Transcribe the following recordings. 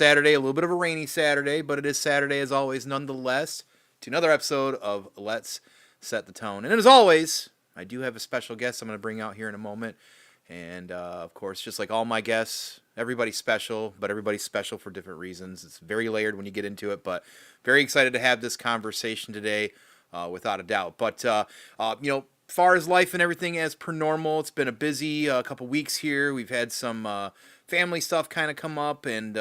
Saturday, a little bit of a rainy Saturday, but it is Saturday as always, nonetheless, to another episode of Let's Set the Tone. And as always, I do have a special guest I'm going to bring out here in a moment. And, of course, just like all my guests, everybody's special, but everybody's special for different reasons. It's very layered when you get into it, but very excited to have this conversation today, without a doubt. But, far as life and everything as per normal, it's been a busy couple weeks here. We've had some family stuff kind of come up, and,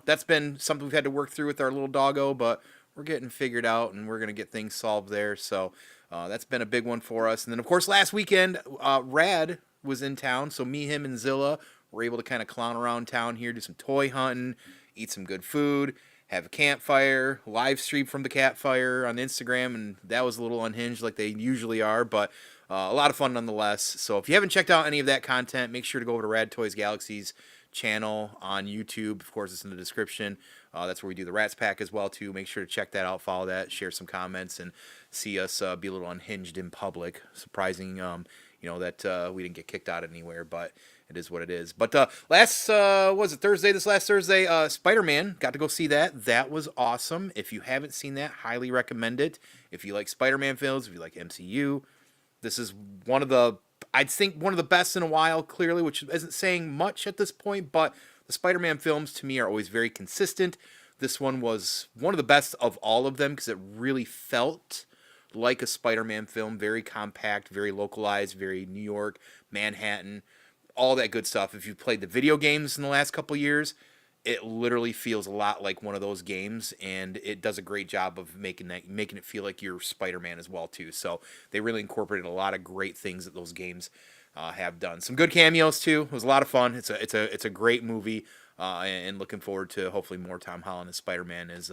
that's been something we've had to work through with our little doggo, but we're getting figured out, and we're going to get things solved there. So that's been a big one for us. And then, of course, last weekend, Rad was in town, so me, him, and Zilla were able to kind of clown around town here, do some toy hunting, eat some good food, have a campfire, live stream from the campfire on Instagram, and that was a little unhinged like they usually are, but a lot of fun nonetheless. So if you haven't checked out any of that content, make sure to go over to Rad Toys Galaxy's channel on YouTube. Of course, it's in the description. That's where we do the Rats Pack as well, too. Make sure to check that out, follow that, share some comments, and see us be a little unhinged in public. Surprising, that we didn't get kicked out anywhere, but it is what it is. But this last Thursday, Spider-Man, got to go see that. That was awesome. If you haven't seen that, highly recommend it. If you like Spider-Man films, if you like MCU, this is one of the best in a while, clearly, which isn't saying much at this point, but the Spider-Man films, to me, are always very consistent. This one was one of the best of all of them because it really felt like a Spider-Man film, very compact, very localized, very New York, Manhattan, all that good stuff. If you've played the video games in the last couple years, it literally feels a lot like one of those games, and it does a great job of making it feel like you're Spider-Man as well too. So they really incorporated a lot of great things that those games have done. Some good cameos too. It was a lot of fun. It's a great movie, and looking forward to hopefully more Tom Holland as Spider-Man as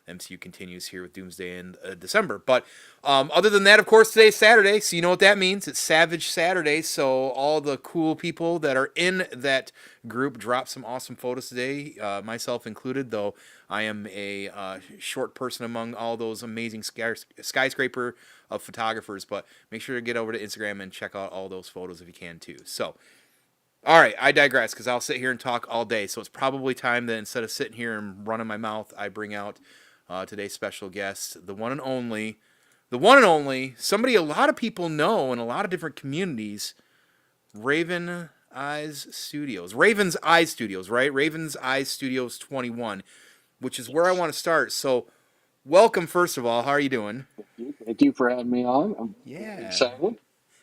MCU continues here with Doomsday in December. But other than that, of course, today's Saturday, so you know what that means. It's Savage Saturday, so all the cool people that are in that group dropped some awesome photos today, myself included, though I am a short person among all those amazing skyscraper of photographers. But make sure to get over to Instagram and check out all those photos if you can, too. So, all right, I digress because I'll sit here and talk all day. So it's probably time that instead of sitting here and running my mouth, I bring out today's special guest, the one and only, somebody a lot of people know in a lot of different communities, RavensEyes Studios. RavensEyes Studios, right? RavensEyesStudio21, which is where I want to start. So welcome, first of all. How are you doing? Thank you for having me on. I'm excited.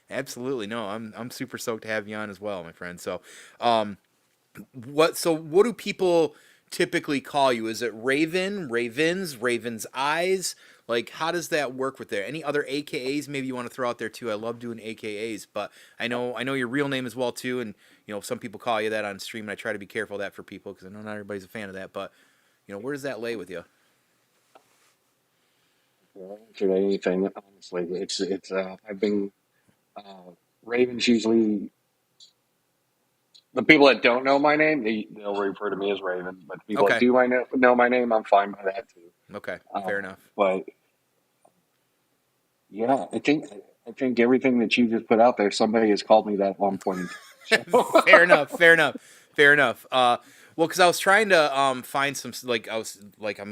Absolutely. No, I'm super stoked to have you on as well, my friend. So, what do people typically call you? Is it RavensEyes? Like, how does that work with there? Any other AKAs maybe you want to throw out there too? I love doing AKAs, but I know your real name as well too, and some people call you that on stream, and I try to be careful of that for people because I know not everybody's a fan of that. But where does that lay with you? Answered anything, honestly. It's I've been Ravens usually. The people that don't know my name, they'll refer to me as Raven. But the people that Okay. do know my name, I'm fine by that too. Okay. Fair enough. But yeah, I think everything that you just put out there, somebody has called me that at one point. Fair enough. Well, because I was trying to find some, I'm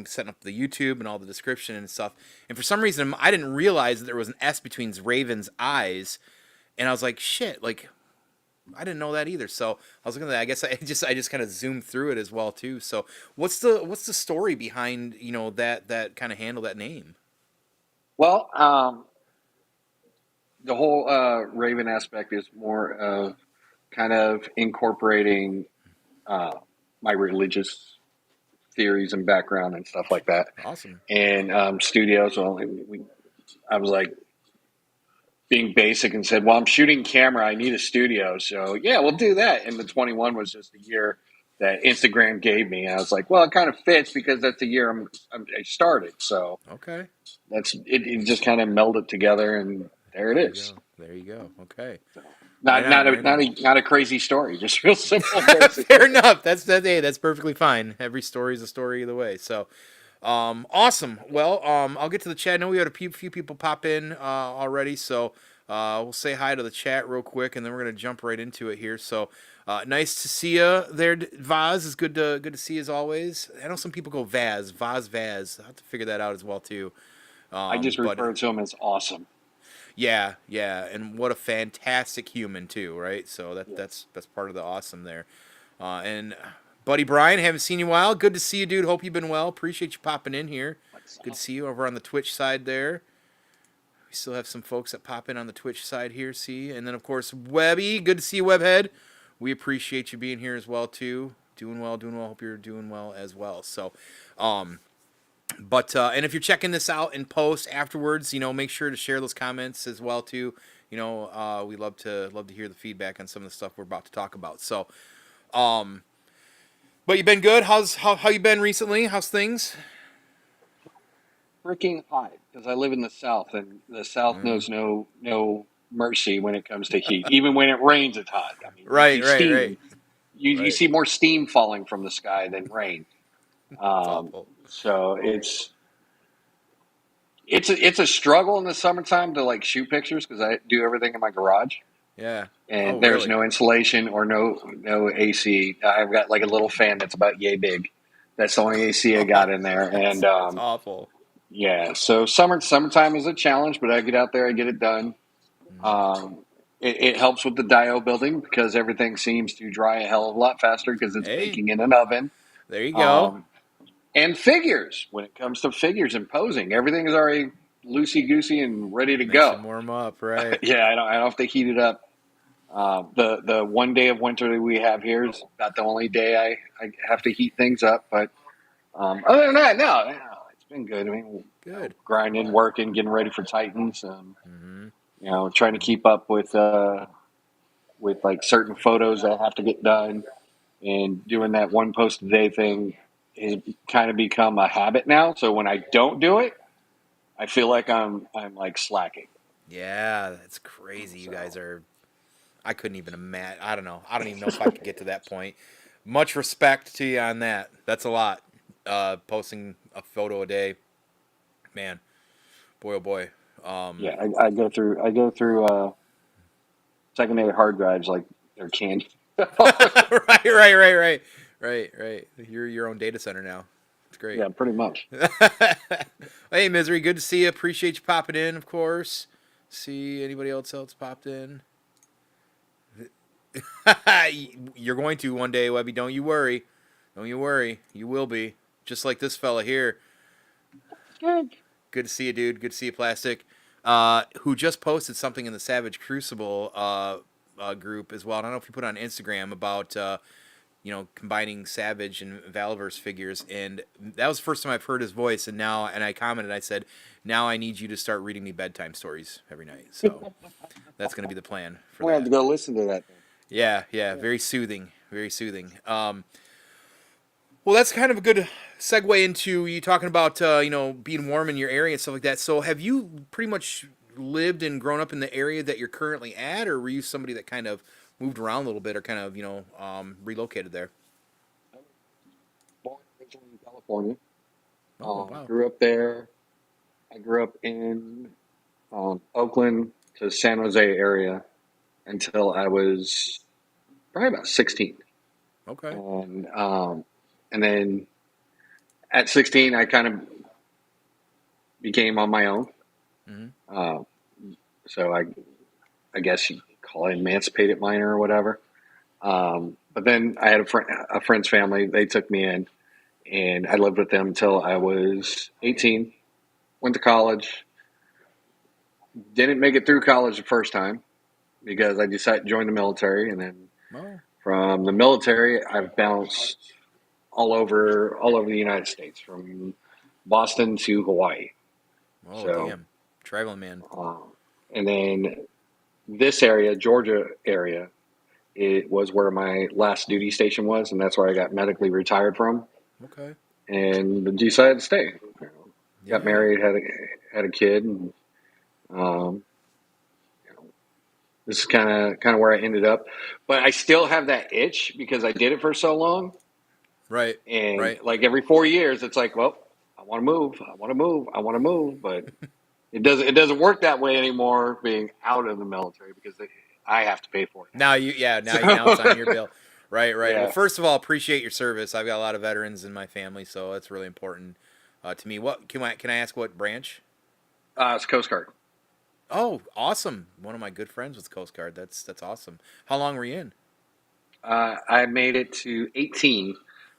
setting up the YouTube and all the description and stuff, and for some reason I didn't realize that there was an S between Raven's eyes, and I was like, shit, like I didn't know that either. So I was looking at that. I guess I just kind of zoomed through it as well too. So what's the story behind that kind of handle, that name? Well, the whole Raven aspect is more of kind of incorporating my religious theories and background and stuff like that. Awesome. And studios, I was like being basic and said, well, I'm shooting camera. I need a studio. So yeah, we'll do that. And the 21 was just the year that Instagram gave me. And I was like, well, it kind of fits because that's the year I started. So okay, that's it. It just kind of melded together, and there it is. There you go. Okay. So, not a crazy story, just real simple. Fair enough. That's perfectly fine. Every story is a story either way. So, awesome. Well, I'll get to the chat. I know we had a few people pop in already. So, We'll say hi to the chat real quick, and then we're gonna jump right into it here. So, nice to see you there, Vaz. It's good to see you as always. I know some people go Vaz, Vaz. I have to figure that out as well too. I just But refer to him as awesome. yeah, yeah, and what a fantastic human too, right? So Yeah. that's part of the awesome there. And buddy Brian, haven't seen you in a while. Good to see you, dude. Hope you've been well. Appreciate you popping in here. Good to see you over on the Twitch side there. We still have some folks that pop in on the Twitch side here, see, and then of course Webby. Good to see you, Webhead. We appreciate you being here as well too. Doing well, doing well. Hope you're doing well as well. So, but and if you're checking this out in post afterwards, make sure to share those comments as well too. We love to hear the feedback on some of the stuff we're about to talk about. So, but you've been good. How you been recently? How's things? Freaking hot because I live in the South, and the South knows no mercy when it comes to heat. Even when it rains, it's hot. I mean, you see steam. Right. You see more steam falling from the sky than rain. It's awful. So it's a struggle in the summertime to like shoot pictures because I do everything in my garage. Yeah. And there's no insulation or no AC. I've got like a little fan that's about yay big. That's the only AC I got in there. And it's awful. Yeah, so summertime is a challenge, but I get out there, I get it done. It helps with the dio building because everything seems to dry a hell of a lot faster because it's baking in an oven. There you go. And figures, when it comes to figures and posing, everything is already loosey-goosey and ready to go. Warm up, right? Yeah, I don't have to heat it up. The 1 day of winter that we have here is about the only day I have to heat things up. But other than that, no, it's been good. I mean, good. Grinding, working, getting ready for Titans. Trying to keep up with like certain photos that have to get done, and doing that one post a day thing has kind of become a habit now. So when I don't do it, I feel like I'm like slacking. Yeah, that's crazy. You guys are. I couldn't even imagine. I don't know. I don't even know if I could get to that point. Much respect to you on that. That's a lot. Posting a photo a day, man. Boy, oh boy. Yeah, I go through secondary hard drives like they're candy. Right. You're your own data center now. It's great. Yeah, pretty much. Hey, Misery, good to see you. Appreciate you popping in, of course. See anybody else popped in? You're going to one day, Webby. Don't you worry. Don't you worry. You will be. Just like this fella here. Good. Good to see you, dude. Good to see you, Plastic. Who just posted something in the Savage Crucible group as well. I don't know if you put it on Instagram about combining Savage and Valverse figures, and that was the first time I've heard his voice. And I commented, I said, now I need you to start reading me bedtime stories every night. So that's going to be the plan. We'll have to go listen to that. Yeah, very soothing, very soothing. Well, that's kind of a good segue into you talking about being warm in your area and stuff like that. So have you pretty much lived and grown up in the area that you're currently at, or were you somebody that kind of moved around a little bit or kind of relocated there? Born originally in California. Wow. Grew up there. I grew up in Oakland to San Jose area until I was probably about 16. Okay. And then at 16, I kind of became on my own. So I guess you call it emancipated minor or whatever. But then I had a friend's family. They took me in, and I lived with them until I was 18. Went to college. Didn't make it through college the first time because I decided to join the military, and then from the military, I've bounced all over the United States, from Boston to Hawaii. Oh, damn. Traveling man. And then this area, Georgia area, it was where my last duty station was, and that's where I got medically retired from. Okay. And decided to stay. Got married, had a kid, and this is kind of where I ended up. But I still have that itch because I did it for so long. Right. And like every 4 years, it's like, well, I want to move, but it doesn't work that way anymore being out of the military because I have to pay for it Now now it's on your now. So bill. Right, right. Well, yeah, first of all, appreciate your service. I've got a lot of veterans in my family, so that's really important to me. What can I ask? What branch? it's Coast Guard. Oh, awesome! One of my good friends was Coast Guard. That's awesome. How long were you in? I made it to 18,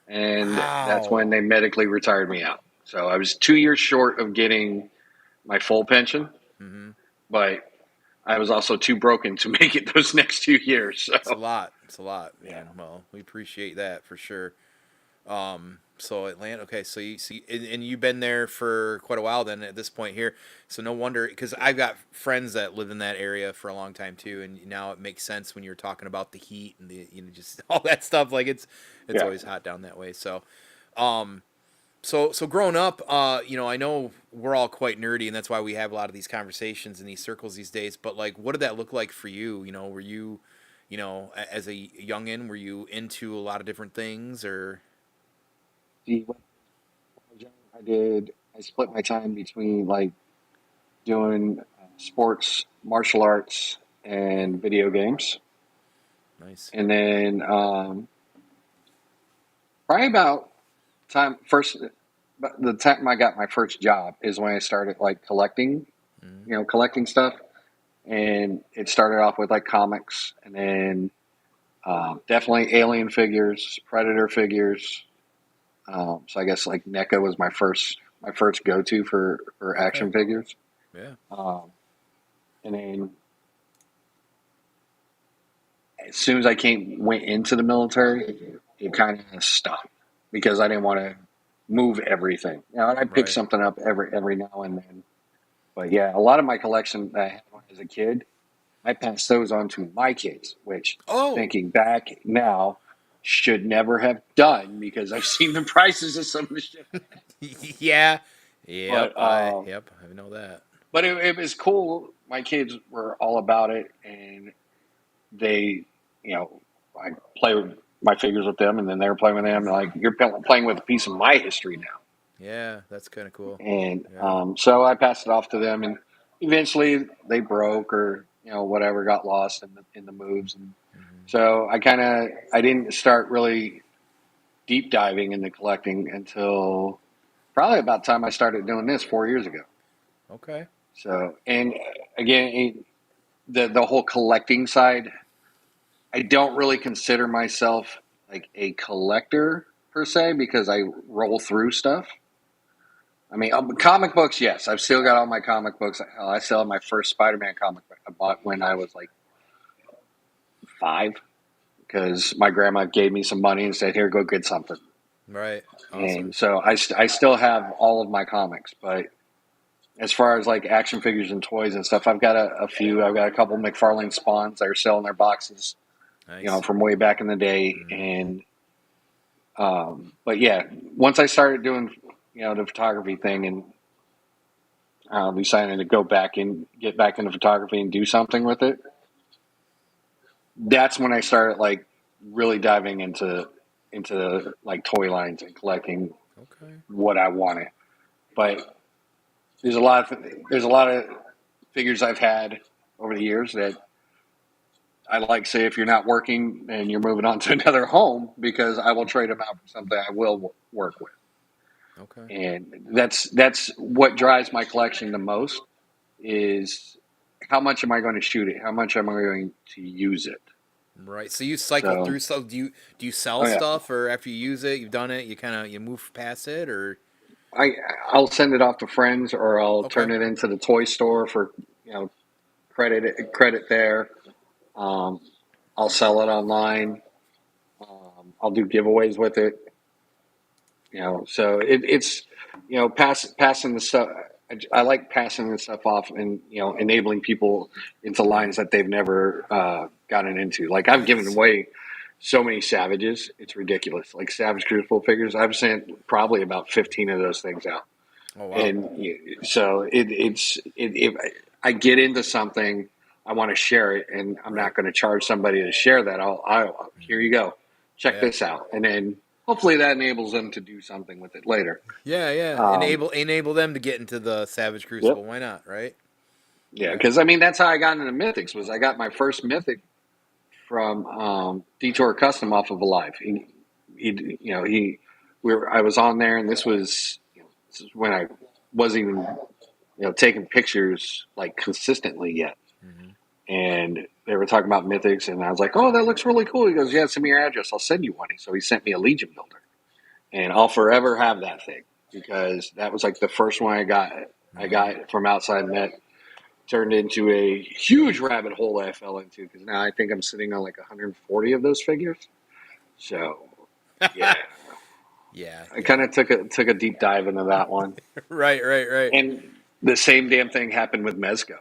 and that's Wow. when they medically retired me out. So I was 2 years short of getting my full pension, Mm-hmm. but I was also too broken to make it those next 2 years. It's a So lot. It's a lot, yeah, man. Well, we appreciate that for sure. So Atlanta. Okay, so you see, and you've been there for quite a while then at this point here. So no wonder, because I've got friends that live in that area for a long time too, and now it makes sense when you're talking about the heat and the just all that stuff. Like it's yeah. always hot down that way. So, um, so growing up, I know we're all quite nerdy, and that's why we have a lot of these conversations in these circles these days. But like, what did that look like for you? Were you, as a youngin, were you into a lot of different things, or? When I was young, I split my time between like doing sports, martial arts, and video games. Nice. And then probably about time first, the time I got my first job is when I started like collecting, Mm, collecting stuff. And it started off with like comics, and then definitely Alien figures, Predator figures. So I guess like NECA was my first go to for okay. action figures. Yeah. Um, and then as soon as I went into the military, it kind of stopped because I didn't want to move everything. And I pick Right. something up every now and then. But yeah, a lot of my collection that I had when I was a kid, I passed those on to my kids, which Oh. thinking back now should never have done because I've seen the prices of some of the shit. Yeah. Yep. But I know that. it was cool. My kids were all about it, and they, I play with my figures with them, and then they were playing with them. Like you're playing with a piece of my history now, Yeah, that's kind of cool. and Yeah. so I passed it off to them, and eventually they broke or whatever got lost in the moves, and Hmm. so I didn't start really deep diving into collecting until probably about the time I started doing this 4 years ago. Okay. So and again, the whole collecting side, I don't really consider myself like a collector per se because I roll through stuff. I mean, comic books, yes. I've still got all my comic books. I still have my first Spider-Man comic book I bought when I was like 5 because my grandma gave me some money and said, "Here, go get something." Right. Awesome. And so I still have all of my comics. But as far as like action figures and toys and stuff, I've got a few. I've got a couple McFarlane Spawns that are selling their boxes, Nice. from way back in the day. Hmm. And but yeah, once I started doing the photography thing and decided to go back and get back into photography and do something with it, that's when I started like really diving into like toy lines and collecting Okay. what I wanted. But there's a lot of figures I've had over the years that I like say if you're not working and you're moving on to another home because I will trade them out for something I will work with. Okay. And that's what drives my collection the most is how much am I going to shoot it? How much am I going to use it? Right. So you cycle So, through stuff. Do you sell oh yeah, stuff, or after you use it, you've done it, you move past it, or? I I'll send it off to friends or I'll Okay. turn it into the toy store for you know credit there. Um, I'll sell it online. I'll do giveaways with it. So it's passing the stuff. I like passing the stuff off and enabling people into lines that they've never gotten into. Like I've given Nice. away so many Savages, it's ridiculous. Like Savage Crucible figures, I've sent probably about 15 of those things out. Oh wow. And so if I get into something, I want to share it, and I'm Right. not going to charge somebody to share that. I'll here you go, check Yeah. this out, and then hopefully that enables them to do something with it later. Yeah. Enable them to get into the Savage Crucible. Yep. Why not, right? Yeah, because I mean that's how I got into Mythics. Was I got my first Mythic from Detour Custom off of Alive. I was on there, and this is when I wasn't even taking pictures like consistently yet. Mm-hmm. And they were talking about Mythics, and I was like, "Oh, that looks really cool." He goes, "Yeah, send me your address. I'll send you one." So he sent me a Legion builder, and I'll forever have that thing because that was like the first one I got. I got it from outside net. Turned into a huge rabbit hole I fell into because now I think I'm sitting on like 140 of those figures. So, yeah, I kind of took a deep dive into that one. Right. And the same damn thing happened with Mezco.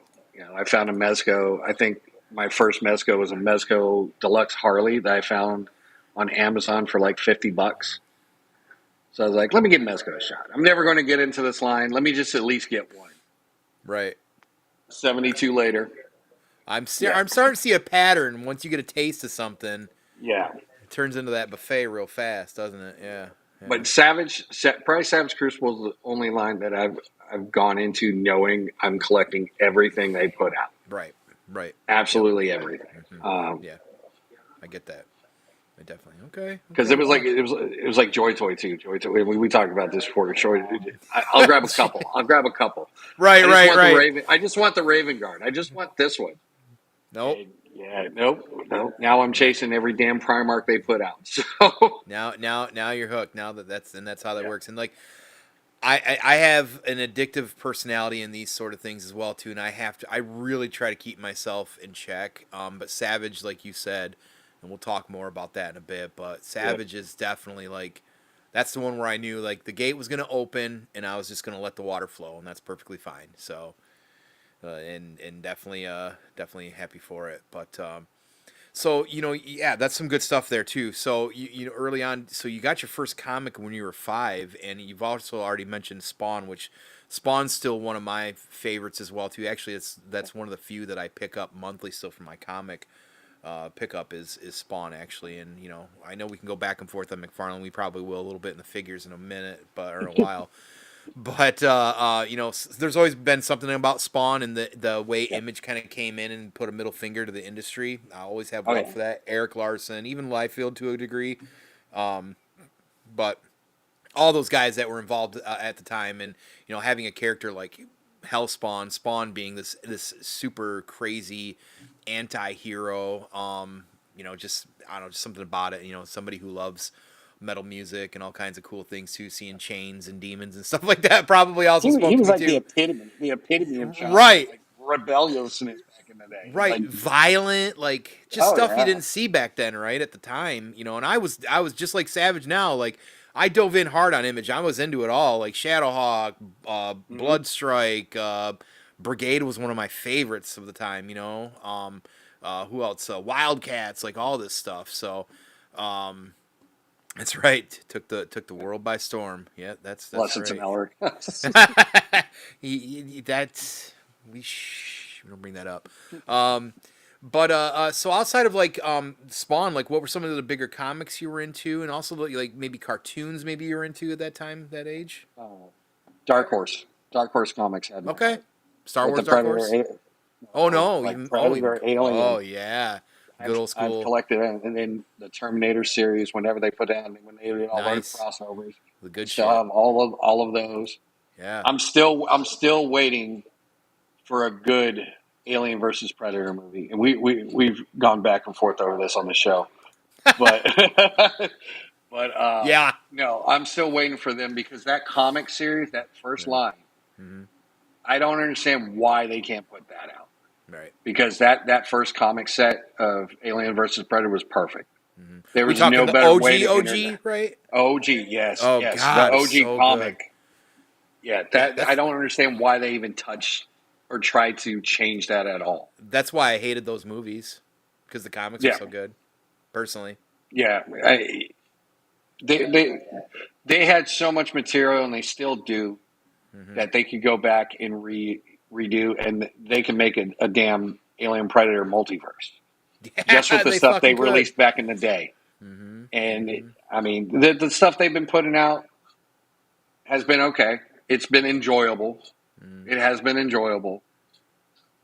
I found a Mezco. I think my first Mezco was a Mezco Deluxe Harley that I found on Amazon for like $50. So I was like, let me give Mezco a shot. I'm never going to get into this line. Let me just at least get one. Right. 72 later. I'm starting to see a pattern. Once you get a taste of something, Yeah. it turns into that buffet real fast, doesn't it? Yeah. But probably Savage Crucible is the only line that I've gone into knowing I'm collecting everything they put out. Right. Absolutely everything. Mm-hmm. I get that. I definitely okay. Because it was like Joy Toy too. Joy Toy. We talked about this before. I'll grab a couple. Right. I just want the Raven Guard. I just want this one. Nope. Nope. Now I'm chasing every damn Primarch they put out. So now you're hooked. Now that's how that works. And like I have an addictive personality in these sort of things as well too, and I really try to keep myself in check. But Savage, like you said, and we'll talk more about that in a bit. But Savage is definitely like that's the one where I knew like the gate was going to open and I was just going to let the water flow, and that's perfectly fine. So, and definitely happy for it. But so that's some good stuff there too. So you early on, so you got your first comic when you were 5, and you've also already mentioned Spawn, which Spawn's still one of my favorites as well too. Actually, that's one of the few that I pick up monthly still for my comic. Pickup is Spawn actually, and I know we can go back and forth on McFarlane. We probably will a little bit in the figures in a minute, or a while. But there's always been something about Spawn and the way Image kind of came in and put a middle finger to the industry. I always have love for that. Eric Larson, even Liefeld to a degree, but all those guys that were involved at the time, and having a character like Hellspawn, Spawn being this super crazy anti-hero, just I don't know, just something about it. Somebody who loves metal music and all kinds of cool things too, seeing chains and demons and stuff like that. Probably also spoke he was to me like too. the epitome of John, Right. like rebelliousness back in the day. Right, Like, violent, like just stuff you didn't see back then, right? At the time, and I was just like Savage now. Like I dove in hard on Image. I was into it all, like Shadowhawk, Bloodstrike, Brigade was one of my favorites of the time. Who else? Wildcats, like all this stuff. So, that's right. Took the world by storm. Yeah, that's unless right. it's an Elric. We don't bring that up. But so outside of like Spawn, like what were some of the bigger comics you were into, and also like maybe cartoons maybe you were into at that time, that age? Dark Horse Comics had Star Wars Dark Horse. Predator, Alien. Oh yeah, good old school. I've collected it, and then the Terminator series. Whenever they put out, when they did all those crossovers, the good still shit. have all of those. Yeah, I'm still waiting for a good Alien versus Predator movie, and we've gone back and forth over this on the show, but no, I'm still waiting for them because that comic series, that first line, I don't understand why they can't put that out. Right. Because that first comic set of Alien versus Predator was perfect. There was no better OG, way to OG, right? OG, yes. Oh yes. God, the OG so comic. Good. Yeah, I don't understand why they even touched or tried to change that at all. That's why I hated those movies, because the comics were so good, personally. Yeah, they had so much material, and they still do, that they could go back and redo, and they can make a damn Alien Predator multiverse. Just with the stuff they released back in the day. And Mm-hmm. I mean, the stuff they've been putting out has been okay. It's been enjoyable. Mm. It has been enjoyable,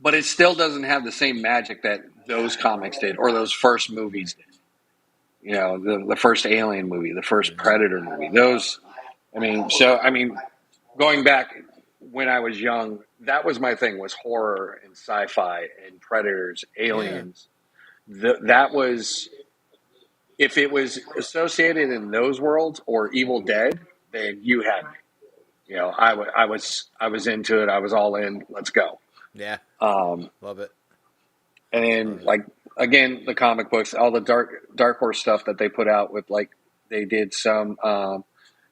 but it still doesn't have the same magic that those comics did or those first movies did. You know, the first Alien movie, the first Mm-hmm. Predator movie. Those, I mean, going back when I was young, that was my thing, was horror and sci-fi and predators, Yeah. aliens. That was, if it was associated in those worlds or Evil Dead, then you had me. You know, I was into it. I was all in. Let's go. Yeah. Um, Love it. and then Love it. like again, the comic books, all the Dark Horse stuff that they put out with, like, they did some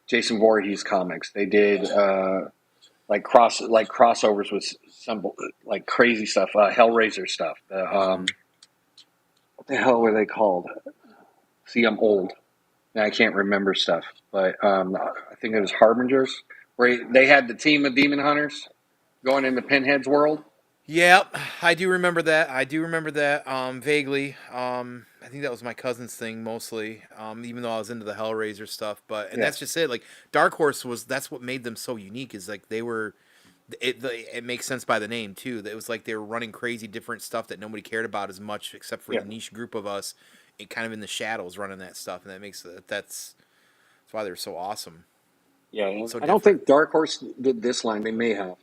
Jason Voorhees comics. They did like crossovers with some like crazy stuff, Hellraiser stuff. Mm-hmm. What the hell were they called? See, I'm old. Now I can't remember stuff, but I think it was Harbingers, where they had the team of demon hunters going into Pinhead's world. Yep, I do remember that. I do remember that vaguely. I think that was my cousin's thing mostly. Even though I was into the Hellraiser stuff, and Yeah, that's just it. Like Dark Horse was that's what made them so unique. Is like they were. It makes sense by the name too. That it was like they were running crazy different stuff that nobody cared about as much, except for yeah, the niche group of us, kind of in the shadows running that stuff, and that makes that's why they're so awesome, yeah. And so I don't different. think Dark Horse did this line. They may have,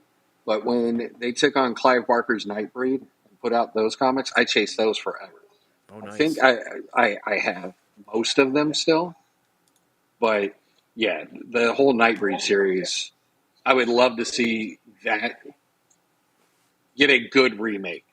but when they took on Clive Barker's Nightbreed and put out those comics, I chased those forever. Oh, I think nice. I have most of them still, but yeah, the whole Nightbreed series, I would love to see that get a good remake.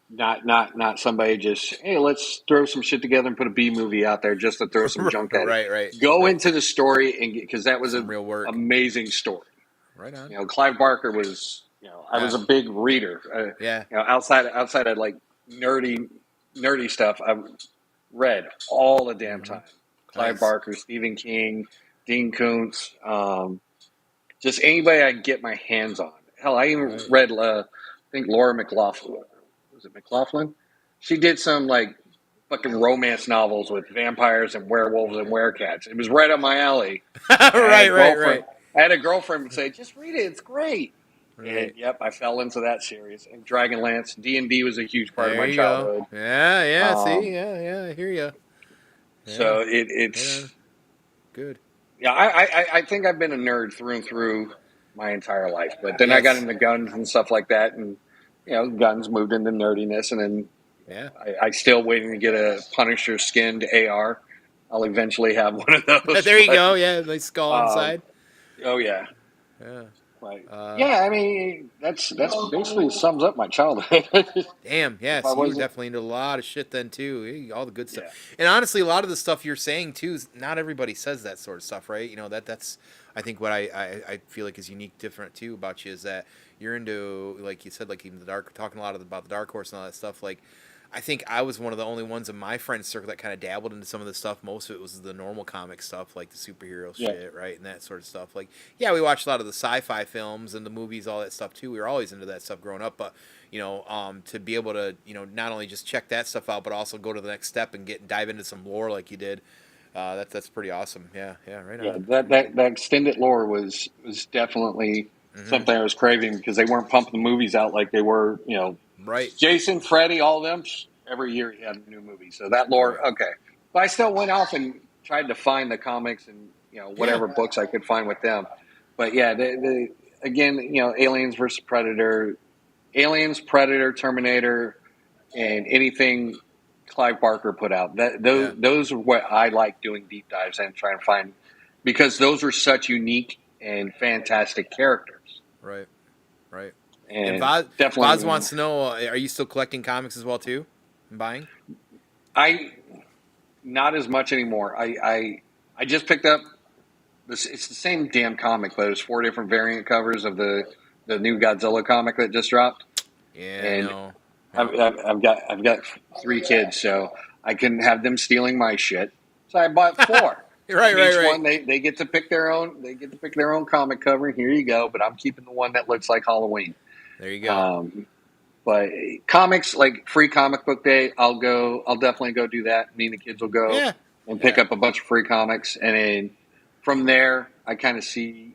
Not somebody just, hey, let's throw some shit together and put a B movie out there just to throw some junk at it. Right, right, Go right. into the story and because that was Some an real work. amazing story. Right on. You know, Clive Barker was, you know, I was Yeah, a big reader. yeah. You know, outside of like nerdy stuff, I read all the damn Hmm. time. Clive Nice. Barker, Stephen King, Dean Koontz, just anybody I can get my hands on. Hell, I even Right. read, I think Laura McLaughlin. Was it McLaughlin? She did some like fucking romance novels with vampires and werewolves and werecats. It was right up my alley. And Right, right, right, I had a girlfriend say, "Just read it. It's great." And right. yep, I fell into that series. And Dragonlance, D&D was a huge part of There my you go. childhood. Yeah, yeah. See, Um, yeah, yeah. I hear you. Yeah. so Right on. it's Good. yeah. I think I've been a nerd through and through my entire life. But then I got Yes. into guns and stuff like that, and you know, guns moved into nerdiness, and then Yeah. I still waiting to get a Punisher skinned AR. I'll eventually have one of those, There you but go. Yeah, nice skull um, inside. oh yeah. Yeah. Like, Uh, yeah, I mean that's basically sums up my childhood. Damn. Yeah. If I So you were wasn't, definitely into a lot of shit then too. All the good stuff. yeah, And honestly, a lot of the stuff you're saying too is not everybody says that sort of stuff, right? You know that's I think what I feel like is unique, different too about you is that you're into, like you said, like even the dark, talking a lot about the Dark Horse and all that stuff. Like I think I was one of the only ones in my friend circle that kind of dabbled into some of the stuff. Most of it was the normal comic stuff, like the superhero yeah, shit, right, and that sort of stuff. Like, yeah, we watched a lot of the sci-fi films and the movies, all that stuff too. We were always into that stuff growing up, but to be able to, not only just check that stuff out, but also go to the next step and dive into some lore like you did. That's pretty awesome. Yeah, yeah, right yeah. on. That extended lore was definitely Hmm. something I was craving because they weren't pumping the movies out like they were. You know, Right, Jason, Freddy, all of them. Every year he had a new movie, so that right. lore, okay. But I still went off and tried to find the comics and Yeah, whatever books I could find with them. But yeah, the again, Aliens versus Predator, Aliens, Predator, Terminator, and anything Clive Barker put out. That yeah, those are what I like doing deep dives and trying to find because those are such unique and fantastic characters. right, right. And And definitely, Vaz wants to know: are you still collecting comics as well too, and buying? I not as much anymore. I just picked up this. It's the same damn comic, but it's 4 different variant covers of the new Godzilla comic that just dropped, Yeah, I and know. I've, Yeah. I've, I've got 3 kids, so I couldn't have them stealing my shit. So I bought 4, Right, and right, each right. one they get to pick their own. They get to pick their own comic cover. Here you go. But I'm keeping the one that looks like Halloween. There you go. Um, but comics like free comic book day, I'll go. I'll definitely go do that. Me and the kids will go. Yeah, and pick up a bunch of free comics, and then from there I kind of see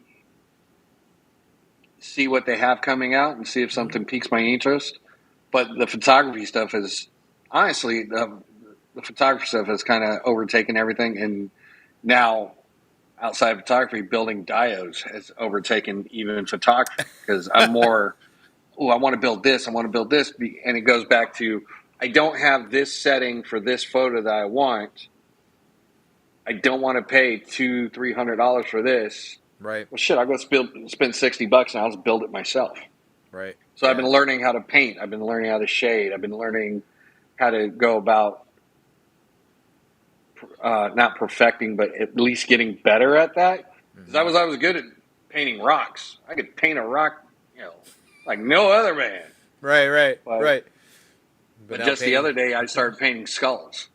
what they have coming out and see if something piques my interest. But the photography stuff is honestly the photography stuff has kind of overtaken everything, and now outside of photography, building diodes has overtaken even photography because I'm more. Oh, I want to build this. I want to build this, and it goes back to I don't have this setting for this photo that I want. I don't want to pay $200-$300 for this. Right. Well, shit, I'll go spend $60 and I'll just build it myself. Right. So I've been learning how to paint. I've been learning how to shade. I've been learning how to go about not perfecting, but at least getting better at that. Because I was good at painting rocks. I could paint a rock, like no other man. Right. But just the other day, I started painting skulls,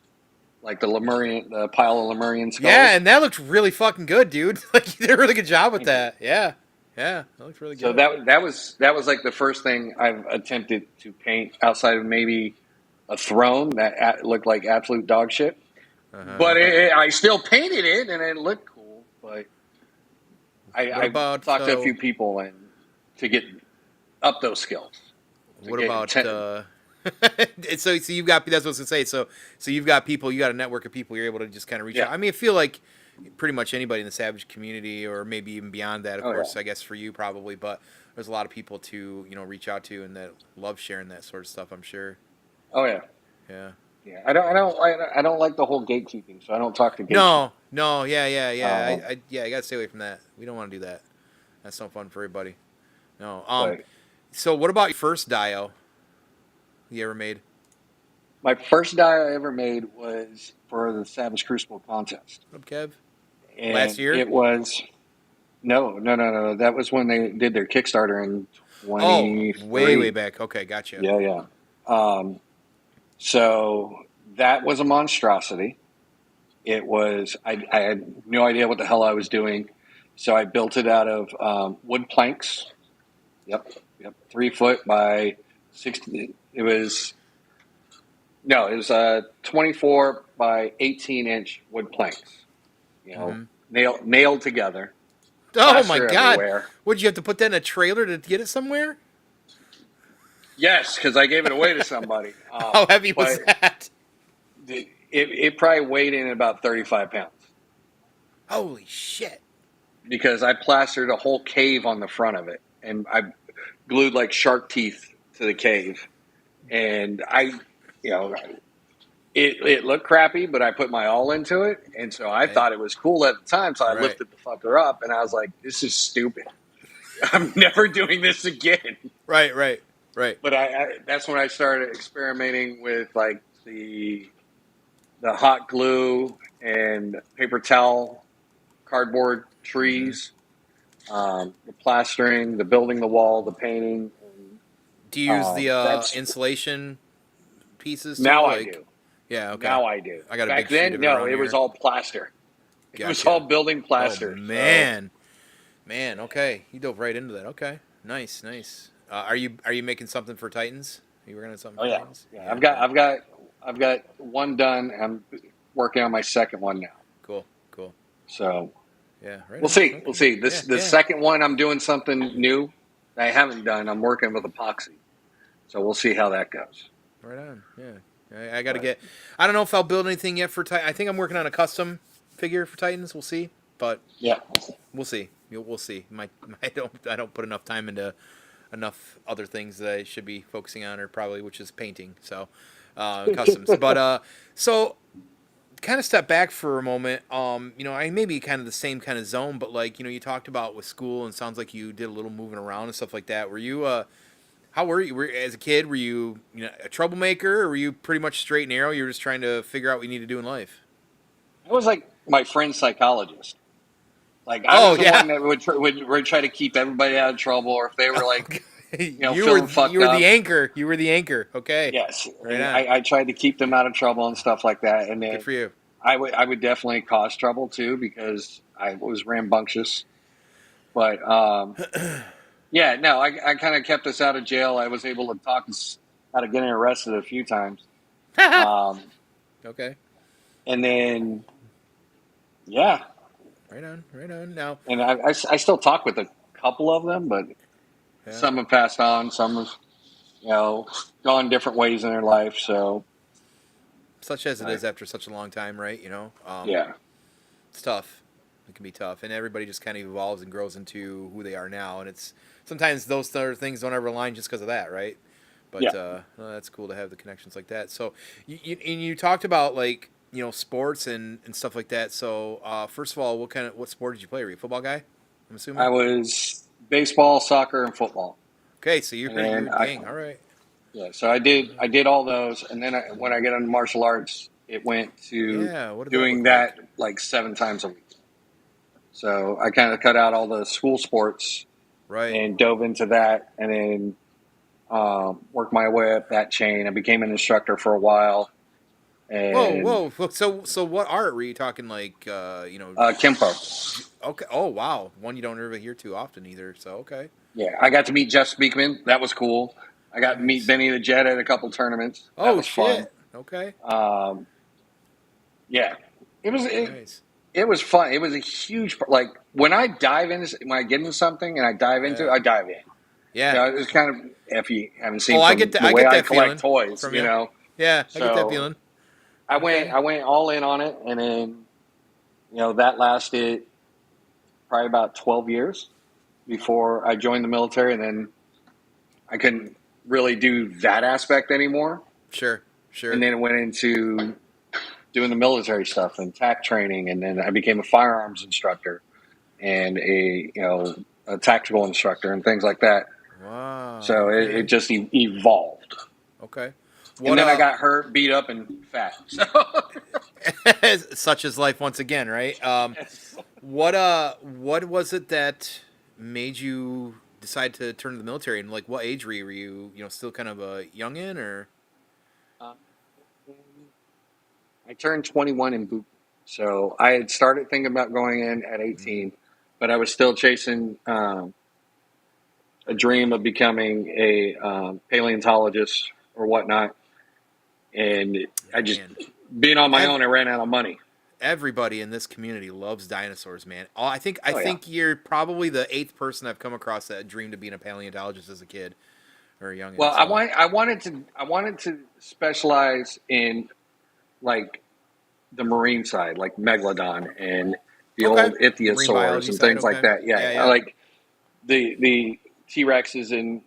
like the pile of Lemurian skulls. Yeah, and that looked really fucking good, dude. Like you did a really good job with that. Yeah, that looked really good. So that was like the first thing I've attempted to paint outside of maybe a throne that looked like absolute dog shit. But I still painted it, and it looked cool. But I talked to a few people and to get up those skills. What about so you've got, that's what I was gonna say. So you've got people, you got a network of people you're able to just kind of reach out. I mean, I feel like pretty much anybody in the Savage community, or maybe even beyond that, of course. I guess for you probably, but there's a lot of people to reach out to and that love sharing that sort of stuff. I'm sure. Oh yeah. Yeah. Yeah, I don't like the whole gatekeeping, so I don't talk to gatekeepers. No, yeah. I gotta stay away from that. We don't want to do that. That's no fun for everybody. No. So what about your first dio you ever made? My first dio I ever made was for the Savage Crucible contest. What up, Kev? And last year? It was no. That was when they did their Kickstarter in 20. Oh, way back. Okay, gotcha. Yeah. So that was a monstrosity. It was, I had no idea what the hell I was doing. So I built it out of wood planks. Yep. 3 foot by 60. It was 24 by 18-inch wood planks. Nailed together. Oh my God. Everywhere. Would you have to put that in a trailer to get it somewhere? Yes, because I gave it away to somebody. How heavy was that? It probably weighed in about 35 pounds. Holy shit. Because I plastered a whole cave on the front of it. And I glued like shark teeth to the cave. And it looked crappy, but I put my all into it. And so I thought it was cool at the time. So I lifted the fucker up and I was like, this is stupid. I'm never doing this again. Right. But that's when I started experimenting with like the hot glue and paper towel, cardboard trees, the plastering, the building the wall, the painting. Do you use the insulation pieces? Now I do. Yeah, okay. Now I do. I got a Back big sheet then, of it no, around it was here. all plaster. Gotcha. It was all building plaster. Oh, man. Man, okay. You dove right into that. Okay. Nice. Are you making something for Titans? Are you working on something for Titans? Yeah. I've got one done. I'm working on my second one now. Cool. So yeah, right. We'll see. Okay. We'll see. The second one, I'm doing something new that I haven't done. I'm working with epoxy. So we'll see how that goes. Right on. Yeah. I got to get. I don't know if I'll build anything yet for Titans. I think I'm working on a custom figure for Titans. We'll see. But yeah, we'll see. We'll see. I don't put enough time into enough other things that I should be focusing on, or probably, which is painting. So customs. But so kind of step back for a moment. I may be kind of the same kind of zone, but like you talked about with school, and it sounds like you did a little moving around and stuff like that. Were you? How were you? As a kid, were you a troublemaker, or were you pretty much straight and narrow? You were just trying to figure out what you need to do in life. I was like my friend's psychologist. Like I was the one that would try to keep everybody out of trouble, or if they were like, you were the anchor. You were the anchor. Okay. Yes. Right. I tried to keep them out of trouble and stuff like that. And then good for you. I would definitely cause trouble too because I was rambunctious. But yeah, no, I kind of kept us out of jail. I was able to talk us out of getting arrested a few times. Okay. And then Yeah, Right on, right on. Now, and I still talk with a couple of them, but yeah, some have passed on, some have gone different ways in their life. So such as it I, is after such a long time, right? yeah, It's tough. It can be tough, and everybody just kind of evolves and grows into who they are now. And it's sometimes those sort of things don't ever align just because of that, right? But yeah. well, that's cool to have the connections like that. So, and you talked about like sports and stuff like that. So, first of all, what sport did you play? Were you a football guy? I'm I assuming. was baseball, soccer, and football, Okay, so you're and you're dang. All right. yeah. So I did all those, and then when I get into martial arts, it went to Yeah. What did that doing look like? that like 7 times a week. So I kind of cut out all the school sports Right. and dove into that, and then worked my way up that chain. I became an instructor for a while, Whoa, and whoa. So what art were you talking like? Kimpo. Okay. Oh, wow. One you don't ever hear too often either. So okay. Yeah, I got to meet Jeff Speakman. That was cool. I got to meet Nice. Benny the Jet at a couple tournaments. That Oh was fun. shit. Okay. Um, yeah, it was Nice. it was fun. It was a huge like when I dive into when I get into something and I dive into it, Yeah. I dive in. Yeah. It's kind of if you haven't Oh, seen from the I way get I that collect feeling toys, from you. Yeah, I get that So feeling. Okay. I went all in on it, and then that lasted probably about 12 years before I joined the military, and then I couldn't really do that aspect anymore. Sure. And Sure. then it went into doing the military stuff and TAC training, and then I became a firearms instructor and a tactical instructor and things like that. Wow. So it Okay. just evolved. Okay. And What then I got hurt, beat up, and fat. So such is life once again, right? yes. What was it that made you decide to turn to the military, and like what age were you? Were you, still kind of a youngin or? Uh, I turned 21 in boot. So I had started thinking about going in at Mm, 18, but I was still chasing a dream of becoming a paleontologist or whatnot. And I just, man, being on my Ev- own, I ran out of money. everybody in this community loves dinosaurs, man. I Oh, yeah. think you're probably the eighth person I've come across that dreamed of being a paleontologist as a kid or a youngin. Well, So I wanted to specialize in like the marine side, like megalodon and the okay, old the marine ichthyosaurs biology and side. things like Okay, that. Yeah, yeah, I yeah. like the T Rexes and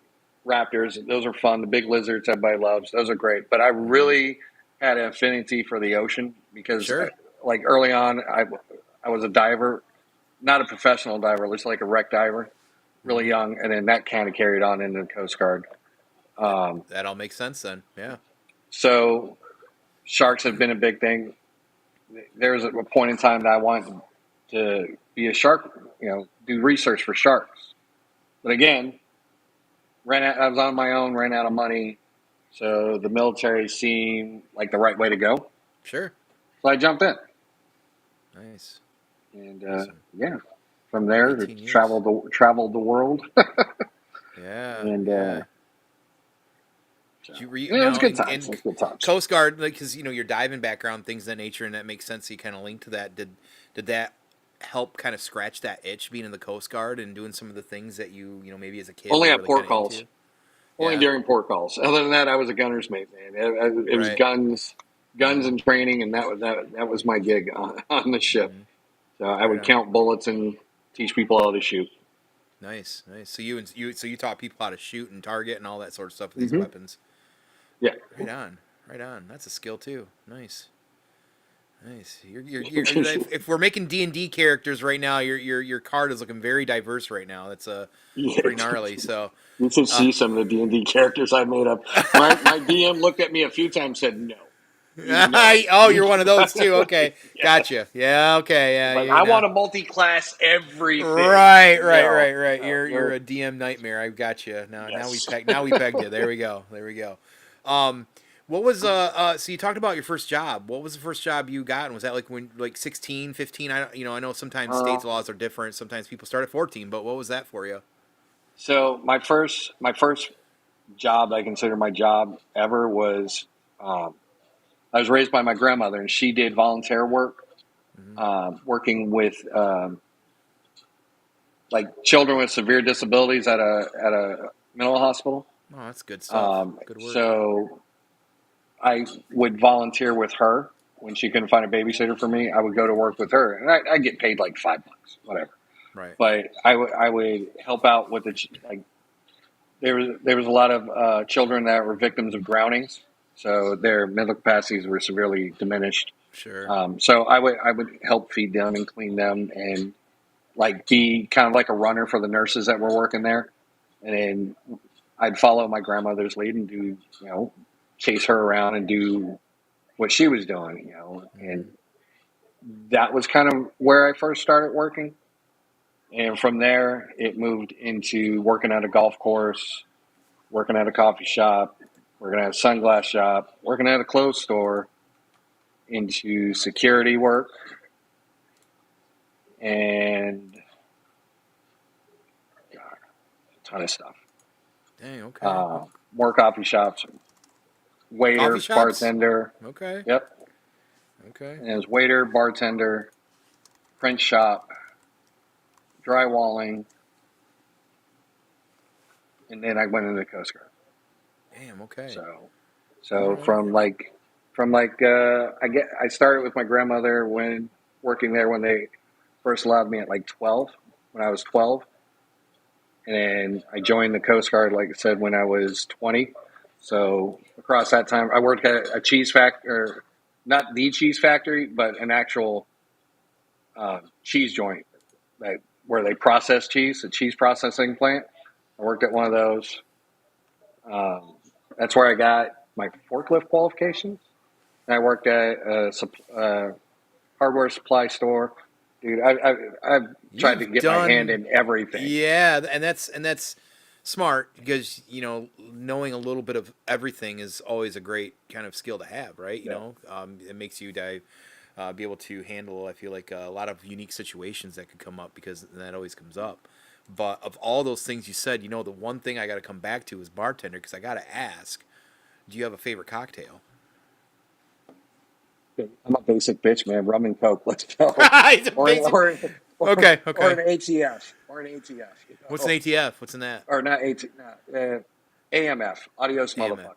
raptors. Those are fun. The big lizards everybody loves. Those are great. But I Hmm. really had an affinity for the ocean because, Sure. like early on, I was a diver, not a professional diver, just like a wreck diver, really Hmm. young, and then that kind of carried on into the Coast Guard. Um, That all makes sense then. Yeah. so sharks have been a big thing. There was a point in time that I wanted to be a shark, do research for sharks. But again, I was on my own, ran out of money, so the military seemed like the right way to go. Sure. So I jumped in, Nice. and Awesome. yeah, from there 18 years. traveled the world, Yeah. and Yeah. so, Were you, yeah, it was now good times. It was good times. Coast Guard, like, because your diving background, things of that nature, and that makes sense. So you kind of link to that. Did that help kind of scratch that itch being in the Coast Guard and doing some of the things that maybe as a kid Only were at really kind port of calls. into? Only Yeah. during port calls. Other than that, I was a gunner's mate, man. It was Right. guns and training, and that was my gig on the ship. Mm-hmm. So I Right would on. count bullets and teach people how to shoot. Nice. Nice. So you taught people how to shoot and target and all that sort of stuff with these Hmm. weapons. Yeah. Right on. Right on. That's a skill too. Nice. Nice. If we're making D&D characters right now, your card is looking very diverse right now. That's Yeah. pretty gnarly. So, You should uh, see some of the D&D characters I made up. My DM looked at me a few times, said no. No. oh, you're one of those too. Okay, gotcha. Yes. Yeah. Okay. It's Yeah. like You I know. want to multi-class everything. Right. Right. No. Right. Right. No. You're a DM nightmare. I've got you. Yes. Now we pegged you. There we go. There we go. Um, what was so you talked about your first job. What was the first job you got? And was that like when like 16, 15? I know sometimes Uh, states laws are different. Sometimes people start at 14, but what was that for you? so my first job I consider my job ever was I was raised by my grandmother, and she did volunteer work working with like children with severe disabilities at a mental hospital. Oh, that's good stuff. Good work. So I would volunteer with her when she couldn't find a babysitter for me. I would go to work with her, and I get paid like $5, whatever. Right. But I would help out with like there was a lot of children that were victims of drownings, so their mental capacities were severely diminished. Sure. So I would help feed them and clean them, and like be kind of like a runner for the nurses that were working there, and then I'd follow my grandmother's lead and do chase her around and do what she was doing, and that was kind of where I first started working. And from there, it moved into working at a golf course, working at a coffee shop, working at a sunglass shop, working at a clothes store, into security work, and God, a ton of stuff. Dang. Okay. More coffee shops, waiter, Coffee shops? bartender. Okay. Yep. Okay. And it was waiter, bartender, print shop, drywalling, and then I went into the Coast Guard. Damn. Okay. So right. I started with my grandmother when working there when they first allowed me at like 12, when I was 12. And I joined the Coast Guard, like I said, when I was 20. So across that time, I worked at a cheese factory, or not the cheese factory, but an actual cheese joint where they process cheese, a cheese processing plant. I worked at one of those. That's where I got my forklift qualifications. And I worked at a hardware supply store. Dude, I've tried to get my hand in everything. Yeah, and that's smart because knowing a little bit of everything is always a great kind of skill to have, right? It makes you be able to handle. I feel like a lot of unique situations that could come up because that always comes up. But of all those things you said, the one thing I got to come back to is bartender because I got to ask, do you have a favorite cocktail? I'm a basic bitch, man. Rum and Coke. Let's go. He's a basic. Okay. Or an ATF. Or an ATF. What's an ATF? What's in that? Or not ATF. No, AMF. Adios, AMF. motherfucker.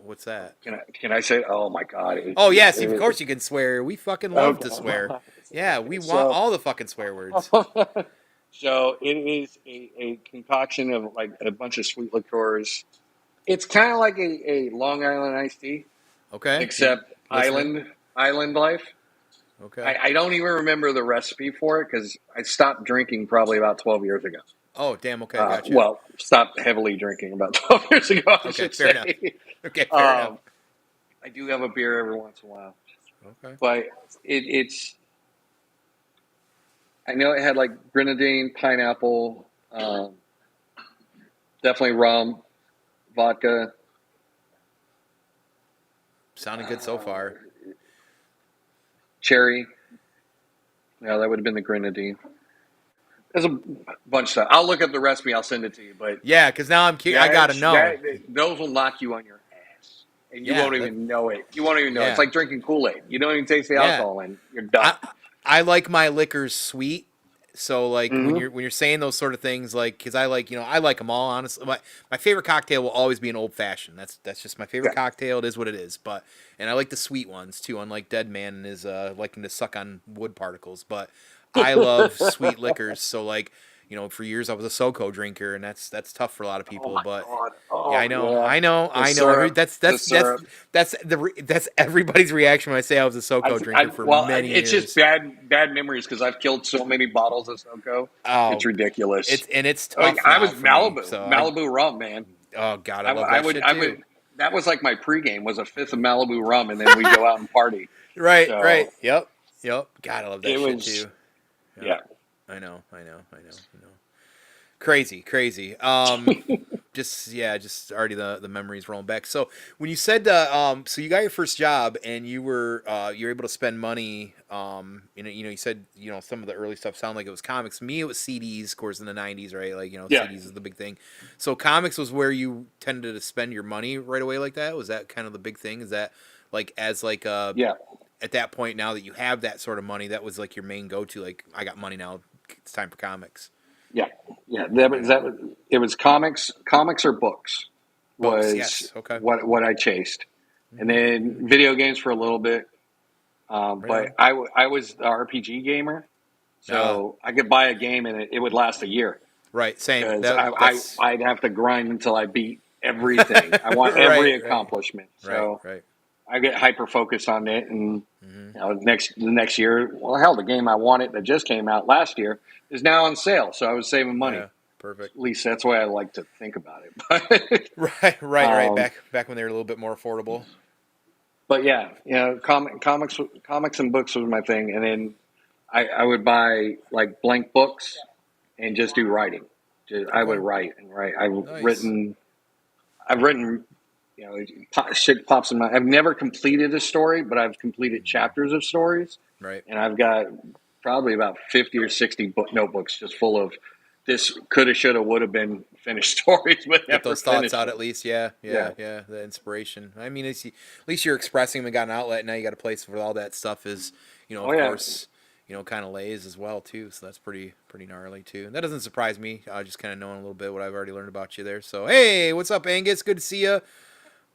What's that? Can I say? Oh my God. Oh yeah, see, of course you can swear. We fucking love to swear. Yeah, we want all the fucking swear words. So it is a concoction of like a bunch of sweet liqueurs. It's kind of like a Long Island iced tea. Okay. Except island life. Okay. I don't even remember the recipe for it because I stopped drinking probably about 12 years ago. Oh, damn. Okay, gotcha. Well, stopped heavily drinking about 12 years ago, I should fair say. Enough. Okay, fair enough. I do have a beer every once in a while. Okay. But it's... I know it had like grenadine, pineapple, definitely rum, vodka. Sounding good so far. Cherry. Yeah, that would have been the grenadine. There's a bunch of stuff. I'll look up the recipe. I'll send it to you. But yeah, because now I'm curious. I gotta know. Those will knock you on your ass, and you won't even know it. You won't even know. It's like drinking Kool-Aid. You don't even taste the alcohol, and you're done. I like my liquors sweet. So like when you're saying those sort of things, like because I like I like them all. Honestly, my favorite cocktail will always be an old fashioned. That's just my favorite cocktail. It is what it is. And I like the sweet ones too. Unlike Dead Man and his liking to suck on wood particles. But I love sweet liquors. So like for years I was a SoCo drinker, and that's tough for a lot of people. Yeah, I know. Syrup, That's everybody's reaction when I say I was a SoCo drinker for many years. It's just bad memories because I've killed so many bottles of SoCo. Oh, it's ridiculous. It's tough. I was Malibu rum, man. Oh God, I love that shit too. That was like my pregame was a fifth of Malibu rum, and then we'd go out and party. Right. Yep. God, I love that shit too. Yeah. I know. Crazy. Just already the memories rolling back. So when you said so you got your first job and you were able to spend money. You said some of the early stuff sounded like it was comics. Me, it was CDs, of course, in the '90s, right? Like CDs is the big thing. So comics was where you tended to spend your money right away like that. Was that kind of the big thing? Is that like as like yeah. at that point, now that you have that sort of money, that was like your main go-to. Like, I got money now. It's time for comics. Yeah, yeah. It was comics or books Books, was yes. Okay. what I chased, and Mm-hmm. then video games for a little bit. Right But on. I was the RPG gamer, Uh, so I could buy a game and it would last a year right. Same. because That's I'd have to grind until I beat everything. I want right. every Right. accomplishment, Right. so Right. I get hyper focused on it. And Mm-hmm. the next year, well, hell, the game I wanted that just came out last year is now on sale, so I was saving money. Yeah. Perfect. At least that's the way I like to think about it. Right. Right. Right. um, Back when they were a little bit more affordable. but yeah, comics and books was my thing, and then I would buy like blank books and just do writing. I would Okay. write and write. Nice. I've written, shit pops in my. I've never completed a story, but I've completed chapters of stories, Right. and I've got probably about 50 or 60 notebooks just full of this coulda, shoulda, would have been finished stories, but Get never those thoughts finished out them. at least. Yeah. Yeah. Yeah. Yeah. The inspiration. I mean, at least you're expressing them and got an outlet. Now you got a place where all that stuff is, Oh of yeah. course, kind of lays as well too. So that's pretty gnarly too. And that doesn't surprise me. Just kind of knowing a little bit what I've already learned about you there. So hey, what's up, Angus? Good to see you,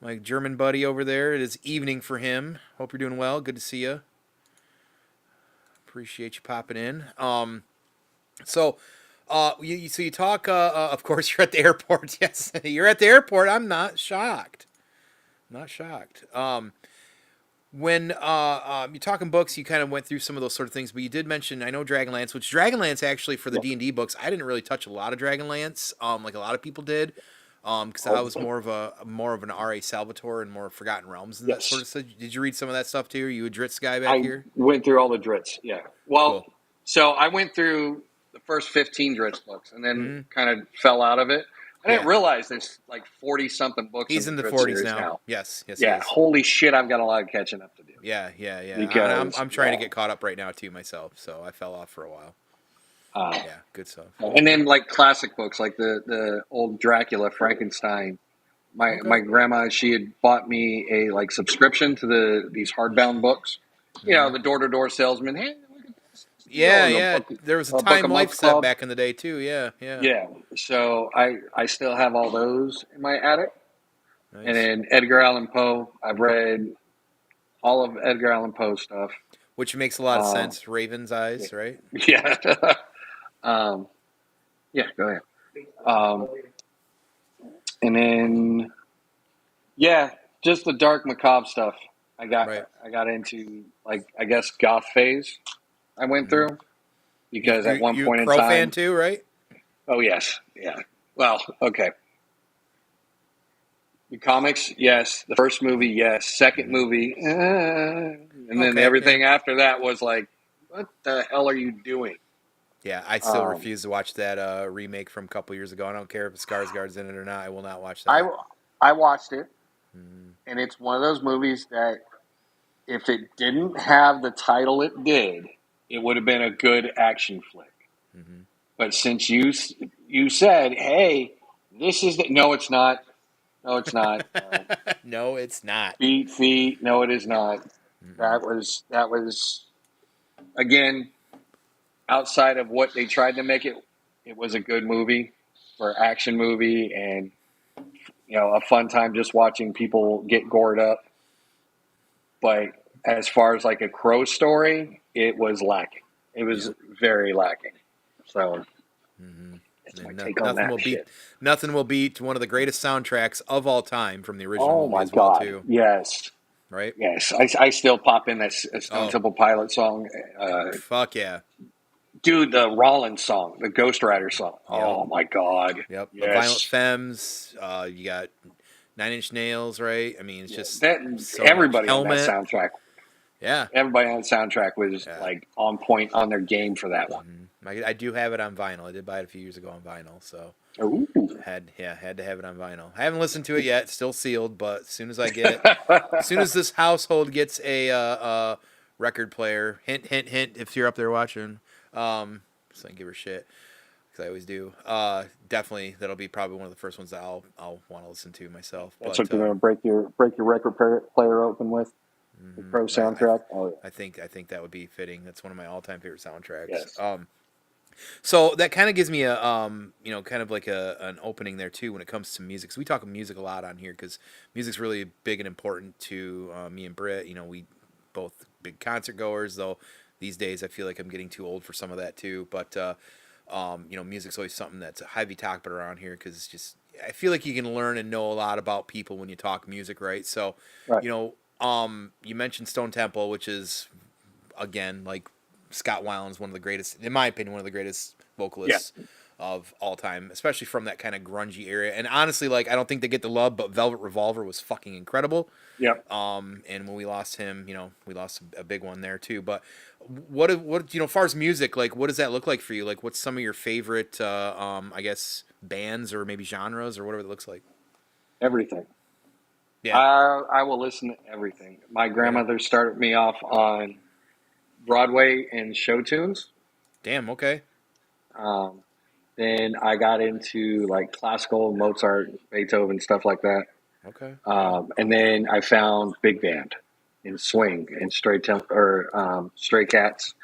my German buddy over there. It is evening for him. Hope you're doing well. Good to see you. Appreciate you popping in. So, you talk. Of course, you're at the airport. Yes, you're at the airport. I'm not shocked. Not shocked. When you're talking books, you kind of went through some of those sort of things, but you did mention, I know, Dragonlance, which Dragonlance actually for the Yeah. D&D books, I didn't really touch a lot of Dragonlance, like a lot of people did, because I was more of an R.A. Salvatore and more Forgotten Realms and that sort Yes. of stuff. Did you read some of that stuff too? Are you a Dritz guy back I here? went through all the Drits. Yeah. Well, Cool. so I went through the first 15 Dritz books and then Hmm. kind of fell out of it. I didn't Yeah, realize there's like 40 something books in he's the in the Dritz 40s series now. now. Yes, yes, he Yeah. is. Holy shit, I've got a lot of catching up to do. Yeah, yeah, yeah. And Because, I'm trying to get caught up right now too myself, so I fell off for a while. uh, Yeah, good stuff. and then like classic books like the old Dracula, Frankenstein. My Okay. grandma, she had bought me a like subscription to these hardbound books. Hmm. The door to door salesman. Hey, look at this deal, Yeah, and yeah. There was a a book a Time Life month set club. back in the day too. Yeah, yeah. Yeah, so I still have all those in my attic. And Nice. then Edgar Allan Poe. I've read all of Edgar Allan Poe stuff. Which makes a lot of Um, sense. Raven's yeah, Eyes, right? yeah, um, yeah. Go ahead. Um, and then yeah, just the dark macabre stuff. Right. I got into like I guess goth phase. I went Hmm. through because at one You a point in Crow fan time. too, right? Oh yes, yeah. Well, okay. The comics, yes. The first movie, yes. Second Hmm. movie, and then Okay. Yeah. everything after that was like, what the hell are you doing? Yeah. I still Um, refuse to watch that remake from a couple years ago. I don't care if Skarsgård's in it or not. I will not watch I that. I watched it, Hmm. and it's one of those movies that if it didn't have the title it did, it would have been a good action flick. Hmm. But since you said, hey, this is the no, it's not. No, it's not. No, it's not. Feet. No, it is not. Mm-mm. That was again outside of what they tried to make it. It was a good movie for action movie, and a fun time just watching people get gored up. But as far as like a Crow story, it was lacking. It was Yep. very lacking. So Hmm. that's my And take on that shit. nothing will beat one of the greatest soundtracks of all time from the original Oh movie my as well god, too. yes, Right? yes. I still pop in that Stone Oh, Temple Pilot song. fuck yeah. Dude, the Rollins song, the Ghost Rider song. Yep. Oh my god, Yep. The Violent yes. Femmes. You got Nine Inch Nails, right? I mean, it's just That so much. everybody on that Helmet. soundtrack, Yeah. everybody on the soundtrack was Yeah. like on point on their game for that one. I do have it on vinyl. I did buy it a few years ago on vinyl, so Ooh. had to have it on vinyl. I haven't listened to it yet. Still sealed, but as soon as I get, as soon as this household gets a record player, hint, hint, hint, if you're up there watching, so I can give her shit because I always do. Definitely, that'll be probably one of the first ones that I'll want to listen to myself. That's But what you're gonna break your record player open with. The Mm-hmm. Crow soundtrack. Oh yeah. I think that would be fitting. That's one of my all-time favorite soundtracks. Yes. So that kind of gives me a kind of like an opening there too when it comes to music. So we talk music a lot on here because music's really big and important to me and Britt. We both big concert goers, though these days I feel like I'm getting too old for some of that too. But music's always something that's a heavy topic around here because it's just I feel like you can learn and know a lot about people when you talk music, right? So, Right. you mentioned Stone Temple, which is again like Scott Weiland's one of the greatest, in my opinion, one of the greatest Yeah. vocalists of all time, especially from that kind of grungy area. And honestly, like I don't think they get the love, but Velvet Revolver was fucking incredible. Yep. And when we lost him, we lost a big one there too. But what as far as music, like what does that look like for you? Like what's some of your favorite, I guess bands or maybe genres or whatever it looks like? Everything. Yeah. I will listen to everything. My grandmother started me off on Broadway and show tunes. Damn. Okay. Um, then I got into like classical, Mozart, Beethoven, stuff like that. Okay. And then I found big band and swing and Stray Cats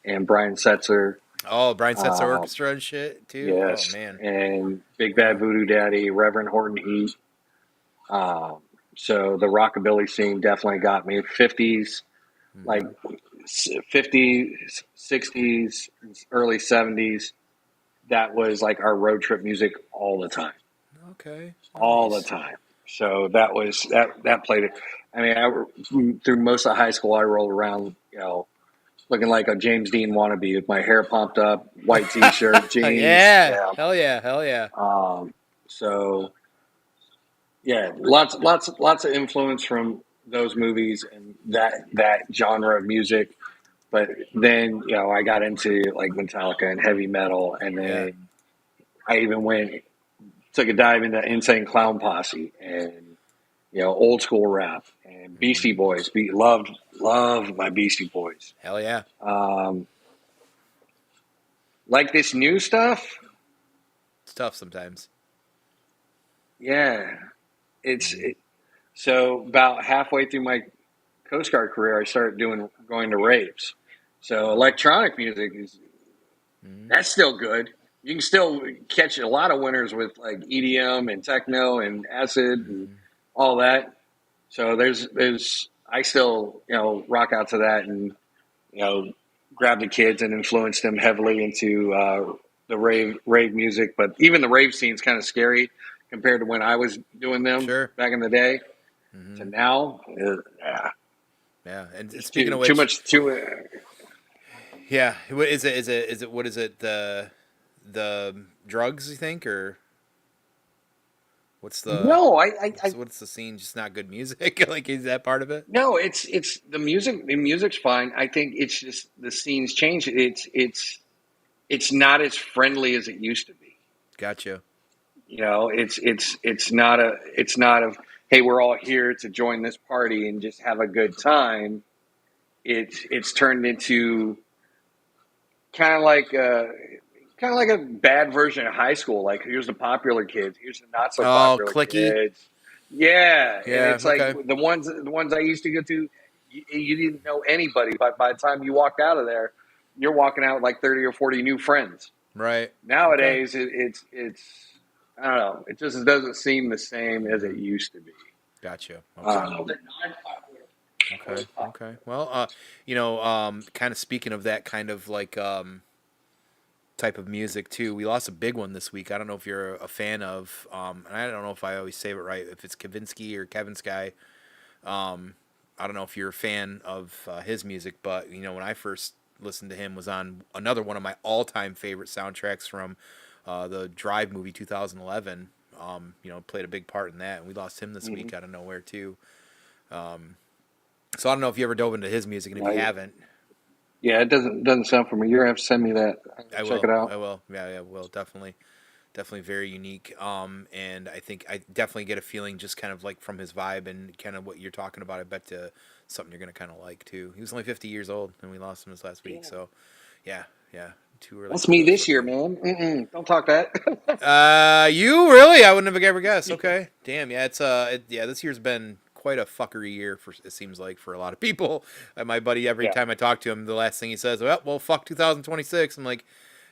and Brian Setzer. Oh, Brian Setzer Uh, Orchestra and shit too. Oh yes, man. and Big Bad Voodoo Daddy, Reverend Horton Heat. Um, so the rockabilly scene definitely got me. 50s, like 50s, 60s, early 70s. That was like our road trip music all the time, Okay. all the Nice. time. So that played it. I mean, through most of high school, I rolled around, looking like a James Dean wannabe with my hair pumped up, white T-shirt, jeans. Yeah. Yeah. Hell yeah. Hell yeah. So yeah, lots of influence from those movies and that genre of music. But then, I got into like Metallica and heavy metal, and Yeah. then I even took a dive into Insane Clown Posse and old school rap and Beastie Boys. Loved my Beastie Boys. Hell yeah. Like this new stuff, It's tough sometimes. yeah. So about halfway through my Coast Guard career, I started going to raves. So electronic music that's still good. You can still catch a lot of winners with like EDM and techno and acid and all that. So I still rock out to that and grab the kids and influence them heavily into the rave music. But even the rave scene's kind of scary compared to when I was doing them Sure. back in the day. To now, Yeah. And it's speaking of too which, much yeah, what is it? Is it what is it? The drugs you think, or what's the No, what's the scene? Just not good music. Like is that part of it? no, it's the music. The music's fine. I think it's just the scenes change. It's not as friendly as it used to be. Gotcha. It's not a hey, we're all here to join this party and just have a good time. It's turned into kind of like a bad version of high school. Like here's the popular kids, here's the not so Oh, popular clicky. kids. Yeah, and Yeah. it's Okay. like the ones I used to go to, you didn't know anybody, but by the time you walked out of there, you're walking out with like 30 or 40 new friends. Right. Nowadays, it's I don't know. It just doesn't seem the same as it used to be. Gotcha. Okay. Um, Okay. Well, kind of speaking of that kind of like type of music too, we lost a big one this week. I don't know if you're a fan of, and I don't know if I always say it right, if it's Kavinsky or Kevin Sky. I don't know if you're a fan of his music, but when I first listened to him was on another one of my all-time favorite soundtracks from the Drive movie 2011. Played a big part in that, and we lost him this week out of nowhere too. So I don't know if you ever dove into his music, and if you haven't, yeah, it doesn't sound familiar. You're gonna have to send me that. I Check will. it out. I will. Yeah, will definitely very unique. And I think I definitely get a feeling just kind of like from his vibe and kind of what you're talking about. I bet something you're gonna kind of like too. He was only 50 years old, and we lost him this last week. So, yeah, too early. That's me this year, man. Don't talk that. You really? I wouldn't have ever guessed. Okay, damn. Yeah, this year's been quite quite a fuckery year for it seems like for a lot of people. My buddy, every Yeah. time I talk to him, the last thing he says, well, fuck 2026. I'm like,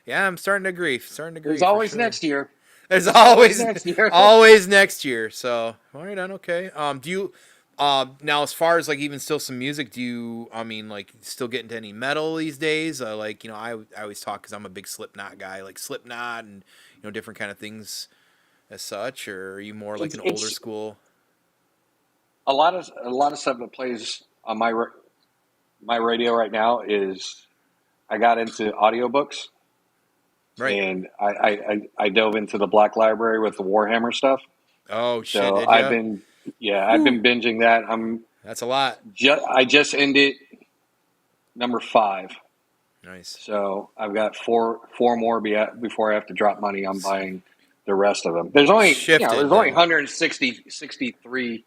yeah, I'm starting to agree. There's For always sure. next year. There's Always always next year. always next year. So all right, on okay. Do you now as far as like even still some music? Do you like still get into any metal these days? Like I always talk because I'm a big Slipknot guy, like Slipknot and different kind of things as such. Or are you more like an older It's school? a lot of stuff that plays on my radio right now is I got into audiobooks Right. and I dove into the Black Library with the Warhammer stuff. Oh shit, So did ya? I've Whew, been binging that. that's a lot. I just ended number 5. Nice. So I've got four more before I have to drop money on buying the rest of them. There's only Shifted there's only then. 63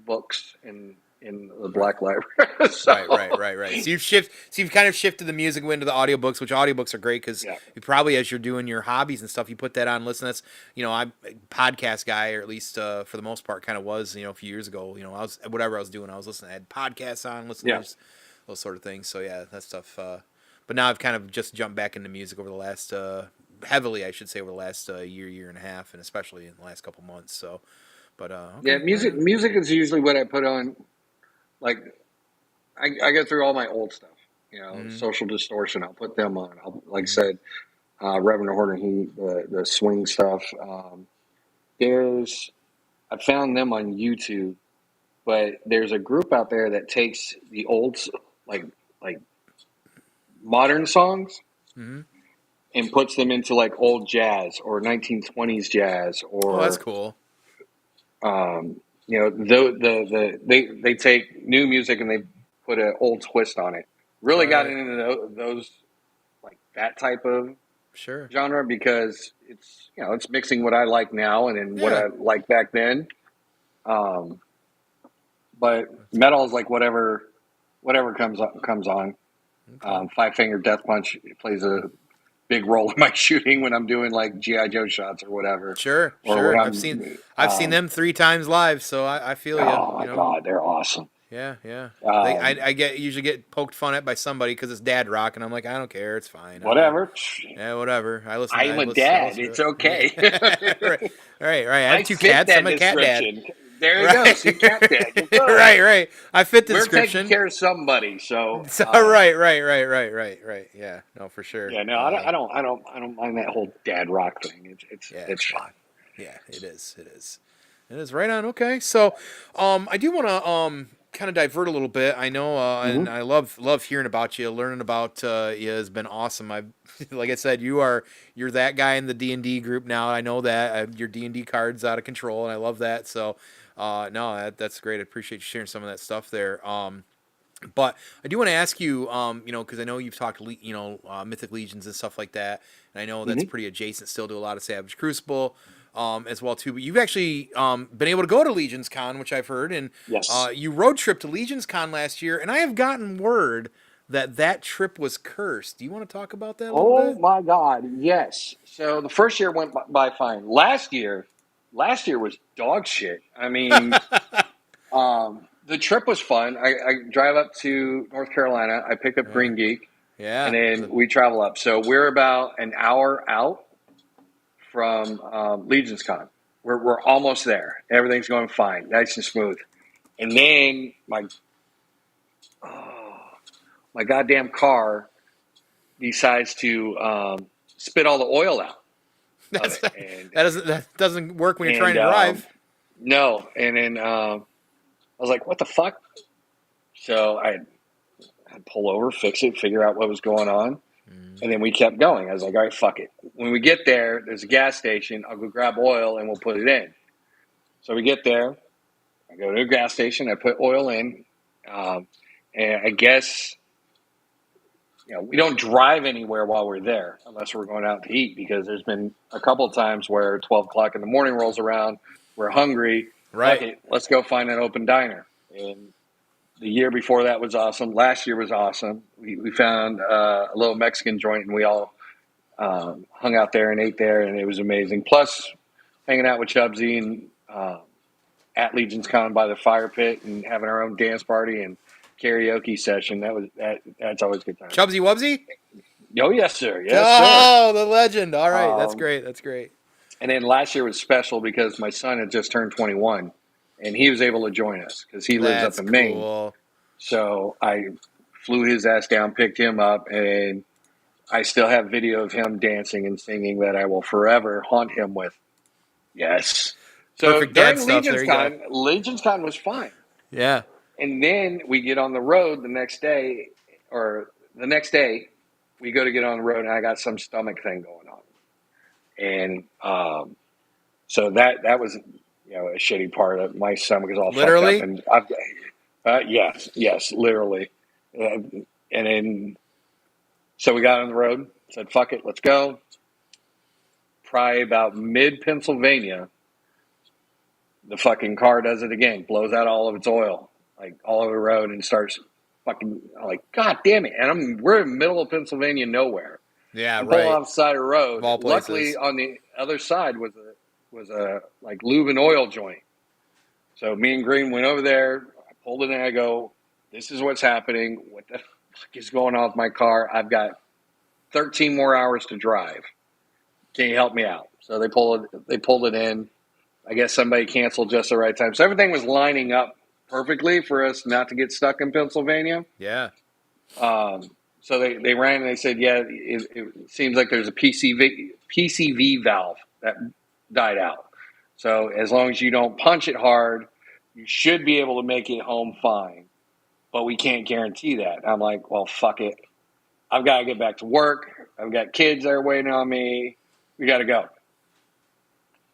books in the Right. Black Library. So Right. So you've kind of shifted the music into the audiobooks, which audiobooks are great because yeah, you probably, as you're doing your hobbies and stuff, you put that on. Listen, that's I'm a podcast guy, or at least for the most part, kind of was. A few years ago, I was whatever I was doing, I was listening. I had podcasts on, listening yeah. to those sort of things. So yeah, that stuff. But now I've kind of just jumped back into music over the last heavily, I should say, over the last year and a half, and especially in the last couple months. So, but Yeah, okay, right on. music is usually what I put on. Like I go through all my old stuff. Mm-hmm. Social Distortion. I'll put them on. Like I said, Reverend Horton, the swing stuff. There's I found them on YouTube, but there's a group out there that takes the old like like modern songs Mm-hmm. and puts them into like old jazz or 1920s jazz Oh, that's or cool. they take new music and they put an old twist on it. Really got Right. into those like that type of Sure. genre because it's mixing what I like now and then what Yeah. I liked back then. But metal is like whatever comes on. Okay. Five Finger Death Punch plays a big role in my shooting when I'm doing like GI Joe shots or whatever, Sure. or when Sure. I'm. I've seen them 3 times live, so I feel you. Oh my God, they're awesome. Yeah. Um, I usually get poked fun at by somebody because it's dad rock, and I'm like, I don't care, it's fine. whatever. Yeah, whatever. I'm a I dad. listen It's to it. okay. Right. I have I 2 fit cats. I'm that a cat dad. description. There you go. Right. See, cat dad. You're good. Right. I fit the We're taking description. care of somebody. So, So, right. Yeah, no, for sure. yeah, no, I don't mind that whole dad rock thing. Yeah. It's fun. Yeah, it is. It is right on. Okay, so I do want to kind of divert a little bit. I know, and Hmm. I love hearing about you. Learning about you has been awesome. I like I said, you're that guy in the D&D group now. I know that your D&D cards out of control, and I love that. So no, that's great. I appreciate you sharing some of that stuff there. But I do want to ask you, because I know you've talked, Mythic Legions and stuff like that, and I know that's Hmm. pretty adjacent still to a lot of Savage Crucible, as well too. But you've actually been able to go to Legions Con, which I've heard, and Yes. you road trip to Legions Con last year, and I have gotten word that trip was cursed. Do you want to talk about that a little Oh bit? my God. Yes. So the first year went by fine. Last year was dog shit. I mean, the trip was fun. I drive up to North Carolina. I pick up Yeah, Green Geek, and yeah, then we travel up. So we're about an hour out from Legion's Con. We're almost there. Everything's going fine, nice and smooth. And then my goddamn car decides to spit all the oil out of that's it, and that doesn't work when you're trying and to drive. no, and then I was like, "What the fuck?" So I'd pull over, fix it, figure out what was going on, Mm, and then we kept going. I was like, "All right, fuck it." When we get there, there's a gas station. I'll go grab oil and we'll put it in. So we get there. I go to a gas station. I put oil in, um, and I guess we don't drive anywhere while we're there unless we're going out to eat because there's been a couple of times where 12 o'clock in the morning rolls around, we're hungry, fuck right. it, let's go find an open diner. And the year before that was awesome. Last year was awesome. We found a little Mexican joint and we all hung out there and ate there, and it was amazing. Plus, hanging out with Chubsy and at Legion's Con by the fire pit and having our own dance party and karaoke session. That's always a good time. Chubsy Wubsy? Oh yes, sir. Yes, sir. Oh, the legend. All right, that's Um, great. That's great. and then last year was special because my son had just turned 21, and he was able to join us because he lives up That's in Maine. cool. So I flew his ass down, picked him up, and I still have video of him dancing and singing that I will forever haunt him with. Yes. So Perfect dad during stuff. There you go. Legion's Con was fine. Yeah. And then we get on the road the next day, we go to get on the road, and I got some stomach thing going on. And so that was, a shitty part of my stomach is all Literally? fucked up. And yes, literally. And then, so we got on the road, said, fuck it, let's go. Probably about mid-Pennsylvania, the fucking car does it again, blows out all of its oil, like all over the road, and starts fucking, like, God damn it. And we're in the middle of Pennsylvania, nowhere. Yeah, I'm pulling right. off the side of the road. Of all places. Luckily, on the other side was a like lube and oil joint. So me and Green went over there. I pulled it in. I go, this is what's happening. What the fuck is going on with my car? I've got 13 more hours to drive. Can you help me out? So they pulled it in. I guess somebody canceled just the right time. So everything was lining up perfectly for us not to get stuck in Pennsylvania. Yeah. So they ran and they said, yeah, it seems like there's a PCV valve that died out. So as long as you don't punch it hard, you should be able to make it home fine. But we can't guarantee that. I'm like, well, fuck it. I've got to get back to work. I've got kids that are waiting on me. We got to go.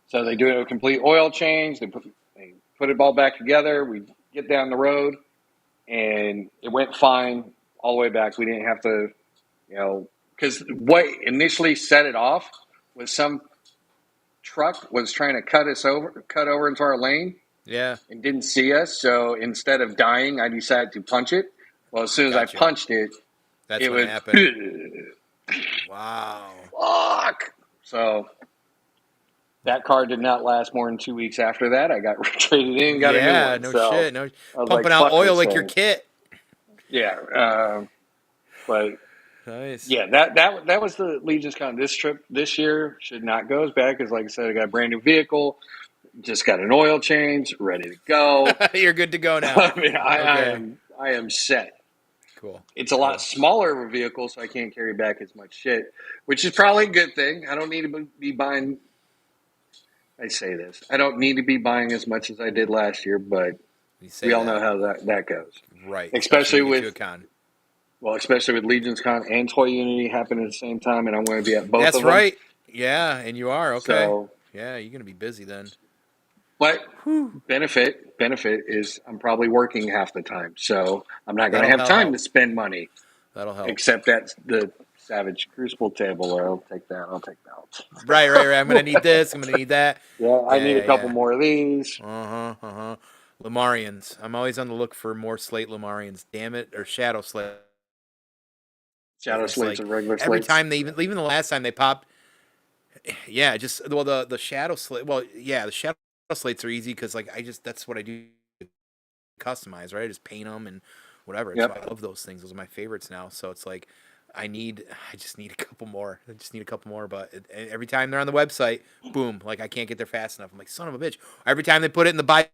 So they do a complete oil change. They put it all back together. We get down the road, and it went fine all the way back. We didn't have to, because what initially set it off was some truck was trying to cut over into our lane. Yeah. And didn't see us. So instead of dying, I decided to punch it. Well, as soon as Gotcha. I punched it, That's what happened. Wow. Fuck. So that car did not last more than 2 weeks after that. I got traded in, got a new one. No so shit. No, I was pumping like, out fuck oil this like your thing. kit. Yeah. But Nice. yeah, that was the Legion's Con. This trip this year should not go as bad because, like I said, I got a brand new vehicle, just got an oil change, ready to go. You're good to go now. I mean, I am set. Cool. It's a lot smaller of a vehicle, so I can't carry back as much shit, which is probably a good thing. I don't need to be buying. I say this. I don't need to be buying as much as I did last year, but we all know how that goes. Right. Especially with Legion's Con and Toy Unity happening at the same time, and I'm going to be at both of them. That's right. Yeah, and you are. Okay. So, yeah, you're going to be busy then. But benefit is I'm probably working half the time, so I'm not going to have time to spend money. That'll help. Except that's the Savage Crucible table, or I'll take that. Right. I'm going to need this. I'm going to need that. Yeah, I need a couple more of these. Lemurians. I'm always on the look for more slate Lemurians. Damn it. Or Shadow Slate. Shadow slates and regular slates. Every time even the last time they popped, the Shadow Slate. Well, yeah, the Shadow Slates are easy because that's what I do. Customize, right? I just paint them and whatever. Yep. I love those things. Those are my favorites now. So it's like I just need a couple more. But every time they're on the website, boom, like I can't get there fast enough. I'm like, son of a bitch. Every time they put it in the buy,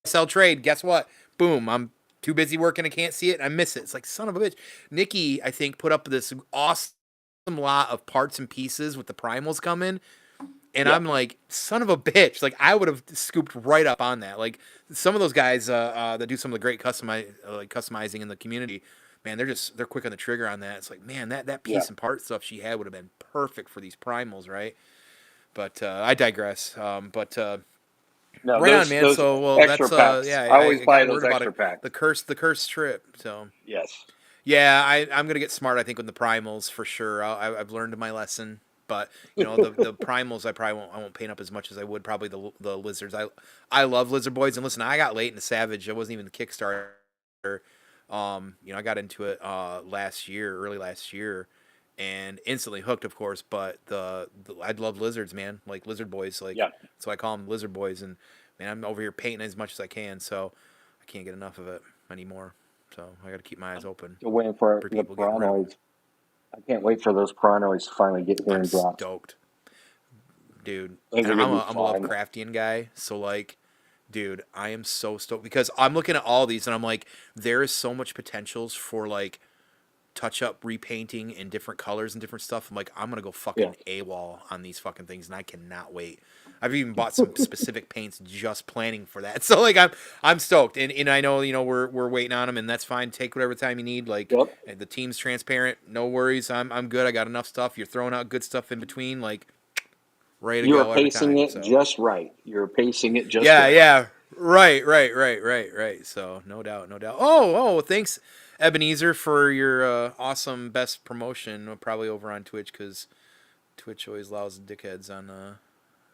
sell, trade, guess what? Boom, I'm too busy working. I can't see it. And I miss it. It's like, son of a bitch. Nikki, I think, put up this awesome lot of parts and pieces with the primals coming. And I'm like, son of a bitch. Like, I would have scooped right up on that. Like, some of those guys that do some of the great customizing in the community, man, they're quick on the trigger on that. It's like, man, that piece and part stuff she had would have been perfect for these primals, right? But I digress. No, right on, man. So, extra that's packs. I always buy those extra packs. The cursed trip. So yes, yeah, I'm gonna get smart. I think with the primals for sure. I've learned my lesson. But the primals, I won't paint up as much as I would probably the lizards. I love lizard boys, and listen, I got late into Savage. It wasn't even the Kickstarter. I got into it early last year, and instantly hooked, of course. But I love lizards, man. Like lizard boys, so I call them lizard boys. And and I'm over here painting as much as I can, so I can't get enough of it anymore. So I got to keep my eyes open Still waiting for for the people getting rid of them. paranoids. I can't wait for those paranoids to finally get here I'm and drop. stoked, dude. Those And are gonna be I'm a fun. Lovecraftian guy, so like, dude, I am so stoked because I'm looking at all these and I'm like, there is so much potentials for like touch up repainting in different colors and different stuff. I'm like, I'm gonna go Yeah. fucking AWOL on these fucking things, and I cannot wait. I've even bought some specific paints just planning for that. So like, I'm stoked, and I know we're waiting on them, and that's fine. Take whatever time you need. Like Yep. the team's transparent, no worries. I'm good. I got enough stuff. You're throwing out good stuff in between, like ready to You are go every pacing time. it So just right. You're pacing it just yeah, right. yeah, right. So no doubt, no doubt. Oh, thanks, Ebenezer, for your awesome best promotion. Probably over on Twitch because Twitch always allows dickheads on.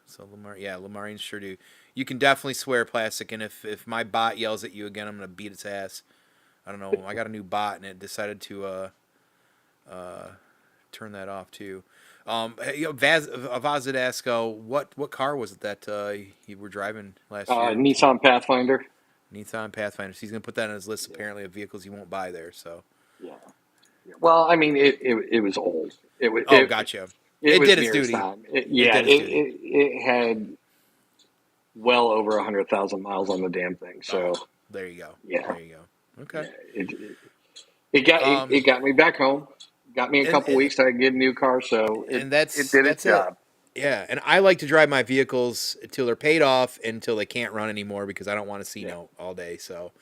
So Lamar, yeah, Lamarians sure do. You can definitely swear plastic, and if my bot yells at you again, I'm gonna beat its ass. I don't know. I got a new bot, and it decided to turn that off too. Hey, Vaz did ask, what car was it that you were driving last year? Nissan Pathfinder. Nissan Pathfinder. So he's gonna put that on his list apparently of vehicles he won't buy there. So. Yeah. Well, I mean, it was old. Oh, gotcha. It It was did its near its duty. time. It did its duty. It had well over 100,000 miles on the damn thing. So Oh, there you go. yeah, There you go. Okay. yeah, it got me back home. Got me a And couple weeks to get a new car. So and it did its that's it. job. Yeah, and I like to drive my vehicles until they're paid off, until they can't run anymore because I don't want to see Yeah. note all day. So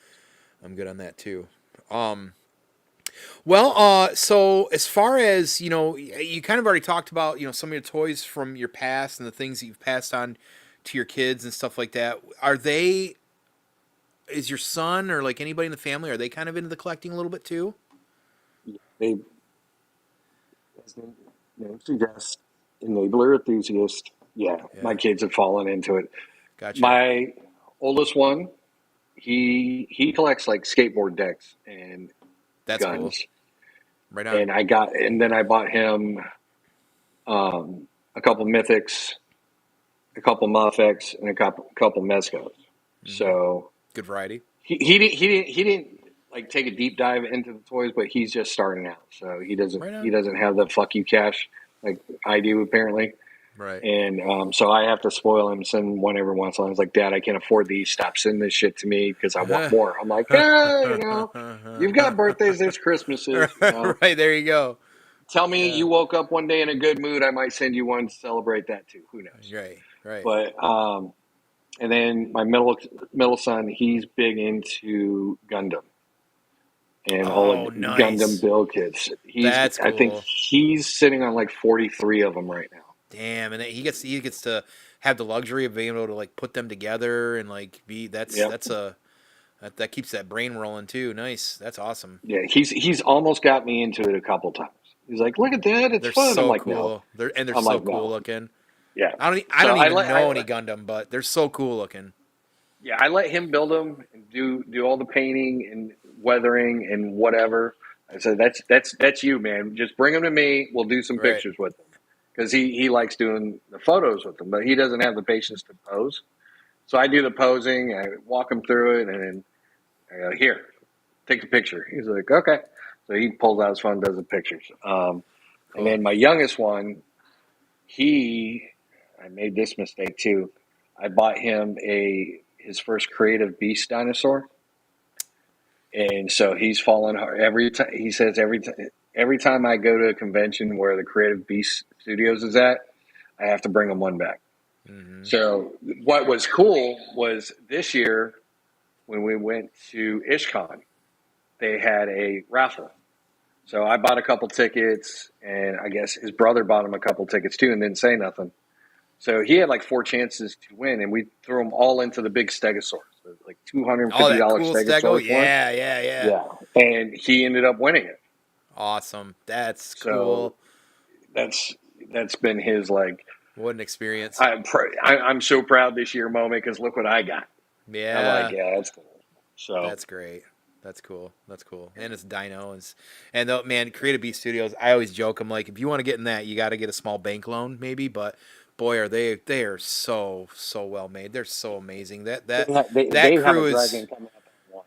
I'm good on that too. Well, so as far as you kind of already talked about some of your toys from your past and the things that you've passed on to your kids and stuff like that. Is your son or like anybody in the family, are they kind of into the collecting a little bit too? They, as the name suggests, enabler enthusiast. Yeah, my Yeah, kids have fallen into it. gotcha. My oldest one, he collects like skateboard decks and That's cool. guns. Right on. And then I bought him a couple Mythics, a couple Muffex, and a couple Mezcos. Hmm. So Good variety. he didn't like take a deep dive into the toys, but he's just starting out, so Right he on. doesn't have the fuck you cash like I do apparently. Right. And so I have to spoil him, send one every once in a while. He's like, Dad, I can't afford these. Stop sending this shit to me because I want more. I'm like, you've got birthdays, there's Christmases, Right, there you go. Tell me Yeah. you woke up one day in a good mood. I might send you one to celebrate that too. Who knows? Right. Right. But and then my middle son, he's big into Gundam and all Oh, the Gundam nice. build kits. That's I think cool. he's sitting on like 43 of them right now. Damn, and he gets to have the luxury of being able to like put them together and like be Yep. that keeps that brain rolling too. Nice. That's awesome. Yeah, he's almost got me into it a couple times. He's like, "Look at that, it's They're fun." I'm so like, "No." cool. They're I'm so like, cool "No." looking. Yeah. I So don't even know any Gundam, but they're so cool looking. I let him build them and do all the painting and weathering and whatever. I said, "That's you, man. Just bring them to me. We'll do some Right. pictures with them." Because he likes doing the photos with them, but he doesn't have the patience to pose. So I do the posing, I walk him through it, and then I go, "Here, take the picture." He's like, "Okay." So he pulls out his phone, does the pictures. And Cool. then my youngest one, I made this mistake too. I bought him his first creative beast dinosaur, and so he's fallen hard every time. He says every time I go to a convention where the Creative Beast Studios is at, I have to bring him one back. Hmm. So what was cool was this year when we went to IshCon, they had a raffle. So I bought a couple tickets, and I guess his brother bought him a couple tickets too, and didn't say nothing. So he had like four chances to win, and we threw them all into the big Stegosaurus, like Oh, that $250 cool Stego. Stegosaurus one. Yeah. Yeah, and he ended up winning it. Awesome. That's So cool. that's that's been his like What an experience. I'm so proud this year moment because look what I got. I'm like, Yeah. yeah, that's cool. So That's great. That's cool. That's cool. And it's Dino and man, Creative Beast Studios. I always joke. I'm like, if you want to get in that, you got to get a small bank loan, maybe. But boy, are they are so well made. They're so amazing. They That have a crew is dragon coming up on one.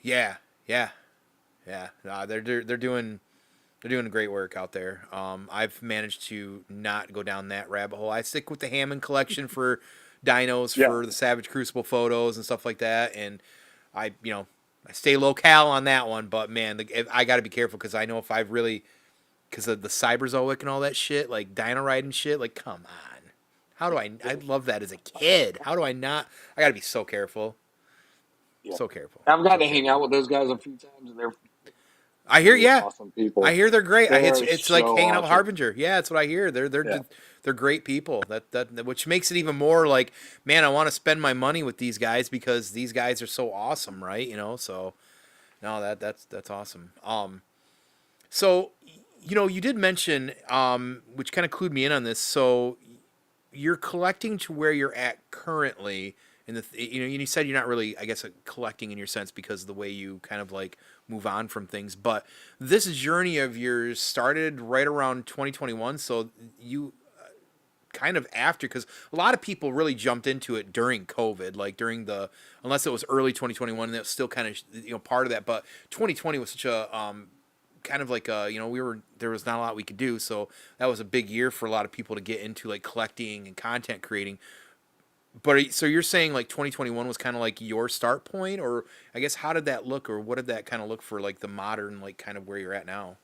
yeah yeah yeah. Nah, they're doing great work out there. I've managed to not go down that rabbit hole. I stick with the Hammond collection for dinos Yeah. for the Savage Crucible photos and stuff like that, and I stay locale on that one. But man, I got to be careful because I know if I've really because of the Cyberzoic and all that shit, like dino riding shit, like come on. How do I love that as a kid. How do I not? I got to be so careful. Yeah. So careful. I've got So to hang careful. out with those guys a few times, and they're I hear, really yeah. awesome people. I hear they're great. It's They're it's like so hanging out with awesome. Harbinger. Yeah, that's what I hear. Yeah. They're great people. That which makes it even more like, man, I want to spend my money with these guys because these guys are so awesome, right? So no, that's awesome. So you did mention which kind of clued me in on this. So you're collecting to where you're at currently in the you said you're not really, I guess, collecting in your sense because of the way you kind of like move on from things, but this journey of yours started right around 2021, so you kind of after, because a lot of people really jumped into it during COVID, like during the, unless it was early 2021 and that was still kind of part of that, but 2020 was such a kind of like there was not a lot we could do, so that was a big year for a lot of people to get into like collecting and content creating. But so you're saying like 2021 was kind of like your start point, or I guess how did that look, or what did that kind of look for like the modern, like kind of where you're at now?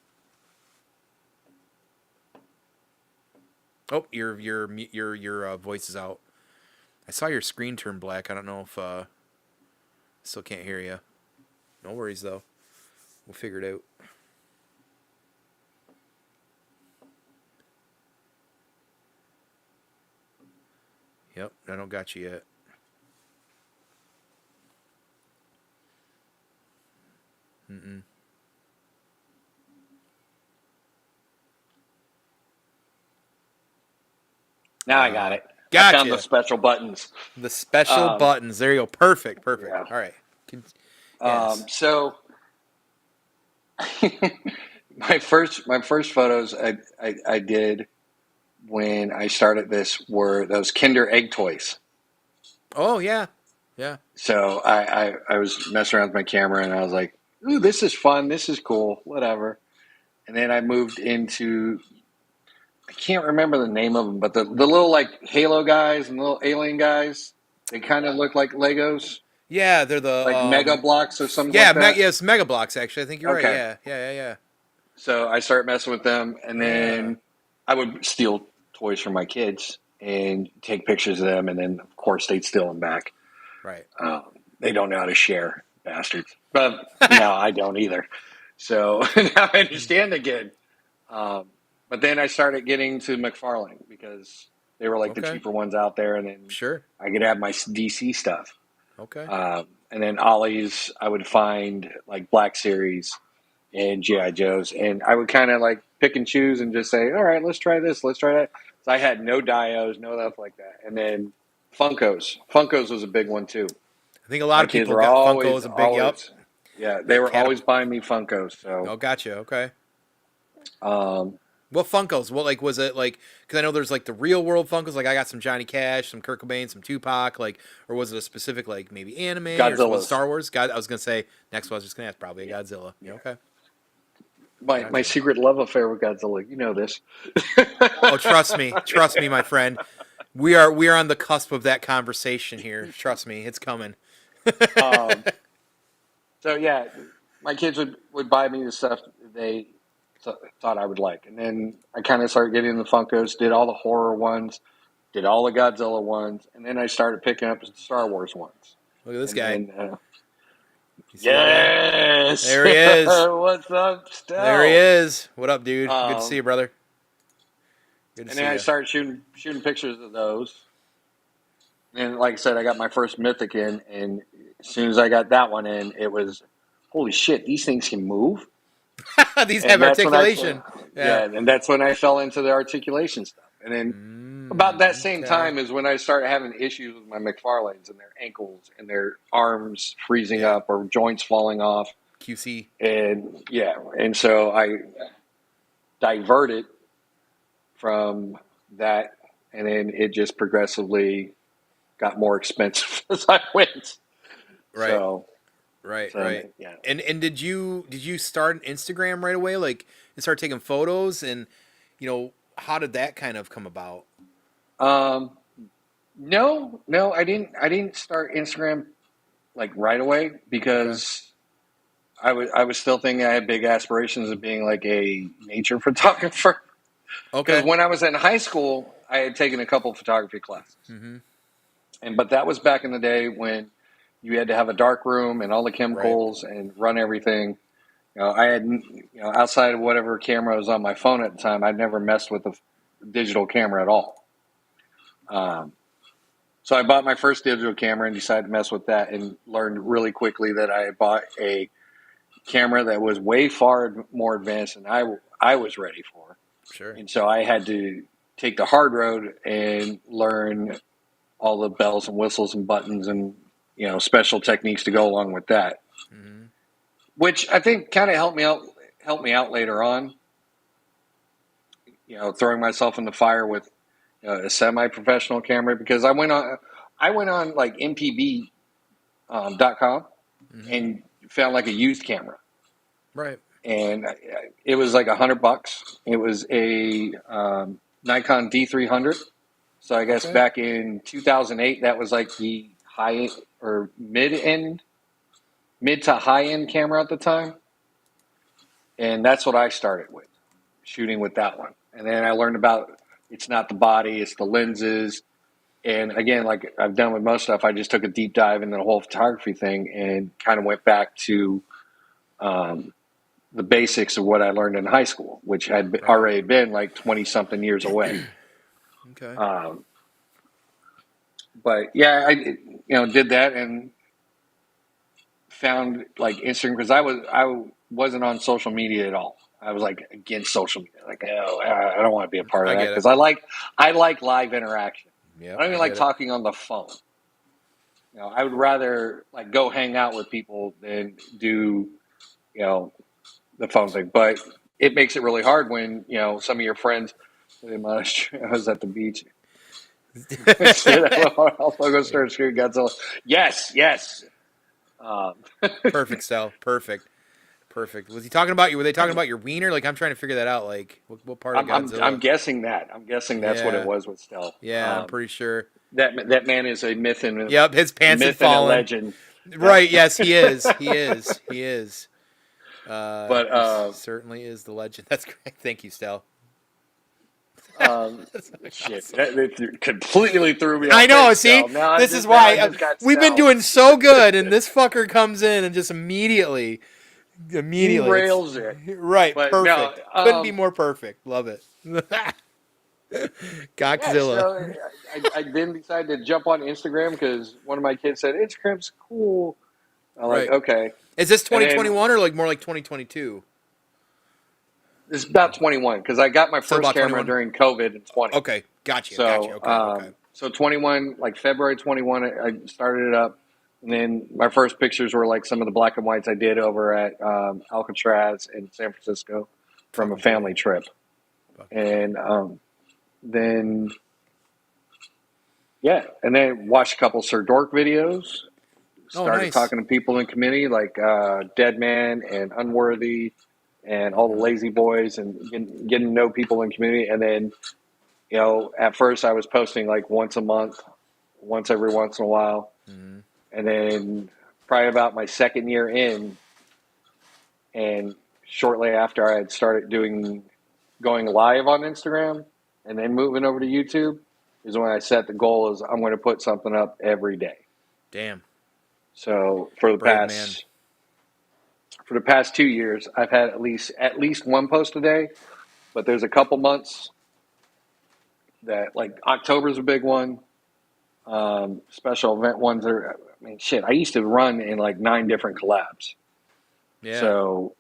Oh, your voice is out. I saw your screen turn black. I don't know if still can't hear you. No worries though. We'll figure it out. Yep, I don't got you yet. Mm-mm. Now I got it. I found the Gotcha. special buttons. The special Um, buttons. There you go. Perfect. Perfect. yeah. All right. Yes. So my first photos I did when I started this were those Kinder Egg toys. Oh yeah. Yeah. So I was messing around with my camera and I was like, ooh, this is fun. This is cool. Whatever. And then I moved into, I can't remember the name of them, but the little like Halo guys and little alien guys, they kind of look like Legos, Yeah, they're the like Mega Blocks or something yeah, like that. yes, Mega Blocks actually. I think you're right. Okay. Yeah. So I started messing with them and Yeah. then I would steal toys from my kids and take pictures of them. And then, of course, they'd steal them back. Right. They don't know how to share, bastards. But now I don't either. So now I understand again. But then I started getting to McFarlane because they were like the Okay. cheaper ones out there, and then Sure. I could have my DC stuff. Okay. And then Ollie's, I would find like Black Series and GI Joes, and I would kind of like pick and choose and just say, "All right, let's try this, let's try that." So I had no dios, no stuff like that, and then Funkos. Funkos was a big one too. I think a lot My of kids people were got always, Funkos a big yup. always, yeah, they That were cat. always buying me Funkos. Oh, So, gotcha. Okay. um, What Funkos? What like was it like? Because I know there's like the real world Funkos. Like I got some Johnny Cash, some Kurt Cobain, some Tupac. Like, or was it a specific like maybe anime or was it Godzilla's. Star Wars? God, I was gonna say next one. I was just gonna ask probably a Yeah, Godzilla. Yeah. yeah. Okay. My Gotcha. secret love affair with Godzilla. You know this. Oh, trust me, my friend. We are on the cusp of that conversation here. Trust me, it's coming. um, so yeah, my kids would buy me the stuff they thought I would like, and then I kind of started getting the Funkos. Did all the horror ones, did all the Godzilla ones, and then I started picking up the Star Wars ones. Look at this And guy. then, You see that guy? yes, There he is. what's up, There he Stell? is. What up, dude? Good to see you, Um, brother. Good to and then see I you. started shooting pictures of those. And like I said, I got my first Mythic in, and as soon as I got that one in, it was holy shit. These things can move, These have and that's when articulation. Yeah. yeah, and that's when I fell into the articulation stuff. And then about that same Okay. time is when I started having issues with my McFarlanes and their ankles and their arms freezing Yeah. up or joints falling off. QC. And yeah, and so I diverted from that and then it just progressively got more expensive as I went. Right. So, Right. yeah. And did you start an Instagram right away, like, and start taking photos, and how did that kind of come about? Um, no, I didn't. I didn't start Instagram like right away Okay. because I was still thinking I had big aspirations of being like a nature photographer. Because Okay. when I was in high school, I had taken a couple photography classes, Mm-hmm. but that was back in the day when you had to have a dark room and all the Right. chemicals and run everything. I had, outside of whatever camera was on my phone at the time, I'd never messed with a digital camera at all. Um, so I bought my first digital camera and decided to mess with that, and learned really quickly that I bought a camera that was way far more advanced than I was ready for. Sure. And so I had to take the hard road and learn all the bells and whistles and buttons and special techniques to go along with that, Mm-hmm. which I think kind of helped me out later on. Throwing myself in the fire with a semi-professional camera, because I went on like mpb.com Mm-hmm. and found like a used camera, Right. and it was like $100. It was a Nikon D300. So I guess Okay. back in 2008, that was like the high or mid to high end camera at the time, and that's what I started with, shooting with that one. And then I learned about, it's not the body, it's the lenses. And again, like I've done with most stuff, I just took a deep dive into the whole photography thing and kind of went back to um, the basics of what I learned in high school, which had Right. already been like 20 something years away. Okay. Um, but yeah, I did that and found like Instagram, because I wasn't on social media at all. I was like against social media, like, oh, I don't want to be a part of I that, get it. because I like live interaction. I Yep. don't I even like get it. talking on the phone. I would rather like go hang out with people than do you know the phone thing. But it makes it really hard when some of your friends. I was at the beach. I'll go start screaming Godzilla. Yes, yes. Um, Perfect, Sal. Perfect. Perfect. Was he talking about you? Were they talking about your wiener? Like, I'm trying to figure that out. Like, what part of I'm Godzilla? guessing that. I'm guessing that's what it Yeah. was with Stell. Yeah, I'm pretty sure. That man is a myth and Yep, his pants had a fallen. legend. Yep. Right. Yes, he is. He is. He is. But He certainly is the legend. That's great. Thank you, Stel. That's shit, awesome. that completely threw me I off know. base. See, Stell. Now this is I why just got we've been Stell. doing so good, and this fucker comes in and just immediately, it's Derails it. right, But no, perfect. Couldn't be more perfect. Love it. yeah. Godzilla. So I then decided to jump on Instagram because one of my kids said Instagram's cool. I'm like, Right. okay. Is this And then 2021 or like more like 2022? it's about 21 because I got my Still first about camera 21. during COVID in 20. Okay, got you. So, Okay, okay. so 21, like February 21, I started it up. And then my first pictures were like some of the black and whites I did over at Alcatraz in San Francisco from a Fucking cool. family trip. Fucking cool. And then, yeah, and then watched a couple Sir Dork videos. Oh, Started nice. talking to people in community like Dead Man and Unworthy and all the Mm-hmm. lazy boys, and getting to know people in community. And then, at first I was posting like once a month, once every once in a while. Mm-hmm. And then probably about my second year in, and shortly after I had started going live on Instagram and then moving over to YouTube, is when I set the goal is I'm going to put something up every day. Damn. So for the Brave man. past 2 years, I've had at least one post a day, but there's a couple months that, like, October's a big one. Special event ones are. I mean, shit. I used to run in like 9 different collabs, Yeah. so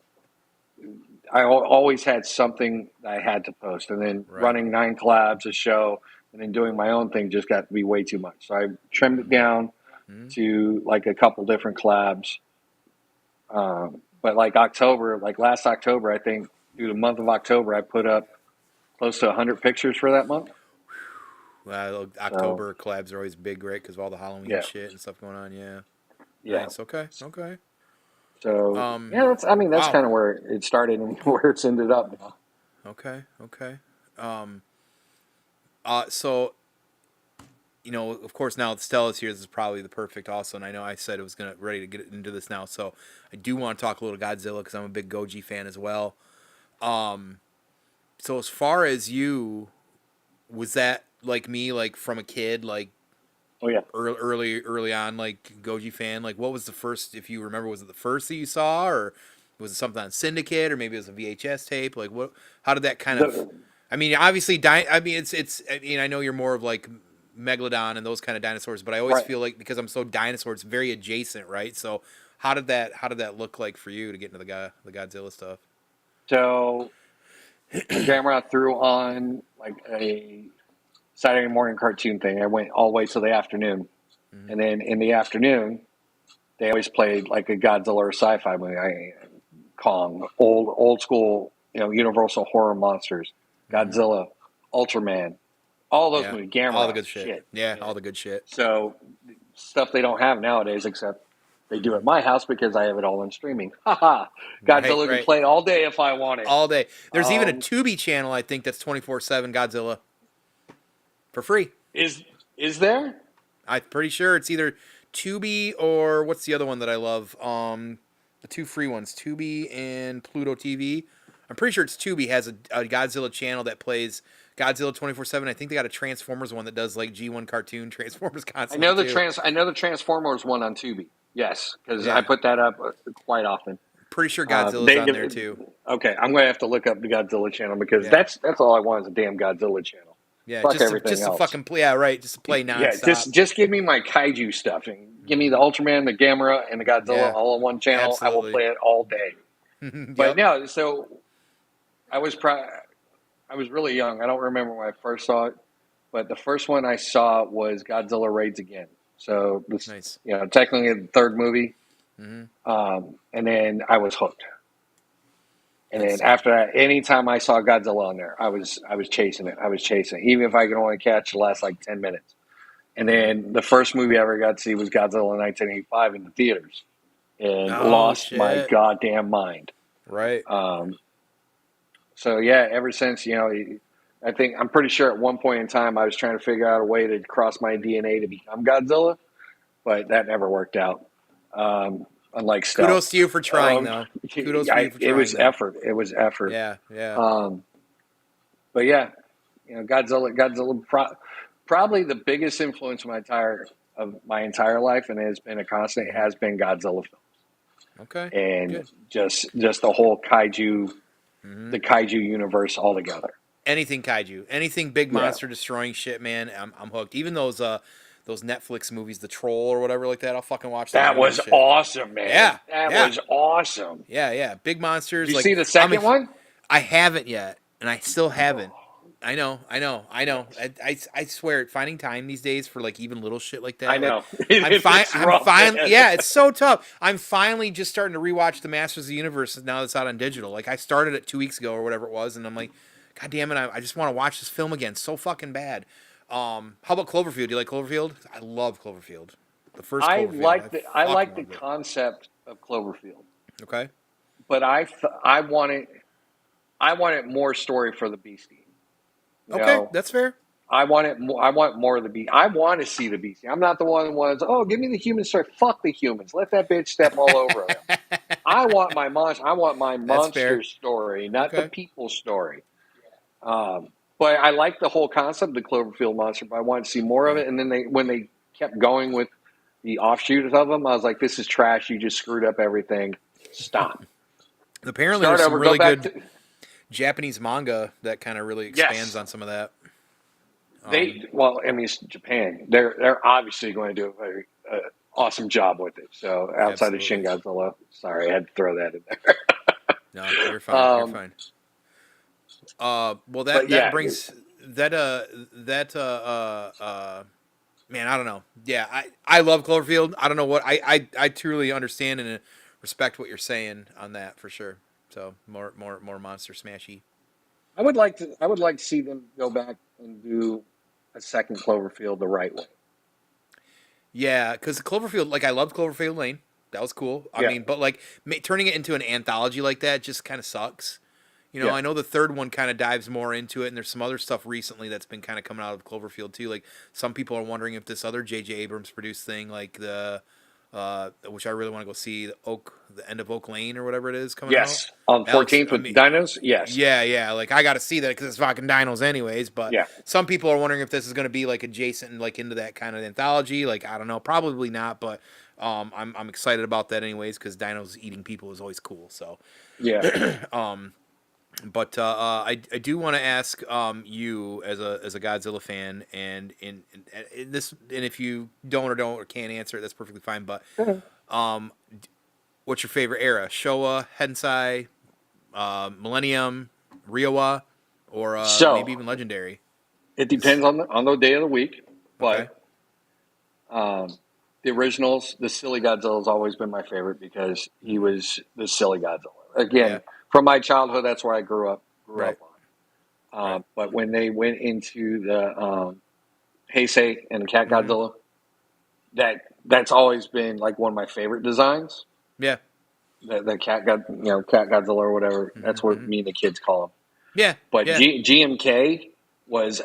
I always had something that I had to post. And then Right. running 9 collabs a show, and then doing my own thing just got to be way too much. So I trimmed it down Mm-hmm. to like a couple different collabs. But like October, like last October, I think through the month of October, I put up close to 100 pictures for that month. So October collabs are always big, right? Because of all the Halloween yeah, shit and stuff going on. Yeah. yeah. Nice. Okay. Okay. So Um. yeah, that's Wow. kind of where it started and where it's ended up now. Okay. Okay. Um. So of course, now that Stella's here, this is probably the perfect also. And I know I said I was ready to get into this now, so I do want to talk a little Godzilla because I'm a big Goji fan as well. Um. So as far as you, was that like me, like from a kid, like Oh yeah. early on, like Goji fan? Like, what was the first? If you remember, was it the first that you saw, or was it something on Syndicate, or maybe it was a VHS tape? Like, what? How did that kind of? The, I mean, obviously, I mean, it's. I mean, I know you're more of like Megalodon and those kind of dinosaurs, but I always right. feel like because I'm so dinosaur, it's very adjacent, right? So, how did that look like for you to get into the Godzilla stuff? So my grandma threw on like a Saturday morning cartoon thing. I went all the way till the afternoon, Mm-hmm. and then in the afternoon they always played like a Godzilla or sci-fi movie. Kong, old school, Universal horror monsters, Mm-hmm. Godzilla, Ultraman, all those Yeah, movies, all the Gamera, good shit. shit. Yeah, Yeah. all the good shit. So stuff they don't have nowadays, except they do at Mm-hmm. my house because I have it all in streaming. Haha, Right, Godzilla can right. play all day if I want it. All day. There's even a Um, Tubi channel I think that's 24/7 Godzilla for free. is is there? I'm pretty sure it's either Tubi or what's the other one that I love? The two free ones, Tubi and Pluto TV. I'm pretty sure it's Tubi has a Godzilla channel that plays Godzilla 24/7. I think they got a Transformers one that does like G1 cartoon Transformers constantly too. I know the Transformers one on Tubi. Yes, because I Yeah, put that up quite often. pretty sure Godzilla's They on there too. okay. I'm going to have to look up the Godzilla channel because Yeah, that's all I want is a damn Godzilla channel. yeah, Fuck just to everything just to else. fucking play. Yeah, right, just to play Yeah, nonstop. just give me my kaiju stuff and give me the Ultraman, the Gamera, and the Godzilla Yeah, all on one channel. I will absolutely. play it all day. But Yep. no, so I was I was really young. I don't remember when I first saw it, but the first one I saw was Godzilla Raids Again. So this, Nice. technically the third movie, Hmm. and then I was hooked. And then That's after that, anytime I saw Godzilla on there, I was chasing it. I was chasing it, even if I could only catch the last like 10 minutes. And hmm then the first movie I ever got to see was Godzilla in 1985 in the theaters, and Oh lost my shit. goddamn mind. Right. Um, so yeah, ever since I'm pretty sure at one point in time I was trying to figure out a way to cross my DNA to become Godzilla, but that never worked out. Unlike Stealth, Kudos to you for trying, though. Kudos for you for it trying, was though. effort. It was effort. Yeah, yeah. Um, but yeah, Godzilla, probably the biggest influence of my entire life, and it has been a constant. Hmm. Has been Godzilla films, Okay, and good. just the whole Hmm. the kaiju universe altogether. Anything kaiju, anything big Yeah, monster destroying shit, man. I'm hooked. Even those Netflix movies, The Troll or whatever like that. I'll fucking watch those that movies was and shit. awesome, man. Yeah, That yeah, was awesome. yeah, yeah. Big Did monsters. you Like see the I'm. second one? I haven't yet, and I still haven't. Oh, I know, I know, I know. I swear, finding time these days for like even little shit like I that. Like, know. It's I'm rough, fine. man. Yeah, it's so tough. I'm finally just starting to rewatch the Masters of the Universe now that's out on digital. Like I started it 2 weeks ago or whatever it was, and I'm like, God damn it, I just want to watch this film again. So fucking bad. How about Cloverfield? Do you like Cloverfield? I love Cloverfield. The first Cloverfield, I fucking like the loved it. concept of Cloverfield, Okay. but I wanted more story for the Beastie. You Okay, know, that's fair. I want it more. I want more of the Beast. I want to see the Beastie. I'm not the one who wants. Oh, give me the human story. Fuck the humans. Let that bitch step all over them. I want my monster. I want my That's monster fair. story, not the Okay. people story. Um, but I like the whole concept of the Cloverfield monster. But I wanted to see more of Yeah. it. And then when they kept going with the offshoots of them, I was like, "This is trash. You just screwed up everything. Stop. Apparently, Start there's some over. Go really back good to Japanese manga that kind of really expands yes." on some of that. Um, Well, I mean, it's Japan. They're obviously going to do a very awesome job with it. So outside of Shin absolutely. Godzilla, sorry, I had to throw that in there. No, you're fine. You're um, fine. Well, but that yeah, brings that man, I don't know. Yeah, I love Cloverfield. I don't know what I truly understand and respect what you're saying on that for sure. So more monster smashy. I would like to see them go back and do a second Cloverfield the right way. Yeah, because Cloverfield, like I loved Cloverfield Lane. That was cool. I Yeah, mean, but like turning it into an anthology like that just kind of sucks. You know, yeah, I know the third one kind of dives more into it, and there's some other stuff recently that's been kind of coming out of Cloverfield too. Like some people are wondering if this other J.J. Abrams produced thing, like which I really want to go see, the end of Oak Lane or whatever it is coming out. yes. On That looks, 14th I with mean, dinos, yes, yeah, like I got to see that because it's fucking dinos anyways. But yeah, some people are wondering if this is going to be like adjacent, like into that kind of anthology. Like I don't know, probably not, but I'm excited about that anyways because dinos eating people is always cool. So, yeah. but I do want to ask you as a Godzilla fan, and in this, and if you don't or can't answer it, that's perfectly fine. But um, what's your favorite era? Showa, Hensai, Millennium, Riowa, or maybe So even Legendary? it This depends on the day of the week, okay? but the originals, the silly Godzilla has always been my favorite because he Hmm. was the silly Godzilla. Yeah, Again, from my childhood, that's where I grew right, up on. right. But when they went into the Heisei and the Cat Hmm. Godzilla, that's always been like one of my favorite designs. Yeah. The cat God, Cat Godzilla or whatever. Hmm. That's what Hmm. me and the kids call him. Yeah, But yeah. GMK was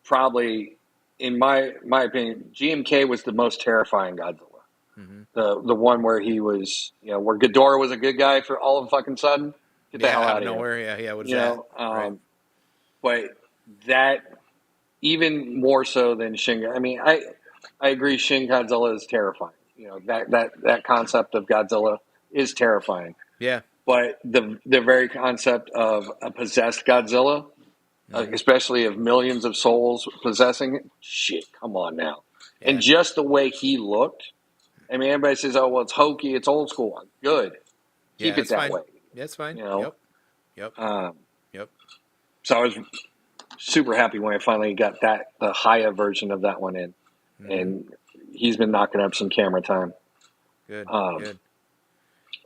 probably, in my opinion, GMK was the most terrifying Godzilla. Hmm. The one where he was, where Ghidorah was a good guy for all of a fucking sudden. Get the Yeah, hell out out of of here. nowhere. Yeah, yeah. What is You that? know, Right. but that even more so than Shin. I mean, I agree. Shin Godzilla is terrifying. That concept of Godzilla is terrifying. Yeah. But the very concept of a possessed Godzilla, Hmm. especially of millions of souls possessing it, shit, come on now. And Yeah. just the way he looked, I mean, everybody says, "Oh, well, it's hokey, it's old school." Good, Yeah. keep it That's that fine. way. That's fine. You know. Yep. Yep. Um, Yep. so I was super happy when I finally got the Haya version of that one in, Hmm. and he's been knocking up some camera time. Good. Um, Good.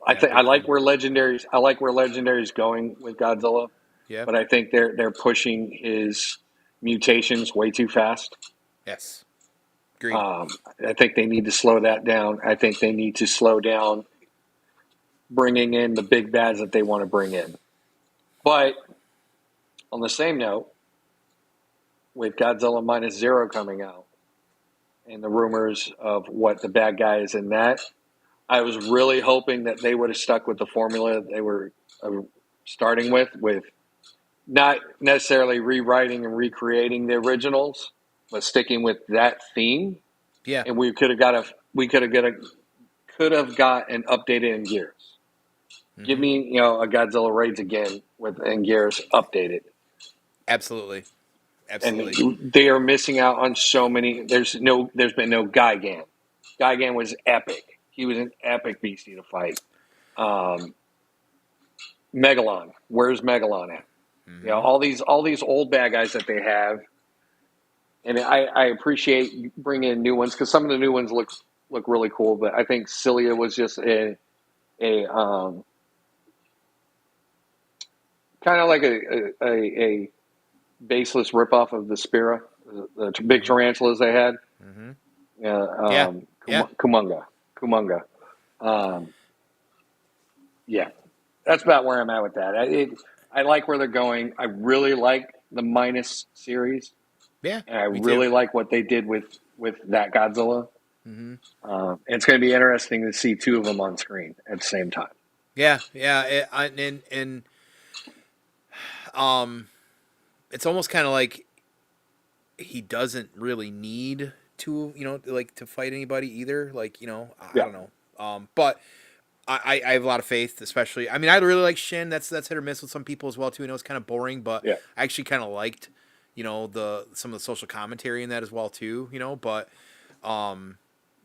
I Yeah. think I Big like fan. where Legendary's. I like where Legendary's going with Godzilla, Yeah. but I think they're pushing his mutations way too fast. Yes. Agreed. Um, I think they need to slow that down. I think they need to slow down bringing in the big bads that they want to bring in. But on the same note, with Godzilla minus zero coming out and the rumors of what the bad guy is in that, I was really hoping that they would have stuck with the formula they were starting with not necessarily rewriting and recreating the originals, but sticking with that theme. Yeah. And we could have got an updated in Gears. Give Hmm. me, a Godzilla Raids again with in Gears updated. Absolutely. And Absolutely. they are missing out on so many. There's been no Gigan. Gigan was epic. He was an epic beastie to fight. Um, Megalon, where's Megalon at? Hmm. All these old bad guys that they have, and I appreciate bringing in new ones because some of the new ones look really cool. But I think Cilia was just a kind of like a baseless ripoff of the Spira, the big Hmm. tarantulas they had. Hmm. Yeah, Yeah. Yeah. Kumunga. Um, yeah, that's about where I'm at with that. I like where they're going. I really like the Minus series, Yeah. and I Me too. really like what they did with that Godzilla. Hmm. It's going to be interesting to see two of them on screen at the same time. Yeah. Yeah. And um, it's almost kind of like he doesn't really need to, like to fight anybody either. Like, I Yeah, don't know. But I have a lot of faith, especially. I mean, I really like Shin. That's hit or miss with some people as well too. I know it's kind of boring, but yeah, I actually kind of liked, the some of the social commentary in that as well too. But um,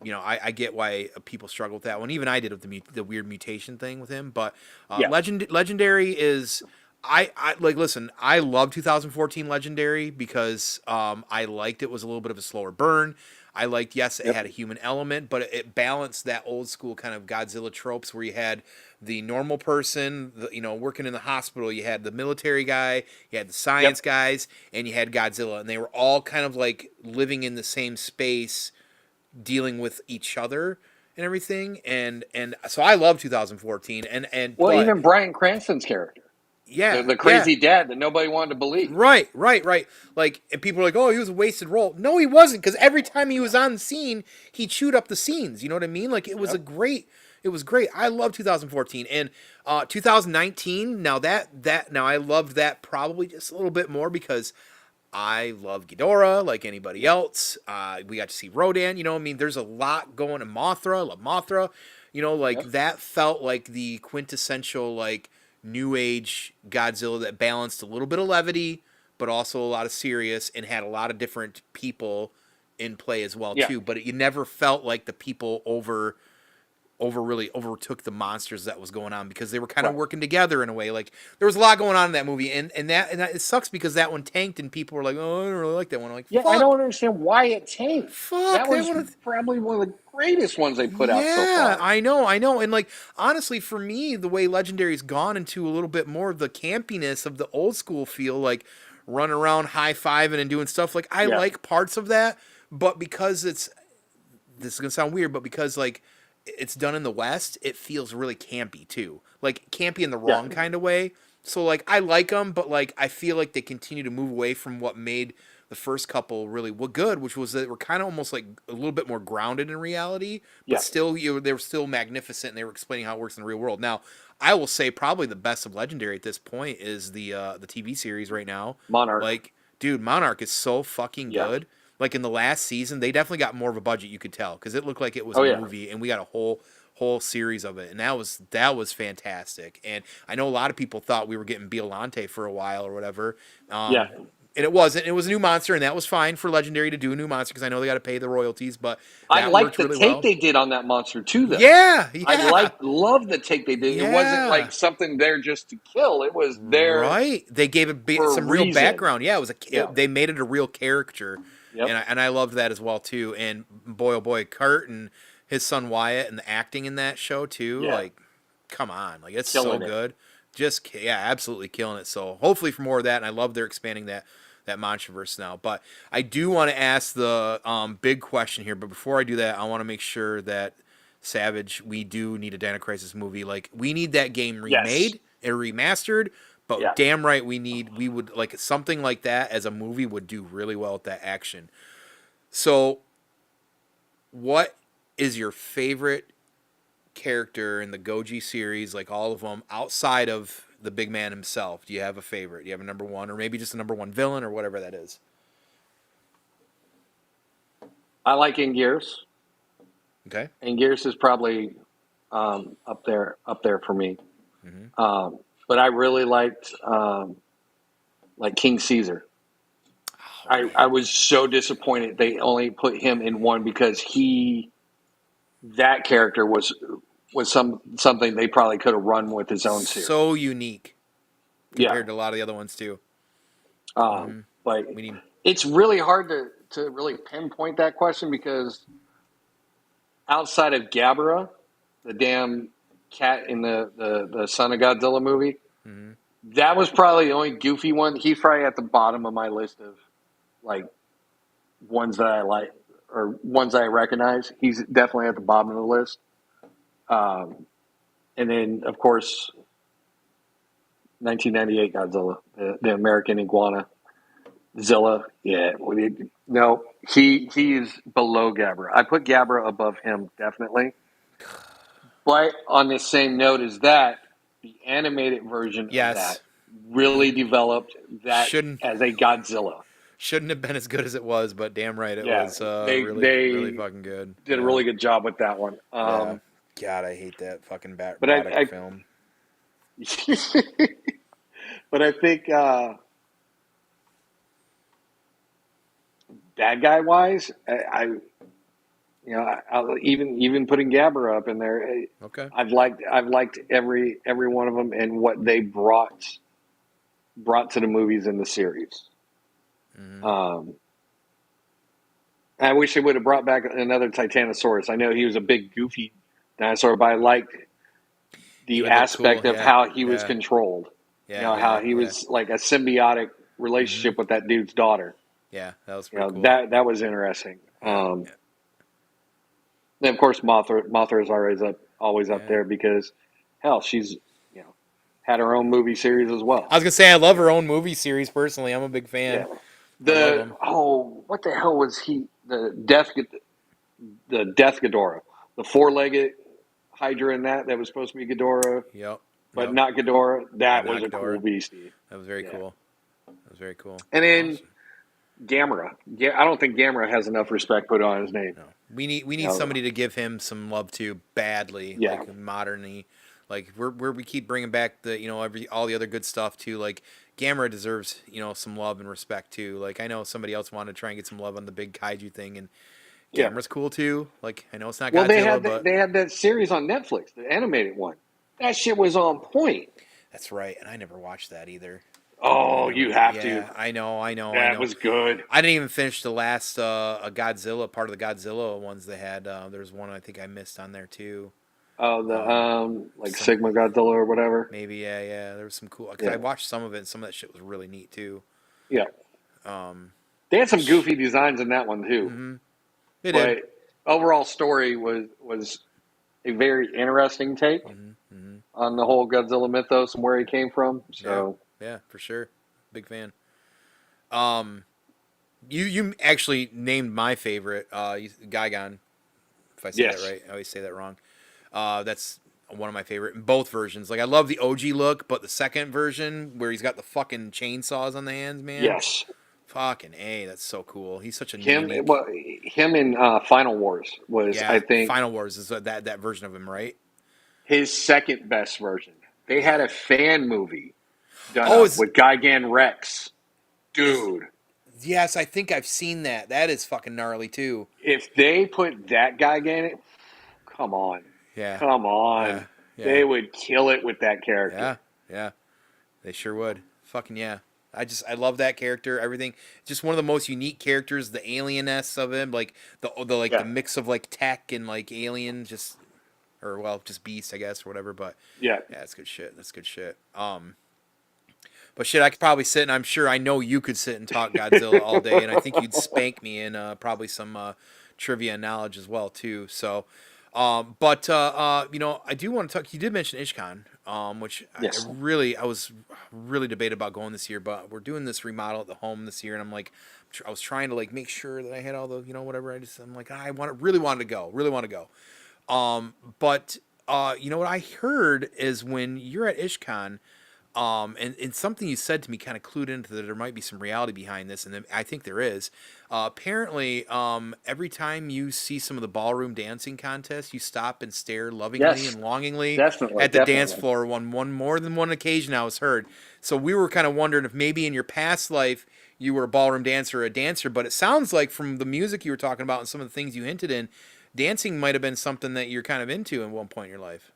I get why people struggle with that one. Even I did with the weird mutation thing with him. But yeah, legendary is. I like listen. I love 2014 Legendary because I liked it was a little bit of a slower burn. I liked, yes, it Yep. had a human element, but it balanced that old school kind of Godzilla tropes where you had the normal person, working in the hospital. You had the military guy, you had the science Yep. guys, and you had Godzilla, and they were all kind of like living in the same space, dealing with each other and everything. And so I love 2014, Well, but even Bryan Cranston's character, yeah, the yeah. crazy dad that nobody wanted to believe. Right, right, right. Like, and people are like, "Oh, he was a wasted role." No, he wasn't, because every time he was on scene, he chewed up the scenes. You know what I mean? Like, Yep. it was great. I love 2014 and 2019. Now I loved that probably just a little bit more because I love Ghidorah like anybody else. We got to see Rodan. You know, I mean, there's a lot going on. Mothra, I love Mothra. Like Yep. that felt like the quintessential like new age Godzilla that balanced a little bit of levity, but also a lot of serious, and had a lot of different people in play as well Yeah. too. But you never felt like the people really overtook the monsters that was going on, because they were kind of Right. working together in a way. Like, there was a lot going on in that movie, and it sucks because that one tanked, and people were like, "Oh, I don't really like that one." I'm like, Yeah, I fuck, don't understand why it tanked. fuck That that was one. probably one of the greatest ones they put out so Yeah, far. I know, and like, honestly, for me, the way Legendary's gone into a little bit more of the campiness of the old school feel, like running around high fiving and doing stuff. Like, I Yeah. like parts of that, but because this is gonna sound weird, but because like it's done in the West, it feels really campy too. Like, campy in the Yeah. wrong kind of way. So like, I like them, but like, I feel like they continue to move away from what made the first couple really good, which was that they were kind of almost like a little bit more grounded in reality, but Yeah. still, they were still magnificent, and they were explaining how it works in the real world. Now, I will say probably the best of Legendary at this point is the TV series right now. Monarch. Like, dude, Monarch is so fucking Yeah. good. Like, in the last season, they definitely got more of a budget. You could tell, because it looked like it was Oh a yeah. movie, and we got a whole series of it, and that was fantastic. And I know a lot of people thought we were getting Biolante for a while or whatever. Yeah. And it wasn't. It was a new monster, and that was fine for Legendary to do a new monster, because I know they got to pay the royalties, but I that liked worked the really take well. they did on that monster too, though. Yeah, I yeah, loved the take they did. It wasn't yeah. like something there just to kill. It was there Right. They gave it for a some real reason. background. Yeah, Yeah. they made it a real character, Yep. and I loved that as well too. And boy, oh boy, Kurt and his son Wyatt, and the acting in that show too. Yeah. Like, come on, like, it's so Killing it. good. Just, yeah, absolutely killing it. So hopefully for more of that, and I love they're expanding that Monsterverse now. But I do want to ask the big question here. But before I do that, I want to make sure that Savage, we do need a Dino Crisis movie. Like, we need that game Yes. remade and remastered. But Yeah. damn right, we would like something like that as a movie would do really well with that action. So, what is your favorite character in the Goji series, like all of them, outside of the big man himself? Do you have a favorite? Do you have a number one, or maybe just a number one villain, or whatever that is? I like Anguirus. Okay. Anguirus is probably up there for me. Mm-hmm. But I really liked like King Caesar. Oh, I was so disappointed they only put him in one because that character was something they probably could have run with his own series. so unique Yeah. compared to a lot of the other ones too. Mm-hmm. But We need. it's really hard to really pinpoint that question because outside of Gabara, the damn cat in the Son of Godzilla movie, Mm-hmm. that was probably the only goofy one. He's probably at the bottom of my list of like ones that I like or ones I recognize. He's definitely at the bottom of the list. And then, of course, 1998 Godzilla, the American iguana, Zilla. Yeah, no, he is below Gabra. I put Gabra above him definitely. But on the same note as that, the animated version of Yes. that really developed that Shouldn't as a Godzilla. shouldn't have been as good as it was, but damn right it Yeah, was they really fucking good. did a really good job with that one. Yeah. God, I hate that fucking But Braddock film. but I think bad guy wise, I'll even putting Gabber up in there. Okay. I've liked every one of them and what they brought to the movies and the series. Mm-hmm. I wish they would have brought back another Titanosaurus. I know he was a big, goofy dinosaur, but I liked He the would look cool. aspect of Yeah, how he was yeah, controlled. yeah, How yeah, he yeah. was like a symbiotic Mm-hmm. relationship with that dude's daughter. Yeah, that was pretty cool. That was interesting. Yeah, Then of course Mothra is always up yeah. there because hell, she's had her own movie series as I well. was gonna say I love her own movie series personally. I'm a big fan. Yeah. I love them. What the hell was he? The Death Ghidorah, the four-legged Hydra in that was supposed to be Ghidorah, Yep, but yep. not Ghidorah. But That was not a cool Ghidorah. beastie. That was very Yeah. cool. That was very cool. And then Awesome. Gamera. Yeah, I don't think Gamera has enough respect put on his name. No, we need You know, somebody to give him some love too badly, yeah, like modernly. Like we keep bringing back the all the other good stuff too. Like Gamera deserves some love and respect too. Like I know somebody else wanted to try and get some love on the big kaiju thing, and yeah. Gamera's cool too. Like I know it's not Well, Godzilla, but they had that series on Netflix, the animated one. That shit was on point. that's right. And I never watched that either. I Oh, never. you have to. Yeah, I know, I know, I That know. was good. I didn't even finish the last a Godzilla part of the Godzilla ones they had. There's one I think I missed on there too. Oh, the Um, like some Sigma Godzilla or whatever. maybe yeah. There was some cool because I Yeah, watched some of it and some of that shit was really neat too. yeah. Um, They had some goofy designs in that one too, mm-hmm. They did. but overall story was a very interesting take Mm-hmm. Mm-hmm. on the whole Godzilla mythos and where he came from. Yeah, So yeah, for sure. Big fan. Um, you actually named my favorite, Gigon. If I say that yes, right, I always say that wrong. That's one of my favorite in both versions. Like I love the OG look, but the second version where he's got the fucking chainsaws on the hands, man. yes. Fucking A, that's so cool. He's such a Him, unique. well, him in Final Wars was, I Yeah, think, Final Wars is that version of him, right? his second best version. They had Yeah. a fan movie done Oh, up with Gigan Rex. is Dude, yes, I think I've seen that. That is fucking gnarly too. if they put that Gigan in it, come on. Yeah, Come yeah, on. yeah, They would kill it with that character. yeah, yeah. They sure would. Fucking yeah. I love that character. Everything. Just one of the most unique characters. The alienness of him, like the Yeah. mix of like tech and like alien, just or well, just beast, I guess, or whatever. But Yeah. yeah, that's good shit. That's good shit. But shit, I could probably sit and I'm sure I know you could sit and talk Godzilla all day, and I think you'd spank me in probably some trivia knowledge as well too. So, I do want to talk. You did mention Ishkan, which Yes. I was really debated about going this year, but we're doing this remodel at the home this year, and I'm like, I was trying to like make sure that I had all the whatever. I'm like, really wanted to go, really want to go. But what I heard is when you're at Ishkan. And something you said to me kind of clued into that there might be some reality behind this, and I think there is. Apparently, every time you see some of the ballroom dancing contests, you stop and stare lovingly Yes. and longingly Definitely. at the dance Definitely. floor. One more than one occasion, I was heard. So we were kind of wondering if maybe in your past life you were a ballroom dancer or a dancer, but it sounds like from the music you were talking about and some of the things you hinted in, dancing might have been something that you're kind of into at one point in your life.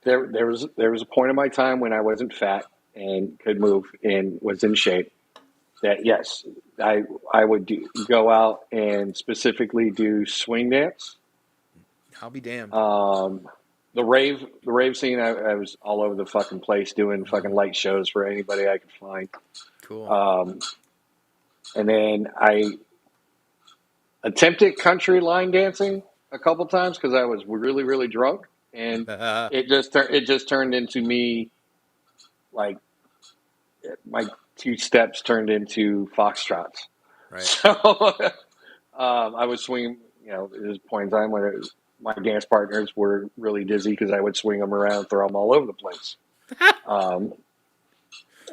There was a point in my time when I wasn't fat and could move and was in shape that yes, I would go out and specifically do swing dance. I'll be damned. Um, the rave scene. I was all over the fucking place doing fucking light shows for anybody I could find. Cool. Um, and then I attempted country line dancing a couple times because I was really really drunk, and it just turned into me like my two steps turned into foxtrots. Right. So I was swinging. There was a point in time when my dance partners were really dizzy because I would swing them around, throw them all over the place. Um,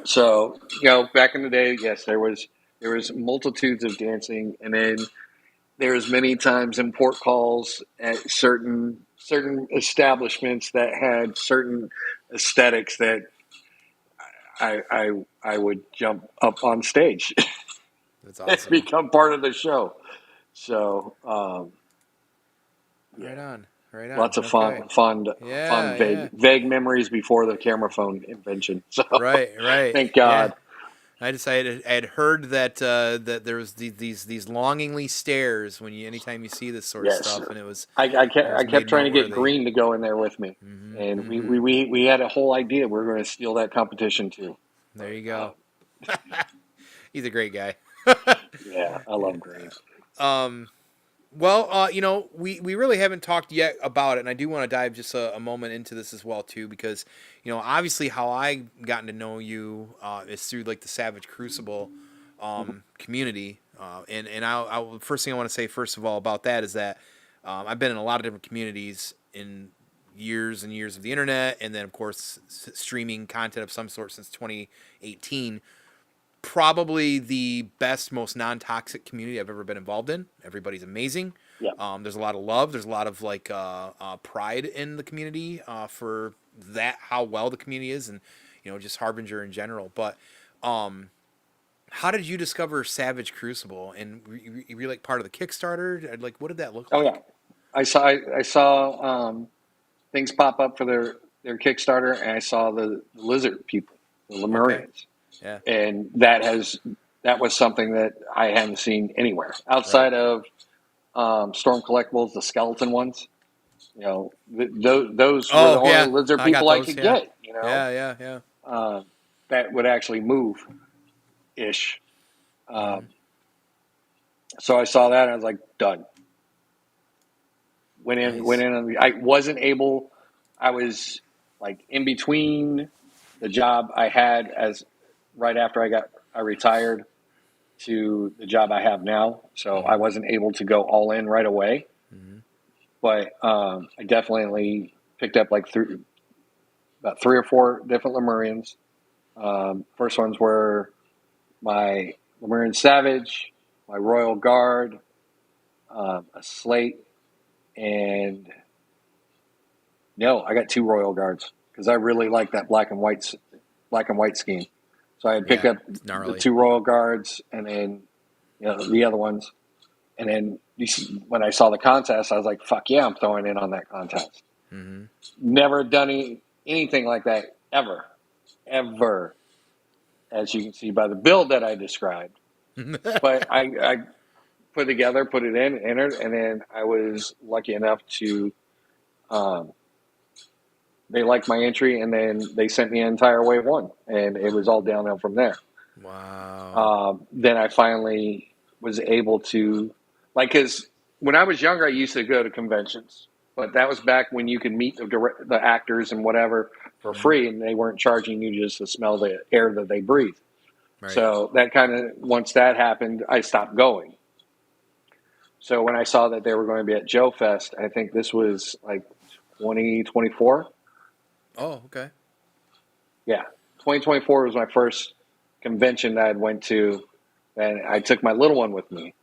so back in the day, yes, there was multitudes of dancing, and then there was many times in port calls at certain establishments that had certain aesthetics that I would jump up on stage That's and awesome. become part of the show. So Right yeah, on. Right on. lots of Okay. fun Yeah, yeah. vague memories before the camera phone invention. So Right, right. thank Yeah. God. I had heard that that there was these longingly stares when anytime you see this sort of Yes, stuff, and I it was kept made trying to get noteworthy. Green to go in there with me, Mm-hmm, and mm-hmm. we had a whole idea. We were going to steal that competition too. There you Uh, go. He's a great guy. yeah, I love Green. um, well, we really haven't talked yet about it, and I do want to dive just a moment into this as well too, because obviously how I gotten to know you is through like the Savage Crucible Mhm. community, and first thing I want to say first of all about that is that I've been in a lot of different communities in years and years of the internet, and then of course streaming content of some sort since 2018. Probably the best, most non-toxic community I've ever been involved in. Everybody's amazing. Yeah, There's a lot of love. There's a lot of like pride in the community for that how well the community is, and just Harbinger in general. But how did you discover Savage Crucible? And were you like part of the Kickstarter? Like, what did that look oh yeah, like? I saw things pop up for their Kickstarter, and I saw the lizard people, the Okay. Lemurians, Yeah. and that was something that I hadn't seen anywhere Right. outside of Storm Collectibles, the skeleton ones. Those were the Oh only yeah, lizard I got people I those. could Yeah. get. Yeah. Yeah. Yeah. Uh, that would actually move ish. Mm-hmm. Um, so I saw that and I was like, done. Went Nice. in. And I wasn't able. I was like in between the job I had as right after I retired to the job I have now. So I Mm-hmm. wasn't able to go all in right away. Mm-hmm. But I definitely picked up like about three or four different Lemurians. First ones were my Lemurian Savage, my Royal Guard, a Slate, and no, I got two Royal Guards because I really like that black and white scheme. So I had picked Yeah. up It's the gnarly. two Royal Guards, and then the other ones, and then when I saw the contest, I was like, "Fuck yeah, I'm throwing in on that contest." Mm-hmm. Never done anything like that ever, ever, as you can see by the build that I described. But I put together, put it in, entered, and then I was lucky enough to. Um, they liked my entry, and then they sent me an entire wave one, and it was all downhill from there. Wow. Then I finally was able to, like, because when I was younger, I used to go to conventions, but that was back when you could meet the actors and whatever for Mm-hmm. free, and they weren't charging you just to smell the air that they breathe. Right. So that kind of once that happened, I stopped going. So when I saw that they were going to be at Joe Fest, I think this was like 2024. Oh, okay. Yeah, 2024 was my first convention that I went to, and I took my little one with me.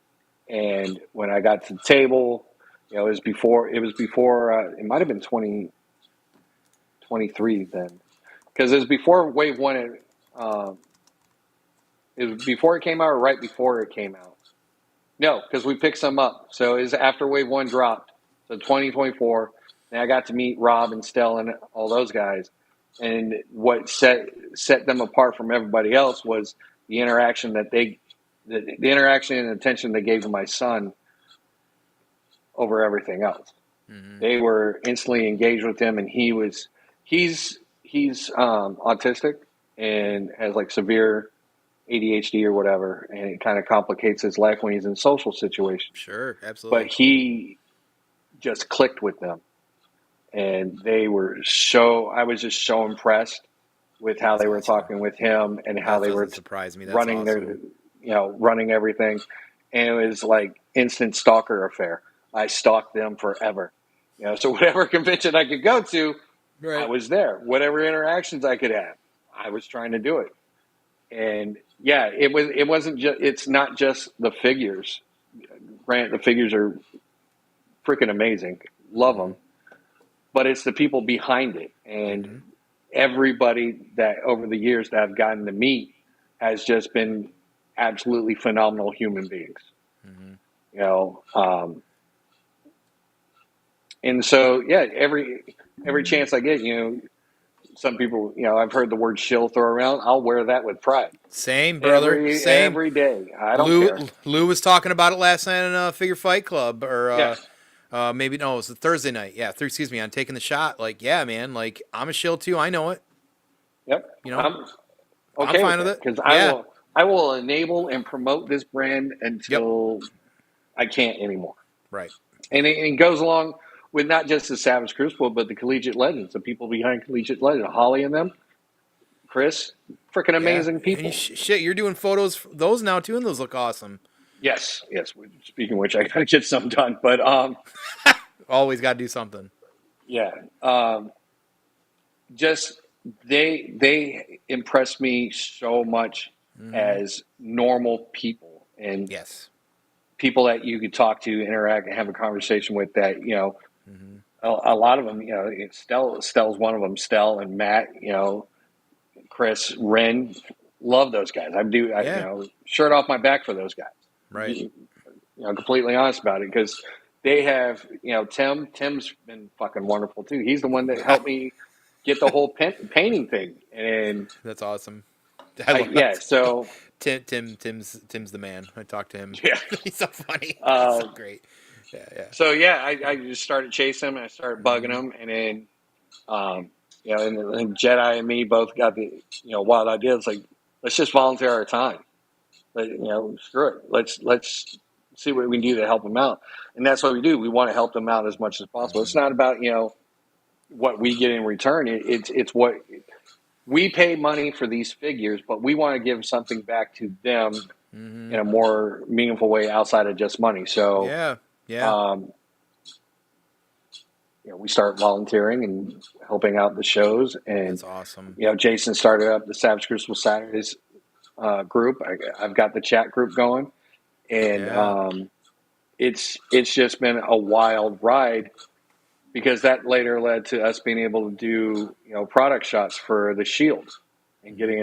And when I got to the table, it was before. It might have been 2023 then, because it was before Wave One. Um, it was before it came out, or right before it came out. No, because we picked some up. So it was after Wave One dropped. So 2024. And I got to meet Rob and Stell and all those guys. And what set them apart from everybody else was the interaction the interaction and attention they gave to my son over everything else. Mm-hmm. They were instantly engaged with him, and he's autistic and has like severe ADHD or whatever, and it kind of complicates his life when he's in social situations. Sure. But Absolutely. he just clicked with them, and they were so. I was just so impressed with how That's they were awesome. talking with him and how That they were doesn't surprise me. That's running awesome. running everything, and it was like instant stalker affair. I stalked them forever, So whatever convention I could go to, I Right. was there. Whatever interactions I could have, I was trying to do it. And yeah, it wasn't just. It's not just the figures. Grant, the figures are freaking amazing. Love Mm-hmm. them, but it's the people behind it, and Mm-hmm. everybody that over the years that I've gotten to meet has just been absolutely phenomenal human beings. Mm-hmm. You know, and so yeah, every chance I get, some people, I've heard the word shill thrown around. I'll wear that with pride Same, brother. Same. every day. I don't Lou care. Lou was talking about it last night in a Figure Fight Club, or Yeah. maybe no, it was a Thursday night. Yeah, excuse me, on taking the shot. Like, yeah, man. Like, I'm a shill too. I know it. Yep. You know, I'm I'm okay with fine with that it. because Yeah. I will enable and promote this brand Yep. until I can't anymore. Right. And it goes along with not just the Savage Crucible, but the Collegiate Legends, the people behind Collegiate Legends, Holly and them, Chris, freaking Yeah. amazing And people. shit, you're doing photos for those now too, and those look awesome. Yes, yes. Speaking of which, I gotta get some done. But Always got to do something. yeah, just they impress me so much as normal people and Yes. people that you could talk to, interact, and have a conversation with. That a lot of them, Stell's one of them. Stell and Matt, Chris, Ren, love those guys. Yeah. Shirt off my back for those guys. Right. Completely honest about it because they have, Tim. Tim's been fucking wonderful too. He's the one that helped me get the whole painting thing, and That's awesome. I love yeah. that. So Tim's the man. I talked to him. yeah. He's so funny. He's so Um, great. Yeah, yeah. so yeah, I just started chasing him and I started bugging him, and then and Jedi and me both got the wild idea. It's like let's just volunteer our time. Screw it. Let's see what we can do to help them out, and that's what we do. We want to help them out as much as possible. It's not about what we get in return. It's what we pay money for these figures, but we want to give something back to them in a more meaningful way outside of just money. So Yeah. Yeah. we start volunteering and helping out the shows, and That's awesome. Jason started up the Savage Crucible Saturdays group. I've got the chat group going, and Yeah. it's just been a wild ride because that later led to us being able to do product shots for the Shield and getting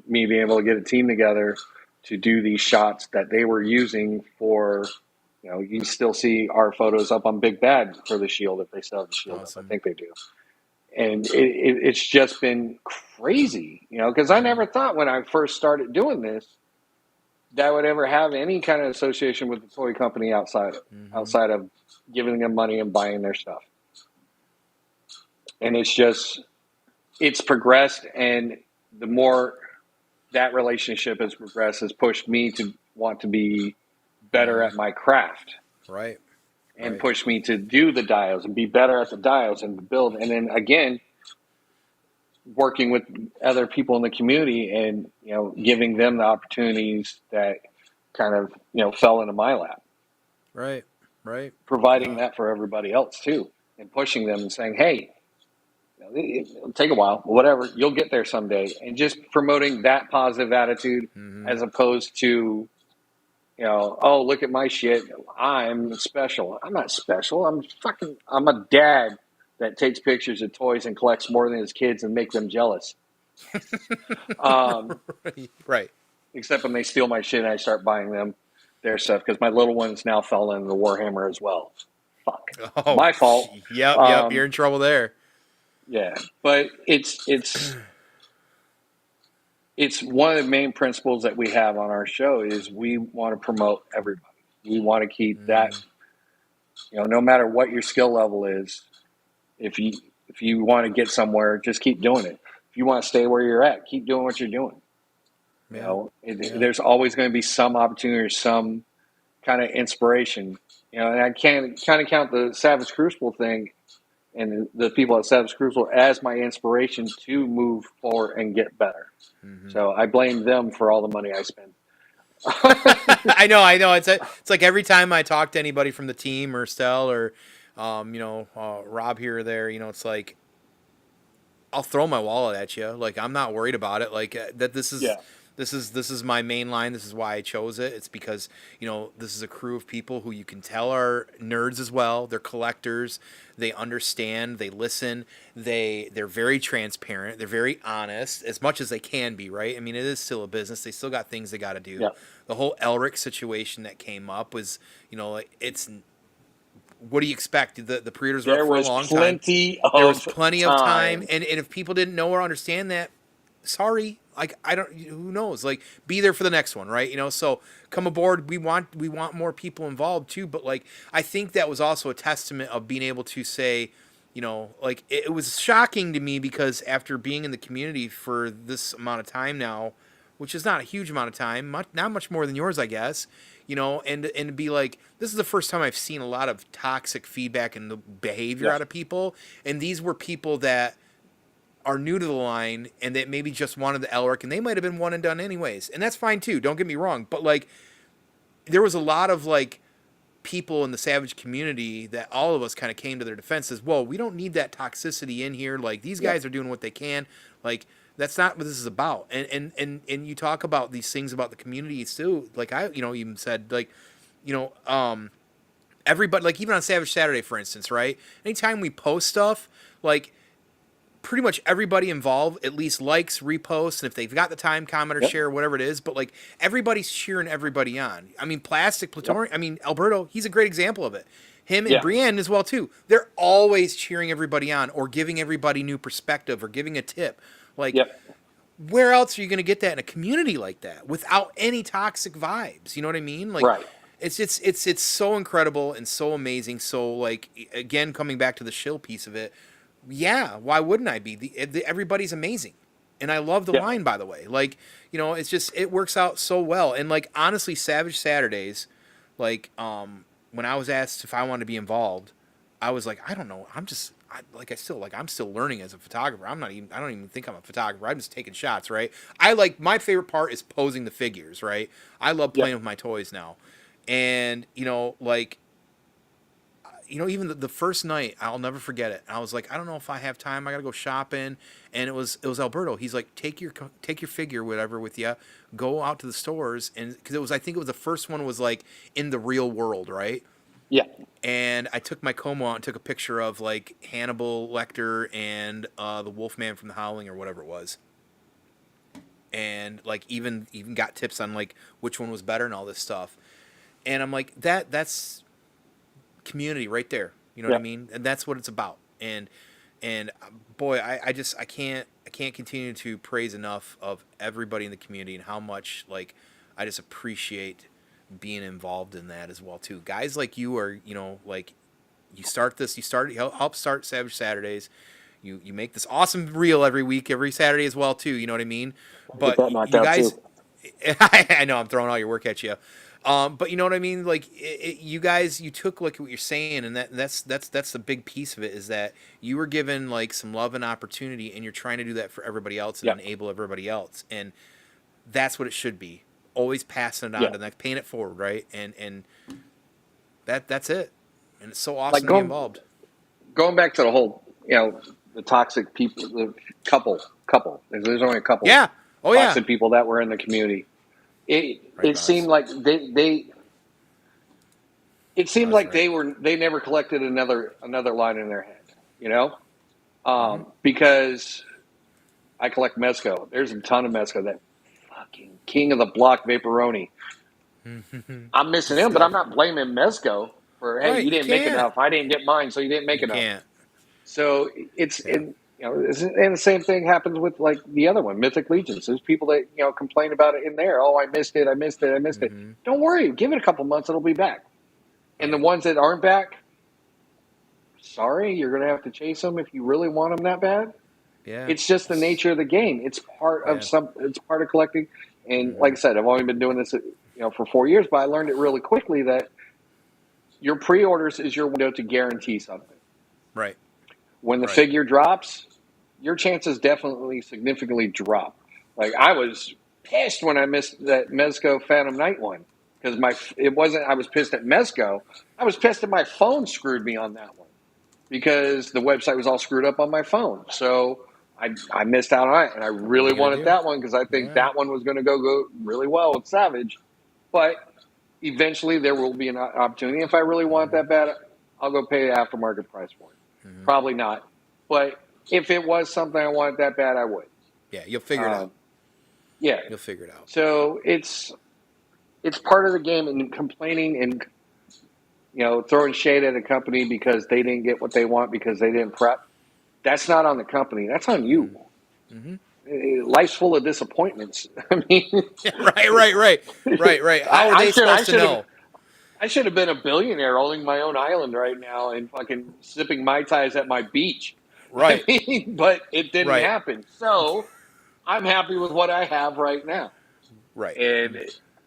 me being able to get a team together to do these shots that they were using for. You can still see our photos up on Big Bad for the Shield if they still have the Shield Awesome. up. I think they do. And it's just been crazy, because I never thought when I first started doing this that I would ever have any kind of association with the toy company outside of giving them money and buying their stuff. And it's progressed, and the more that relationship has progressed has pushed me to want to be better at my craft. Right. And push me to do the dials and be better at the dials and build. And then again, working with other people in the community and, giving them the opportunities that kind of, fell into my lap. Right. Right. Providing that for everybody else too, and pushing them and saying, hey, it'll take a while, whatever, you'll get there someday. And just promoting that positive attitude as opposed to, oh, look at my shit. I'm special. I'm not special. I'm a dad that takes pictures of toys and collects more than his kids and make them jealous. Right. Except when they steal my shit and I start buying them their stuff because my little ones now fell into the Warhammer as well. Fuck. Oh, My fault. Yep. You're in trouble there. Yeah. But it's one of the main principles that we have on our show is we want to promote everybody. We want to keep that, no matter what your skill level is, if you want to get somewhere, just keep doing it. If you want to stay where you're at, keep doing what you're doing. Yeah. There's always going to be some opportunity or some kind of inspiration. And I can kind of count the Savage Crucible thing and the people at Savage Crucible as my inspiration to move forward and get better. So I blame them for all the money I spend. I know. It's like every time I talk to anybody from the team or Stell or, Rob here or there, it's like I'll throw my wallet at you. Like I'm not worried about it. Like that. This is my main line. This is why I chose it. It's because this is a crew of people who you can tell are nerds as well. They're collectors. They understand. They listen. They're very transparent. They're very honest as much as they can be. Right. I mean, it is still a business. They still got things they got to do. Yeah. The whole Elric situation that came up was, it's what do you expect? The pre-orders were up There for a was long time. plenty There was of plenty of time, time. and if people didn't know or understand that, sorry, like I don't, who knows? Like, be there for the next one, right? So come aboard. We want more people involved too, but like I think that was also a testament of being able to say, like it was shocking to me because after being in the community for this amount of time now, which is not a huge amount of time, not much more than yours, I guess. And to be like, this is the first time I've seen a lot of toxic feedback and the behavior Yeah. out of people, and these were people that are new to the line and that maybe just wanted the LRIC, and they might have been one and done anyways, and that's fine too. Don't get me wrong, but like, there was a lot of like people in the Savage community that all of us kind of came to their defense as, well, we don't need that toxicity in here. Like, these guys are doing what they can. Like, that's not what this is about. And you talk about these things about the community too. Like I, even said like, everybody, like even on Savage Saturday, for instance, right? Anytime we post stuff, like pretty much everybody involved at least likes, reposts, and if they've got the time, comment or Yep. share, whatever it is. But like everybody's cheering everybody on. I mean, Plastic Platorium. Yep. I mean, Alberto. He's a great example of it. Him and Yeah. Brienne as well too. They're always cheering everybody on or giving everybody new perspective or giving a tip. Like, Yep. where else are you going to get that in a community like that without any toxic vibes? You know what I mean? Like, Right. it's so incredible and so amazing. So like, again, coming back to the shill piece of it, yeah, why wouldn't I be? Everybody's amazing, and I love the Yeah. line, by the way. Like, it's just, it works out so well. And like, honestly, Savage Saturdays, like when I was asked if I wanted to be involved, I was like, I don't know. I'm still learning as a photographer. I don't even think I'm a photographer. I'm just taking shots, right? My favorite part is posing the figures, right? I love playing Yep. with my toys now. And, like, even the first night, I'll never forget it. I was like, I don't know if I have time. I gotta go shopping, and it was Alberto. He's like, take your figure, whatever, with you. Go out to the stores, and because I think it was the first one was like in the real world, right? Yeah. And I took my Como out and took a picture of like Hannibal Lecter and the Wolfman from The Howling or whatever it was, and like even got tips on like which one was better and all this stuff. And I'm like, that's community right there. You know what I Yeah. mean? And that's what it's about. And boy, I can't continue to praise enough of everybody in the community and how much like I just appreciate being involved in that as well too. Guys like you are, like you help start Savage Saturdays. You make this awesome reel every week, every Saturday as well too. You know what I mean? Get But that knocked you out guys, too. I know I'm throwing all your work at you. But you know what I mean? Like you guys, you took like what you're saying, and that's the big piece of it is that you were given like some love and opportunity, and you're trying to do that for everybody else and Yeah. enable everybody else, and that's what it should be. Always passing it on Yeah. to the next, paying it forward, right? And that's it. And it's so Like awesome to be involved. going back to the whole, the toxic people, the couple. There's only a couple Yeah. Oh yeah. toxic people that were in the community. It Right, it boss. seemed like Boss, right. they never collected another line in their head, Mm-hmm. because I collect Mezco. There's a ton of Mezco, that fucking king of the block Vaporoni. I'm missing him, but I'm not blaming Mezco for, hey, Right. you You didn't make can't. enough. I didn't get mine, so you didn't make You enough. can't. So it's Yeah. and the same thing happens with like the other one, Mythic Legions. There's people that complain about it in there. Oh, I missed it. Mm-hmm. Don't worry, give it a couple months, it'll be back. And the Right. ones that aren't back, sorry, you're going to have to chase them if you really want them that bad. Yeah. It's just the nature of the game. It's part of It's part of collecting. And like I said, I've only been doing this, for 4 years, but I learned it really quickly that your pre-orders is your window to guarantee something. Right. When the Right. figure drops, your chances definitely significantly drop. Like I was pissed when I missed that Mezco Phantom Knight one because I was pissed at Mezco. I was pissed that my phone screwed me on that one because the website was all screwed up on my phone. So I missed out on it, and I really wanted that one because I think that one was going to go really well with Savage. But eventually there will be an opportunity. If I really want that bad, I'll go pay the aftermarket price for it. Mm-hmm. Probably not. But if it was something I wanted that bad, I would. Yeah, you'll figure it out. Yeah. You'll figure it out. So it's part of the game, and complaining and throwing shade at a company because they didn't get what they want because they didn't prep. That's not on the company. That's on you. Mm-hmm. Life's full of disappointments. I mean, Yeah, right. How are I they should I supposed to should have know? I should have been a billionaire owning my own island right now and fucking sipping Mai Tais at my beach. I Right, mean, but it didn't right, happen. So I'm happy with what I have right now. right, And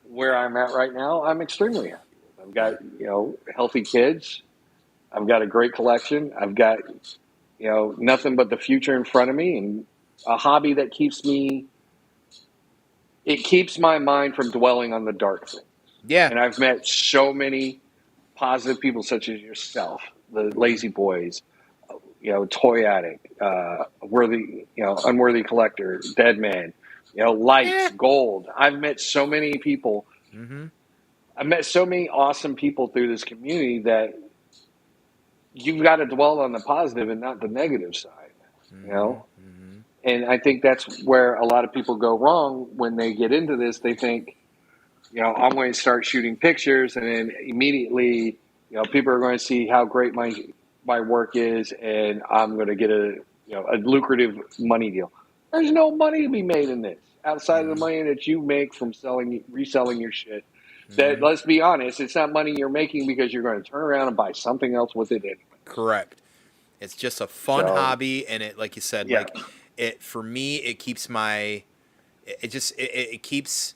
where I'm at right now, I'm extremely happy with. I've got, right. healthy kids. I've got a great collection. I've got, nothing but the future in front of me and a hobby that keeps my mind from dwelling on the dark things. Yeah, And I've met so many positive people such as yourself, the Lazy Boys, Toy Addict, Unworthy Collector, Dead Man, Lights, yeah. Gold. I've met so many people. Mm-hmm. I've met so many awesome people through this community that you've got to dwell on the positive and not the negative side, you Mm-hmm. know? Mm-hmm. And I think that's where a lot of people go wrong when they get into this. They think, I'm going to start shooting pictures, and then immediately, people are going to see how great my work is, and I'm going to get a lucrative money deal. There's no money to be made in this outside of the Mm-hmm. money that you make from reselling your shit. That, Mm-hmm. let's be honest, it's not money you're making because you're going to turn around and buy something else with it anyway. Correct. It's just a fun So hobby, and it, like you said, yeah, like it for me, it keeps my, it just it keeps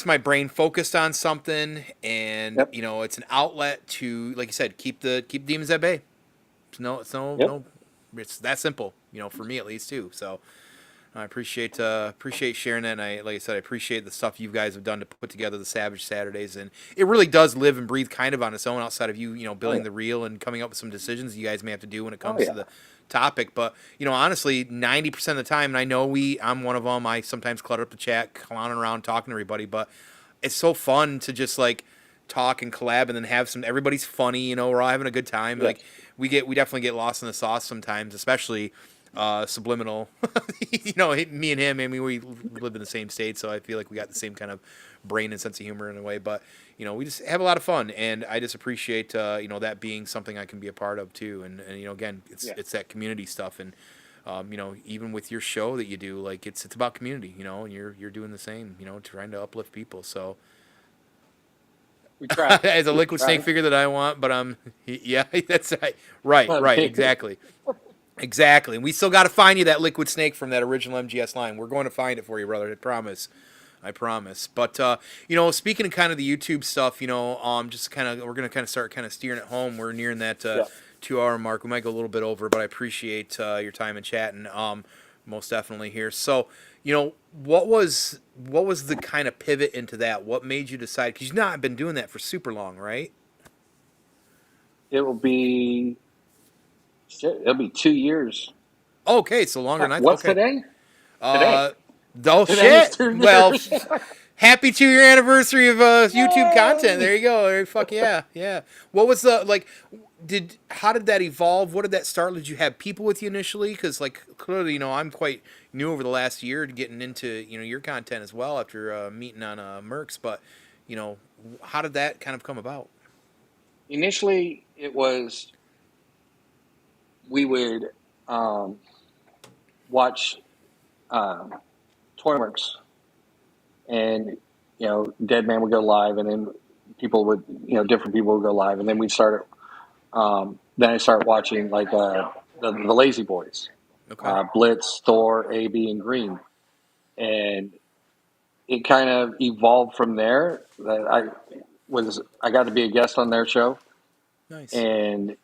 my brain focused on something, and yep, it's an outlet to, like you said, keep demons at bay. It's yep, it's that simple, for me at least too. So I appreciate sharing that. And like I said, I appreciate the stuff you guys have done to put together the Savage Saturdays, and it really does live and breathe kind of on its own outside of you, oh building yeah, the reel and coming up with some decisions you guys may have to do when it oh comes to yeah, the topic. But honestly, 90% of the time, and I know I'm one of them. I sometimes clutter up the chat, clowning around, talking to everybody, but it's so fun to just like talk and collab and then have some, everybody's funny, we're all having a good time. yes, Like we definitely get lost in the sauce sometimes, especially subliminal. Me and him, I mean, we live in the same state, so I feel like we got the same kind of brain and sense of humor in a way. But we just have a lot of fun, and I just appreciate that being something I can be a part of too. And again, yeah. it's that community stuff, and even with your show that you do, like it's about community, and you're doing the same, trying to uplift people. So We try, as a we liquid snake try. figure that I want, but yeah, that's right, exactly. And we still got to find you that liquid snake from that original MGS line. We're going to find it for you, brother. I promise. But speaking of kind of the YouTube stuff, just kind of we're gonna kind of start kind of steering it home. We're nearing that Yeah. 2 hour mark. We might go a little bit over, but I appreciate your time and chatting. Most definitely here. So, what was the kind of pivot into that? What made you decide? Because you've not been doing that for super long, right? It will be shit. It'll be 2 years. Okay, so longer than I thought. What's Okay. today? Today. Uh, oh Today is shit. two Well, years. happy 2 year anniversary of YouTube content. Yay! There you go. Fuck yeah, yeah. What was the like? How did that evolve? What did that start? Did you have people with you initially? Because like clearly, I'm quite new over the last year to getting into your content as well after meeting on Mercs. But you know, how did that kind of come about? Initially, it was we would watch um, Toyworks, and Dead Man would go live, and then people would, different people would go live, and then we'd start. Then I started watching like the Lazy Boys, Okay. Blitz, Thor, AB, and Green, and it kind of evolved from there. That I got to be a guest on their show, Nice. and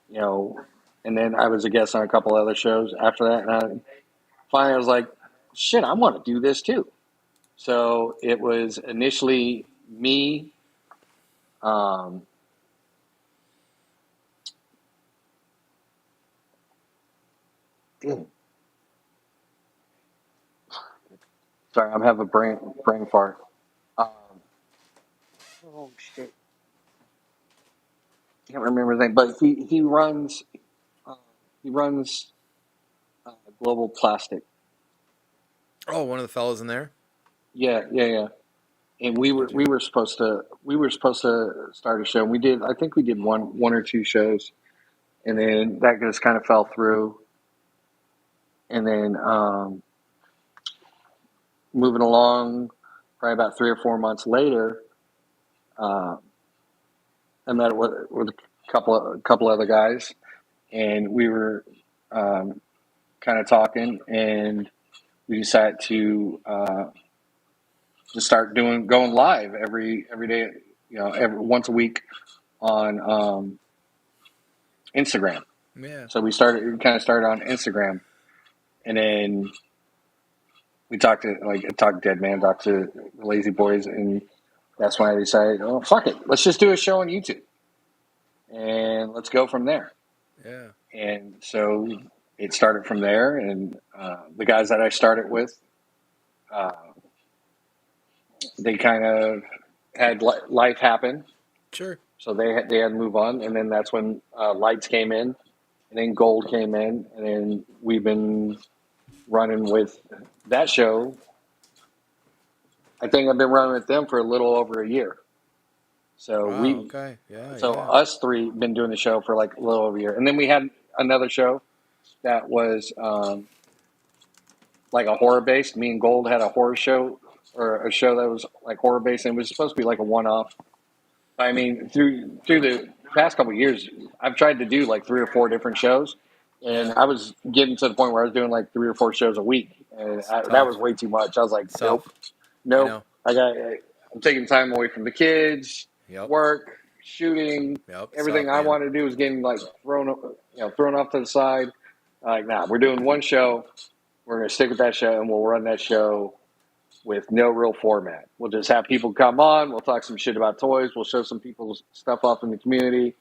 and then I was a guest on a couple other shows after that, and finally I was like, shit, I want to do this too. So it was initially me. Um, Sorry, I'm having a brain fart. Um, oh shit, can't remember his name, but uh, he runs Global Plastic. Oh, one of the fellas in there. Yeah, yeah, yeah. and we were Did we you? were supposed to start a show. We did. I think we did one or two shows, and then that just kind of fell through. And then moving along, probably about 3 or 4 months later, uh, I met with a couple other guys, and we were kind of talking, and we decided to start going live every day, every once a week on Instagram. Yeah. So we kind of started on Instagram, and then we talked to Dead Man, talked to the Lazy Boys, and that's when I decided, oh fuck it, let's just do a show on YouTube, and let's go from there. Yeah. And so it started from there, and the guys that I started with, uh, they kind of had life happen, Sure. so they had to move on, and then that's when Lights came in, and then Gold came in, and then we've been running with that show. I think I've been running with them for a little over a year. So Wow. Okay. Yeah. so Yeah. us three been doing the show for like a little over a year, and then we had another show that was like a horror based. Me and Gold had a horror show or a show that was like horror based, and it was supposed to be like a one off. I mean, through the past couple of years, I've tried to do like 3 or 4 different shows, and Yeah. I was getting to the point where I was doing like 3 or 4 shows a week, and It's that was tough. way too much. I was like, It's nope, tough. I nope. know. I'm taking time away from the kids, Yep. work, shooting, Yep. It's everything tough, I man. wanted to do was getting like thrown off to the side. Like, nah, we're doing one show. We're gonna stick with that show, and we'll run that show with no real format. We'll just have people come on. We'll talk some shit about toys. We'll show some people's stuff off in the community,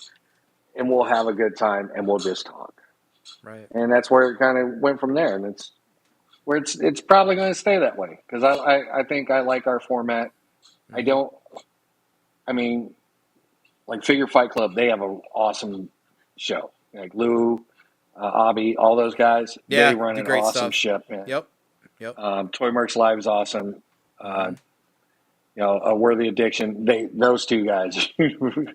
and we'll have a good time, and we'll just talk. Right. And that's where it kind of went from there. And it's where it's probably going to stay that way because I think I like our format. I Mm-hmm. don't. I mean, like Figure Fight Club, they have an awesome show. Like Lou, Abby, all those guys, they Yeah. run Do an great awesome stuff. ship, man. Yep. Yep. Toy Merch Live is awesome. Mm-hmm. A Worthy Addiction. Those two guys,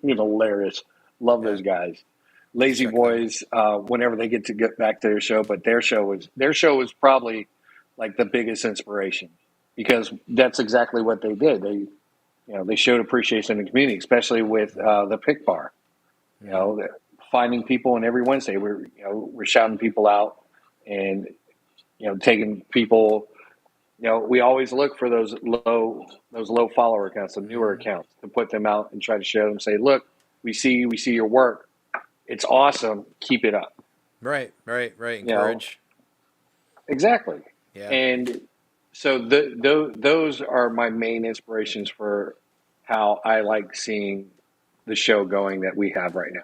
hilarious. Love Yeah. those guys. Have to Lazy check it out. Boys. Whenever they get back to their show, but their show was probably like the biggest inspiration because that's exactly what they did. They showed appreciation in the community, especially with the Pick Bar. You Mm-hmm. know, finding people, and every Wednesday we're shouting people out and taking people. We always look for those low follower accounts, the newer Mm-hmm. accounts, to put them out and try to show them, say, look, we see your work. It's awesome. Keep it up. Right. Right. Right. You know, Encourage. exactly. Yeah. And so those are my main inspirations for how I like seeing the show going that we have right now.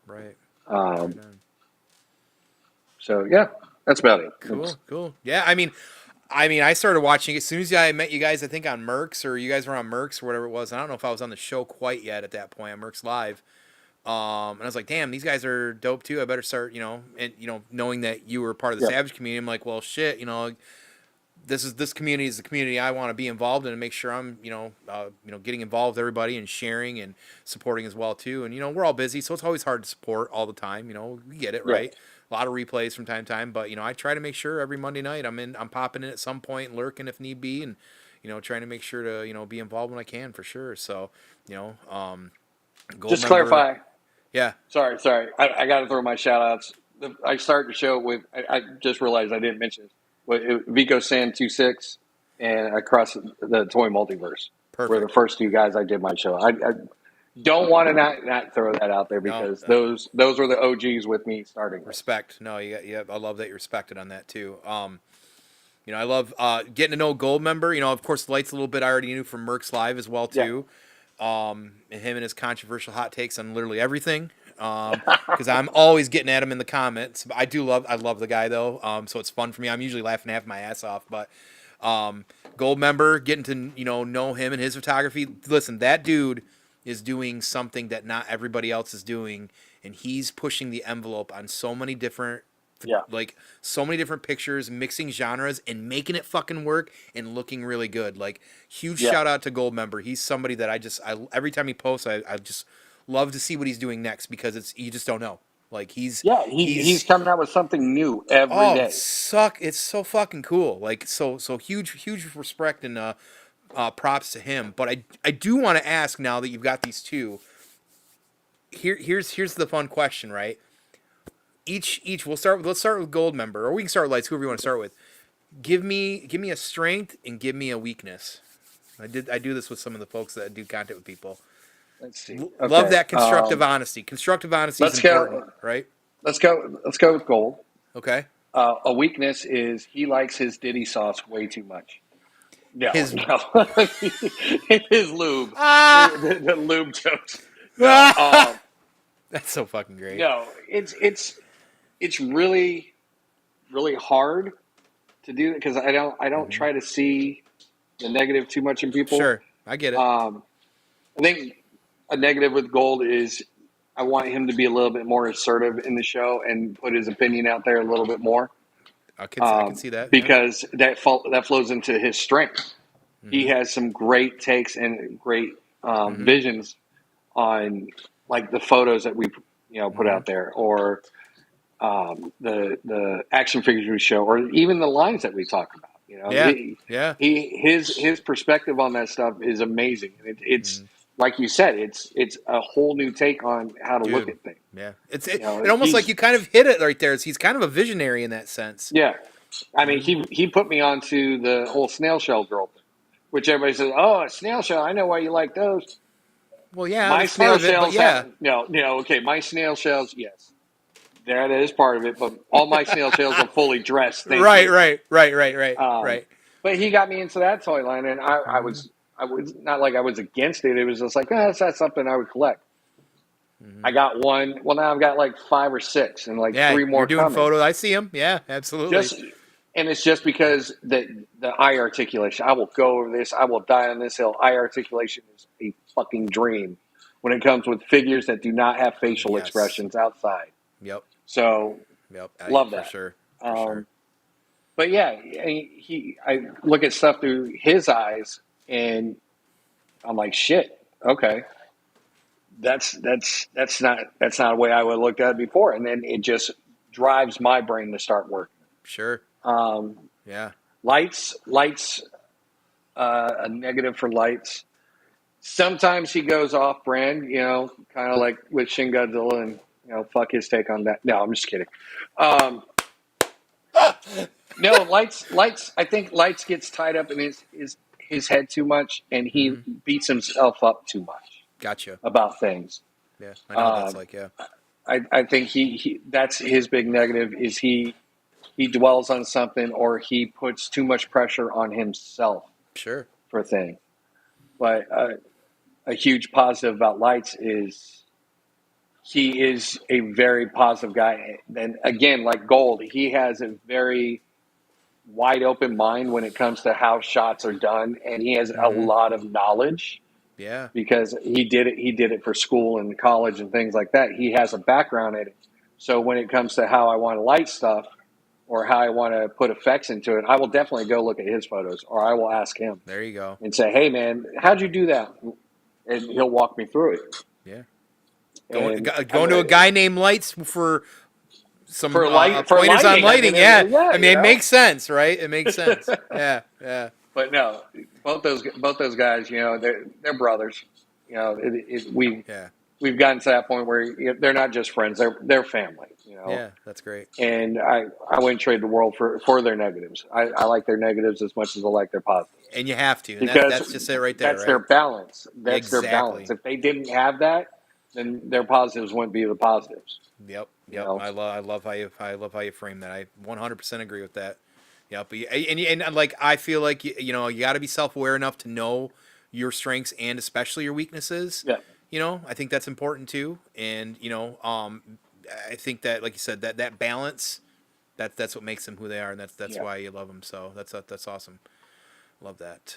Right. Right Um, on. so yeah, that's about it. Cool. Cool. Yeah. I mean, I started watching as soon as I met you guys. I think on Mercs or you guys were on Mercs or whatever it was. I don't know if I was on the show quite yet at that point on Mercs Live. And I was like, damn, these guys are dope too. I better start, and knowing that you were part of the Yeah, Savage community, I'm like, well, shit, this community is the community I want to be involved in and make sure I'm, getting involved with everybody and sharing and supporting as well too. And we're all busy, so it's always hard to support all the time. We get it, yeah, right? A lot of replays from time to time, but I try to make sure every Monday night I'm popping in at some point, lurking if need be, and trying to make sure to be involved when I can for sure. So, you know, um, gold just to member, clarify. yeah, Sorry. I got to throw my shout outs. I started the show with, I just realized I didn't mention this, but Vico San 26 and Across the Toy Multiverse were the perfect. first two guys I did my show. I don't want to not throw that out there No, because those were the OGs with me starting this. respect. No, yeah, I love that you're respected on that too. I love getting to know Gold member. Of course, Light's a little bit I already knew from Mercs Live as well Yeah. too. And him and his controversial hot takes on literally everything. Because I'm always getting at him in the comments. I love the guy though. So it's fun for me. I'm usually laughing half my ass off. But Gold member, getting to know him and his photography. Listen, that dude is doing something that not everybody else is doing, and he's pushing the envelope on so many different Yeah. like so many different pictures, mixing genres and making it fucking work and looking really good. Like huge Yeah. shout out to Goldmember. He's somebody that I every time he posts, I just love to see what he's doing next because you just don't know. Like Yeah, he's coming out with something new every oh day. it's so fucking cool. Like so huge respect and props to him. But I do want to ask now that you've got these two. Here's the fun question, right? Each let's start with Goldmember, or we can start with Lights, whoever you want to start with. Give me a strength and give me a weakness. I do this with some of the folks that do content with people. Let's see. Love Okay. that constructive honesty. Constructive honesty is Let's important, go. right? Let's go with gold. Okay. A weakness is he likes his Diddy sauce way too much. No, His no. His lube. ah, The lube jokes. No, that's so fucking great. no. It's really really hard to do because I don't try to see the negative too much in people. Sure, I get it. I think a negative with Gold is I want him to be a little bit more assertive in the show and put his opinion out there a little bit more. I can see that Because that flows into his strength. He has some great takes and great visions on like the photos that we put out there, or the action figures we show, or even the lines that we talk about. Yeah. His perspective on that stuff is amazing. It's like you said, it's a whole new take on how to look at things. Yeah, it almost like you kind of hit it right there. He's kind of a visionary in that sense. Yeah, I mean he put me onto the whole snail shell girl thing, which everybody says, "Oh, a snail shell. I know why you like those." Well, yeah, My snail shells, yeah. okay. My snail shells, yes, that is part of it. But all my snail shells are fully dressed. Right. But he got me into that toy line, and I was not like I was against it. It was just like, that's something I would collect. I got one. Well, now I've got like 5 or 6, and like 3 more. You're doing coming. photos. I see them. Yeah, absolutely. And it's just because the eye articulation. I will go over this. I will die on this hill. Eye articulation is a fucking dream when it comes with figures that do not have facial expressions outside. Yep. So, love that. For sure. But yeah, I look at stuff through his eyes, and I'm like, shit. Okay, that's not a way I would have looked at it before, and then it just drives my brain to start working. Sure. Yeah. Lights. A negative for Lights. Sometimes he goes off brand, kind of like with Shin Godzilla, and fuck his take on that. No, I'm just kidding. No, Lights. I think Lights gets tied up in his head too much, and he beats himself up too much. Gotcha. About things. Yeah, I know what that's like. Yeah. I think he that's his big negative is he dwells on something, or he puts too much pressure on himself. Sure. For a thing. But a huge positive about Lights is he is a very positive guy. And again, like Gold, he has a very wide open mind when it comes to how shots are done, and he has a lot of knowledge. Yeah. Because he did it for school and college and things like that. He has a background in it. So when it comes to how I want to light stuff or how I want to put effects into it, I will definitely go look at his photos, or I will ask him. There you go. And say, hey, man, how'd you do that? And he'll walk me through it. Yeah. Going to a guy named Lights for some pointers on lighting. I mean, it makes sense, right? It makes sense. Yeah. But no, both those guys, they're brothers. We've gotten to that point where they're not just friends; they're family. Yeah, that's great. And I wouldn't trade the world for their negatives. I like their negatives as much as I like their positives. And you have to. Because that's just it right there. That's their balance. That's their balance. If they didn't have that, then their positives wouldn't be the positives. Yep. I love how you frame that. I 100% agree with that. Yep. And like I feel like you got to be self-aware enough to know your strengths and especially your weaknesses. Yeah. I think that's important too. And I think that, like you said, that balance, that's what makes them who they are, and that's why you love them. So that's awesome. Love that.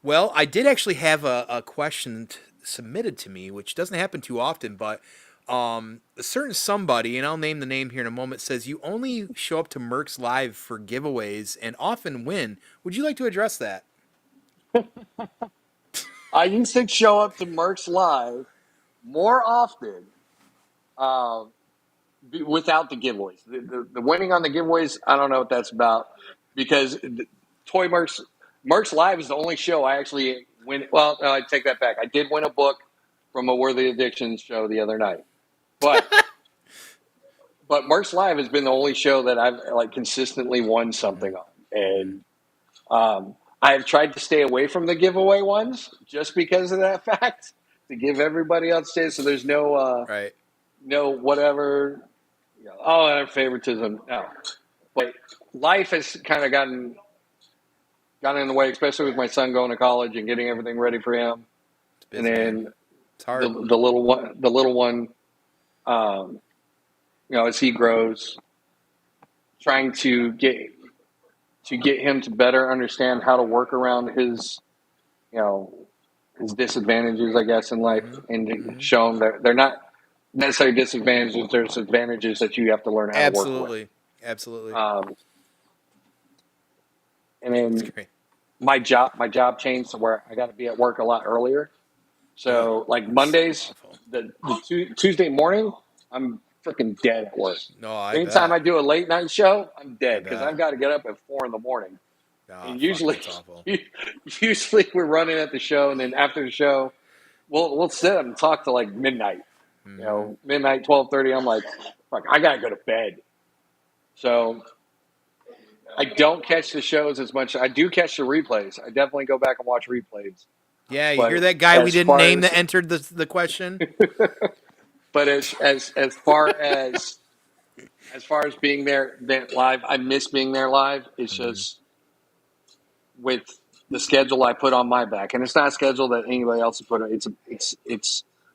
Well, I did actually have a question submitted to me, which doesn't happen too often, but A certain somebody, and I'll name the name here in a moment, says you only show up to Merck's Live for giveaways and often win. Would you like to address that? I used to show up to Merck's Live more often without the giveaways. The winning on the giveaways, I don't know what that's about because Toy Merck's Live is the only show I actually win. Well, no, I take that back. I did win a book from a Worthy Addictions show the other night, but Merck's Live has been the only show that I've like consistently won something on, and I've tried to stay away from the giveaway ones just because of that fact to give everybody else chance. So there's Right. no whatever. Oh, our favoritism. No, but life has kind of gotten in the way, especially with my son going to college and getting everything ready for him. It's busy, And then man. It's hard. the little one, as he grows, trying to get him to better understand how to work around his, his disadvantages, I guess, in life, and to show him that they're not necessarily disadvantages. There's advantages that you have to learn how to work with. Absolutely. And That's then great. my job changed to where I got to be at work a lot earlier. So like Mondays, the Tuesday morning, I'm freaking dead at work. No, I Anytime bet. I do a late night show, I'm dead because bet. I've got to get up at 4 a.m. Ah, And fuck, that's awful. usually we're running at the show, and then after the show, we'll sit up and talk to like midnight. Midnight, 12:30. I'm like, fuck, I gotta go to bed. So I don't catch the shows as much. I do catch the replays. I definitely go back and watch replays. Yeah, you But hear that guy we as didn't far name as that entered the question? but as far as being there live, I miss being there live. It's just with the schedule I put on my back, and it's not a schedule that anybody else has put on. It's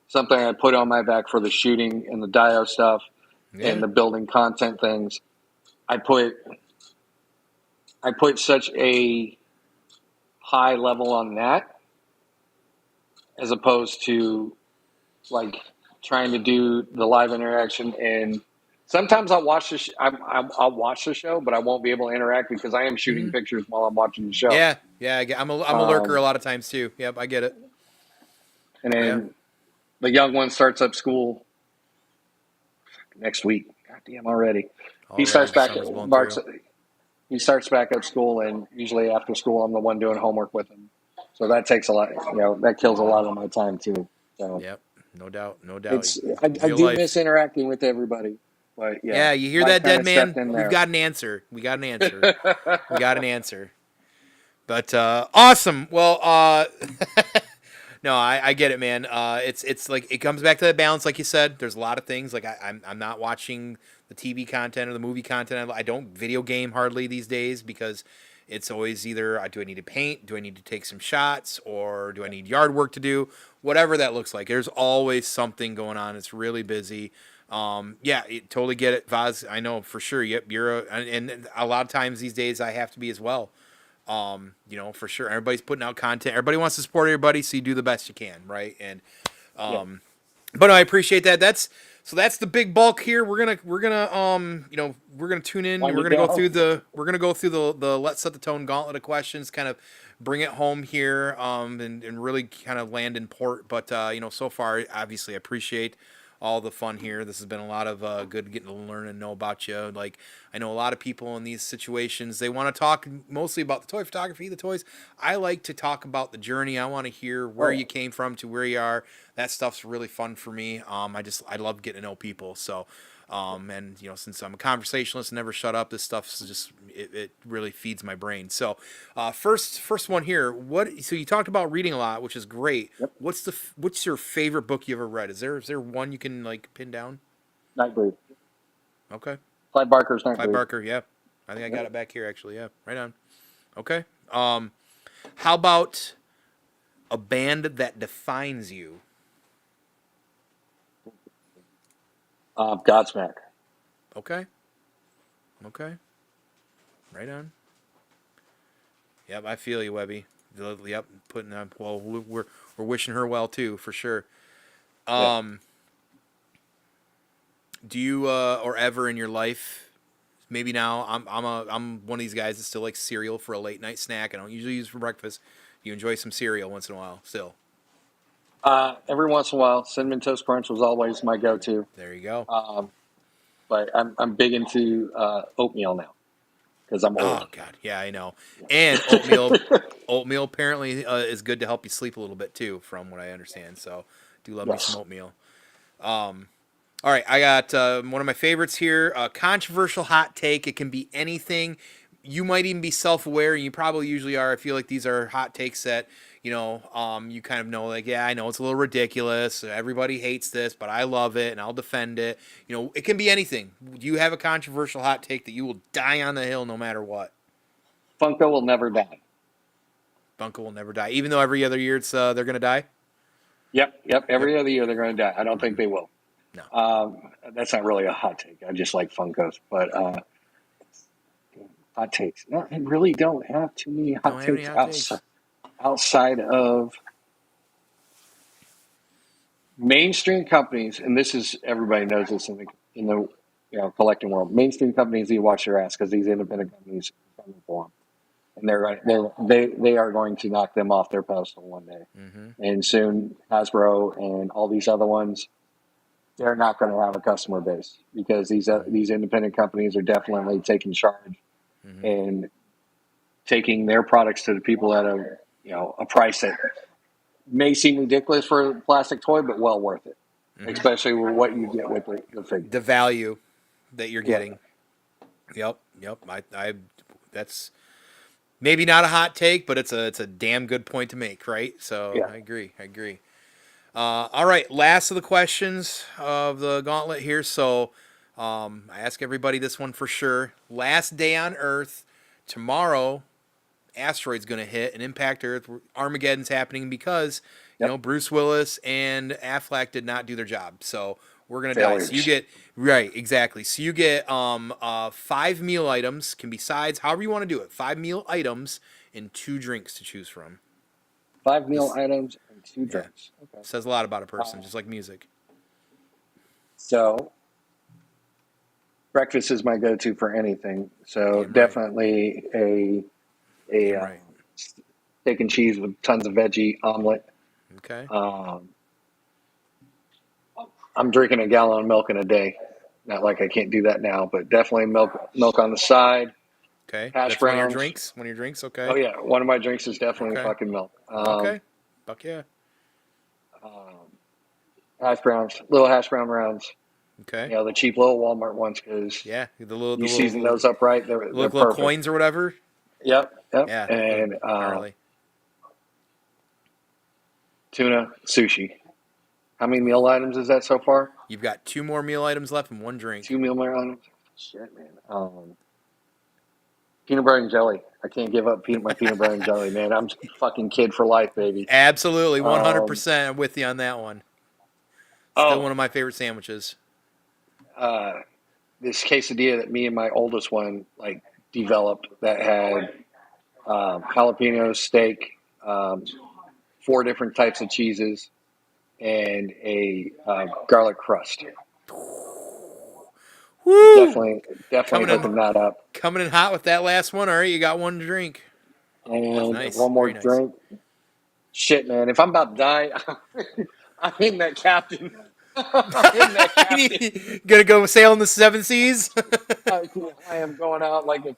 something I put on my back for the shooting and the Dio stuff and the building content things. I put such a high level on that as opposed to like trying to do the live interaction. And sometimes I'll watch I'll watch the show, but I won't be able to interact because I am shooting pictures while I'm watching the show. Yeah, I'm a lurker a lot of times too. Yep, I get it. And then the young one starts up school next week. God damn, already. He starts back at school, and usually after school, I'm the one doing homework with him. So that takes a lot. That kills a lot of my time too. So yep, no doubt. I do miss interacting with everybody. But yeah, you hear that, dead man? We've got an answer. We got an answer. But awesome. Well, no, I get it, man. It's like it comes back to that balance, like you said. There's a lot of things. Like I'm not watching the TV content or the movie content. I don't video game hardly these days because it's always either do I need to paint, do I need to take some shots, or do I need yard work to do? Whatever that looks like. There's always something going on. It's really busy. Totally get it, Vaz. I know for sure. Yep, and a lot of times these days I have to be as well. For sure. Everybody's putting out content. Everybody wants to support everybody, so you do the best you can, right? And but I appreciate that. That's the big bulk here. We're gonna tune in. We're gonna go through the Let's Set the Tone gauntlet of questions, kind of bring it home here, and really kind of land in port. But so far, obviously, I appreciate all the fun here. This has been a lot of good getting to learn and know about you. Like, I know a lot of people in these situations, they want to talk mostly about the toy photography, the toys. I like to talk about the journey. I want to hear where you came from to where you are. That stuff's really fun for me. I love getting to know people. So, and since I'm a conversationalist and never shut up, this stuff's just it really feeds my brain. So, first one here. So you talked about reading a lot, which is great. Yep. What's your favorite book you ever read? Is there one you can like pin down? Nightbreed. Okay. Clive Barker's Nightbreed. Clive Barker. Yeah, I think I got it back here actually. Yeah, right on. Okay. How about a band that defines you? Godsmack. Okay. Right on. Yep, I feel you, Webby. Yep, putting on. Well, we're wishing her well too, for sure. Do you or ever in your life? Maybe now I'm one of these guys that still likes cereal for a late night snack. I don't usually use it for breakfast. You enjoy some cereal once in a while still. Every once in a while, cinnamon toast crunch was always my go-to. There you go. But I'm big into oatmeal now because I'm Oh old. God, yeah, I know. And oatmeal apparently is good to help you sleep a little bit too, from what I understand. So do love me some Yes. oatmeal. All right, I got one of my favorites here. A controversial hot take. It can be anything. You might even be self-aware, and you probably usually are. I feel like these are hot takes that you kind of know. Like, yeah, I know it's a little ridiculous. Everybody hates this, but I love it, and I'll defend it. It can be anything. Do you have a controversial hot take that you will die on the hill no matter what? Funko will never die. Bunko will never die, even though every other year it's they're gonna die. Yep. Yep. Every other year they're going to die. I don't think they will. No. That's not really a hot take. I just like Funkos, but hot takes. No, I really don't have too many Don't hot have any takes hot takes. outside of mainstream companies. And this is everybody knows this in the collecting world. Mainstream companies, you watch their ass because these independent companies are coming for them, and they are going to knock them off their pedestal one day. Mm-hmm. And soon Hasbro and all these other ones, they're not going to have a customer base because these independent companies are definitely taking charge Mm-hmm. and taking their products to the people at a price that may seem ridiculous for a plastic toy, but well worth it, Mm-hmm. especially with what you get with the figure. The value that you're Yeah, getting. Yep. I that's maybe not a hot take, but it's a damn good point to make, right? So yeah. I agree. All right, last of the questions of the gauntlet here. So I ask everybody this one for sure. Last day on Earth tomorrow. Asteroid's going to hit and impact Earth. Armageddon's happening because Yep. Bruce Willis and Affleck did not do their job. So we're gonna die. So you Failures. get right, exactly. So you get 5 meal items, can be sides, however you want to do it. 5 meal items and 2 drinks to choose from. 5 meal This items and two yeah drinks. Okay. says a lot about a person, Uh, just like music. so breakfast is my go-to for anything. So Damn right, definitely a damn right. steak and cheese with tons of veggie omelet. Okay, Um, I'm drinking a gallon of milk in a day. Not like I can't do that now, but definitely milk on the side. okay. Hash That's one of your browns. drinks. One of your drinks. Oh Okay, yeah, one of my drinks is definitely okay, fucking milk. okay. Fuck yeah. Um, Hash browns, little hash brown rounds. Okay. The cheap little Walmart ones because Yeah, the little you season those up right, they're little perfect. coins or whatever. Yep. Yeah, little And gnarly. tuna sushi. How many meal items is that so far? You've got 2 more meal items left and 1 drink. 2 meal items. Shit, man. Peanut butter and jelly. I can't give up my peanut butter and jelly, man. I'm fucking kid for life, baby. Absolutely, Um, 100%. I'm with you on that one. Still one oh, of my favorite sandwiches. uh, this quesadilla that me and my oldest one developed that had jalapeno steak, 4 different types of cheeses, and a garlic crust. Woo! Definitely Coming in, hooking that up. coming in hot with that last one. All right, you got 1 drink. And Nice, one more very nice. drink. Shit, man. If I'm about to die, I'm in that captain. I'm in that captain. Gonna go sail in the 7 seas? I am going out like a.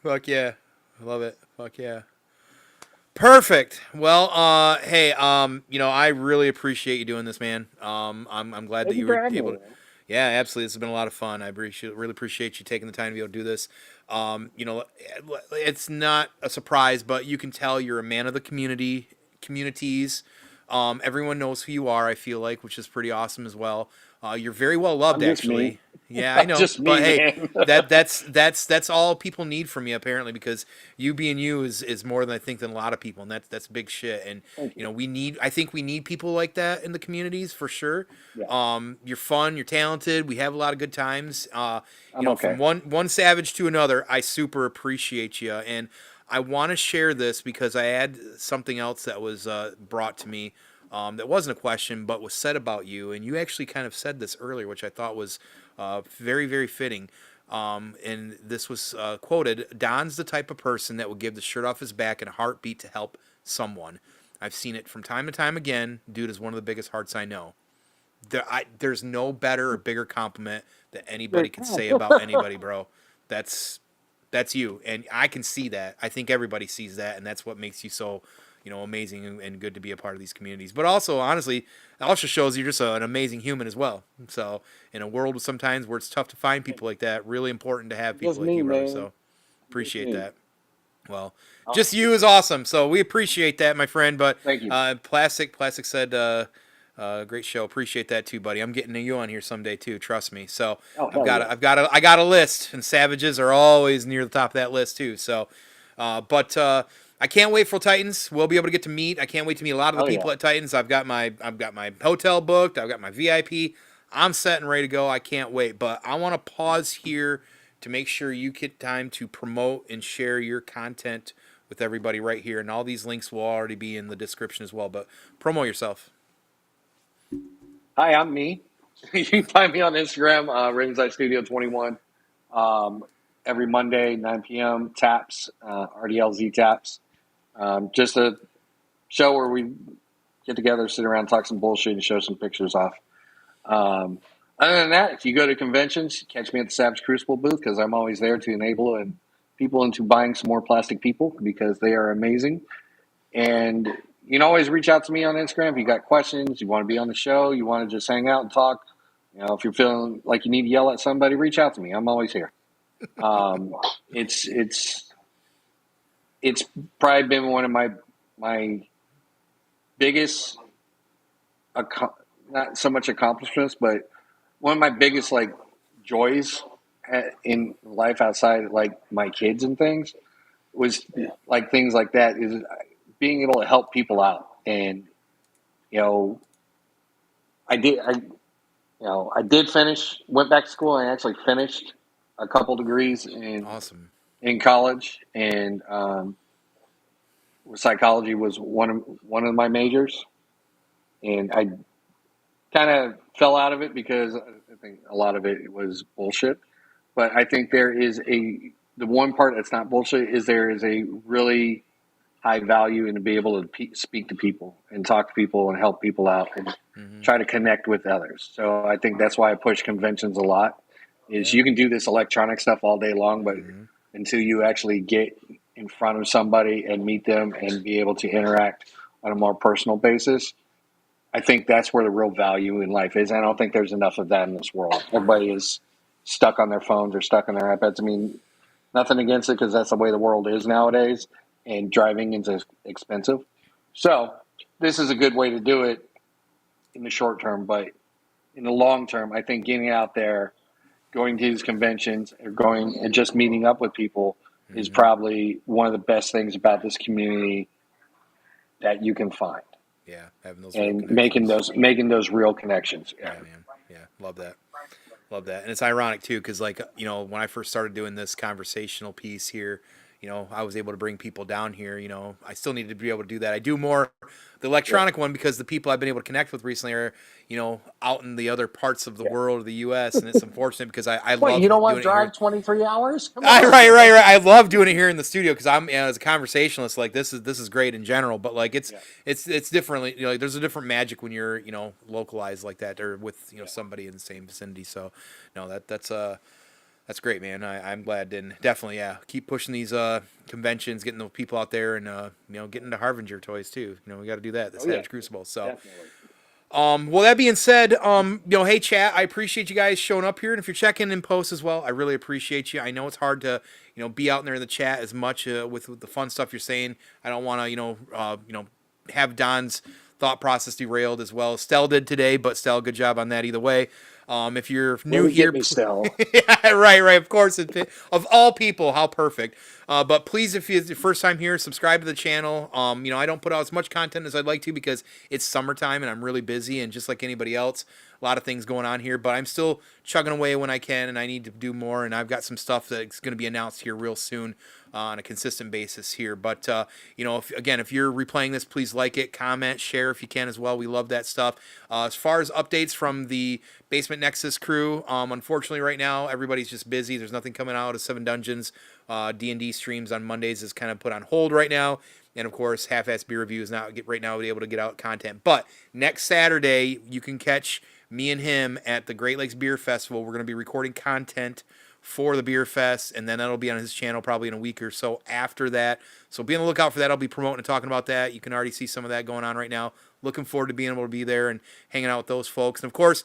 Fuck yeah, I love it. Fuck yeah. Perfect. Well, hey, I really appreciate you doing this, man. I'm glad that Thank you you for were having me, able to. man. Yeah, absolutely. This has been a lot of fun. I really appreciate you taking the time to be able to do this. It's not a surprise, but you can tell you're a man of the communities. Everyone knows who you are, I feel like, which is pretty awesome as well. You're very well loved, I'm just me. actually. Yeah, I I'm know. just me, But hey, man. that's all people need from you apparently, because you being you is more than I think than a lot of people, and that's big shit. And Thank you. I think we need people like that in the communities for sure. Yeah, You're fun, you're talented. We have a lot of good times. I'm From okay. one savage to another, I super appreciate you, and I want to share this because I had something else that was brought to me that wasn't a question, but was said about you. And you actually kind of said this earlier, which I thought was very, very fitting. And this was quoted: Don's the type of person that will give the shirt off his back in a heartbeat to help someone. I've seen it from time to time again. Dude is one of the biggest hearts I know. There's no better or bigger compliment that anybody can say about anybody, bro. That's you, and I can see that. I think everybody sees that, and that's what makes you so, amazing and good to be a part of these communities. But also, honestly, it also shows you're just an amazing human as well. So, in a world sometimes where it's tough to find people like that, really important to have people Just like me, you, brother. man. So, appreciate that. Well, Oh, just you is awesome. So we appreciate that, my friend. But thank you. Plastic said, great show. Appreciate that too, buddy. I'm getting you on here someday too. Trust me. So Oh, hell yeah. I got a list, and Savages are always near the top of that list too. So, but I can't wait for Titans. We'll be able to get to meet. I can't wait to meet a lot of the Hell people yeah. at Titans. I've got my hotel booked. I've got my VIP. I'm set and ready to go. I can't wait. But I want to pause here to make sure you get time to promote and share your content with everybody right here. And all these links will already be in the description as well. But promo yourself. Hi, I'm me. You can find me on Instagram, RavensEyesStudio21. Every Monday, 9 p.m. Taps, RDLZ Taps. Just a show where we get together, sit around, talk some bullshit, and show some pictures off. Other than that, if you go to conventions, catch me at the Savage Crucible booth because I'm always there to enable people into buying some more plastic people because they are amazing. And you can always reach out to me on Instagram if you got questions, you want to be on the show, you want to just hang out and talk. If you're feeling like you need to yell at somebody, reach out to me. I'm always here. Um, it's probably been one of my biggest, not so much accomplishments, but one of my biggest like joys in life outside like my kids and things was like things like that is being able to help people out. And you know, I did finish, went back to school, and I actually finished a couple degrees Awesome. in college, and psychology was one of my majors, and I kind of fell out of it because I think a lot of it was bullshit. But I think the one part that's not bullshit is there is a really high value in to be able to speak to people and talk to people and help people out and try to connect with others. So I think that's why I push conventions a lot. Is you can do this electronic stuff all day long, but until you actually get in front of somebody and meet them and be able to interact on a more personal basis, I think that's where the real value in life is. I don't think there's enough of that in this world. Everybody is stuck on their phones or stuck on their iPads. I mean, nothing against it because that's the way the world is nowadays, and driving is expensive. So this is a good way to do it in the short term, but in the long term, I think getting out there, going to these conventions, or going and just meeting up with people is probably one of the best things about this community that you can find. Yeah, having those and making those real connections. Yeah, man. Yeah, love that. Love that. And it's ironic too, because like when I first started doing this conversational piece here, I was able to bring people down here. I still needed to be able to do that. I do more the electronic one because the people I've been able to connect with recently are out in the other parts of the world of the U.S. and it's unfortunate because I love You don't want to doing it here. drive 23 hours? Come Right, on. right. I love doing it here in the studio because I'm as a conversationalist. Like this is great in general, but like it's differently. There's a different magic when you're localized like that or with somebody in the same vicinity. So no, that's great, man. I'm glad and definitely keep pushing these conventions, getting the people out there and getting into Harbinger toys too. We got to do that. The Savage Crucible. So. Definitely. Well, that being said, hey chat, I appreciate you guys showing up here, and if you're checking in posts as well, I really appreciate you. I know it's hard to, be out there in the chat as much with the fun stuff you're saying. I don't want to, have Don's thought process derailed as well. Stell did today, but Stell, good job on that either way. If you're new here, Stell. yeah, right, of course, of all people, how perfect. But please, if it's your first time here, subscribe to the channel. I don't put out as much content as I'd like to because it's summertime and I'm really busy, and just like anybody else, a lot of things going on here. But I'm still chugging away when I can, and I need to do more. And I've got some stuff that's going to be announced here real soon on a consistent basis here. But if you're replaying this, please like it, comment, share if you can as well. We love that stuff. As far as updates from the Basement Nexus crew, unfortunately right now everybody's just busy. There's nothing coming out of Seven Dungeons. D&D streams on Mondays is kind of put on hold right now. And of course, Half-Ass Beer Review is not right now able to get out content. But next Saturday, you can catch me and him at the Great Lakes Beer Festival. We're going to be recording content for the Beer Fest, and then that'll be on his channel probably in a week or so after that. So be on the lookout for that. I'll be promoting and talking about that. You can already see some of that going on right now. Looking forward to being able to be there and hanging out with those folks. And of course,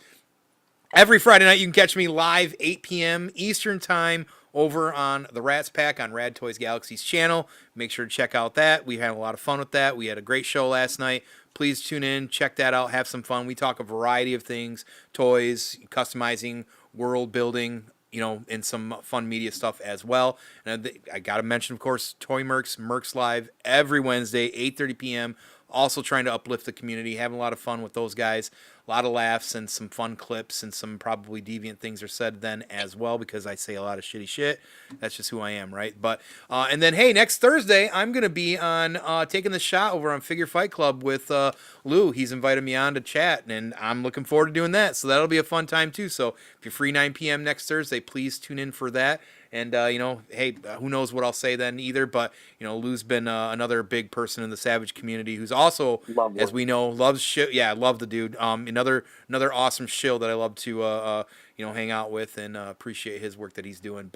every Friday night you can catch me live 8 p.m. Eastern Time over on the Rats Pack on Rad Toys Galaxy's channel. Make sure to check out that. We had a lot of fun with that. We had a great show last night. Please tune in, check that out, have some fun. We talk a variety of things, toys, customizing, world building, and some fun media stuff as well. And I got to mention, of course, Toy Mercs Live every Wednesday, 8:30 p.m. Also trying to uplift the community, having a lot of fun with those guys. A lot of laughs and some fun clips, and some probably deviant things are said then as well because I say a lot of shitty shit. That's just who I am, right? But and then, hey, next Thursday, I'm going to be on Taking the Shot over on Figure Fight Club with Lou. He's invited me on to chat, and I'm looking forward to doing that. So that'll be a fun time, too. So if you're free 9 p.m. next Thursday, please tune in for that. And, hey, who knows what I'll say then either. But, Lou's been another big person in the Savage community who's also, as we know, loves shit. Yeah, I love the dude. Another awesome shill that I love to, hang out with and appreciate his work that he's doing.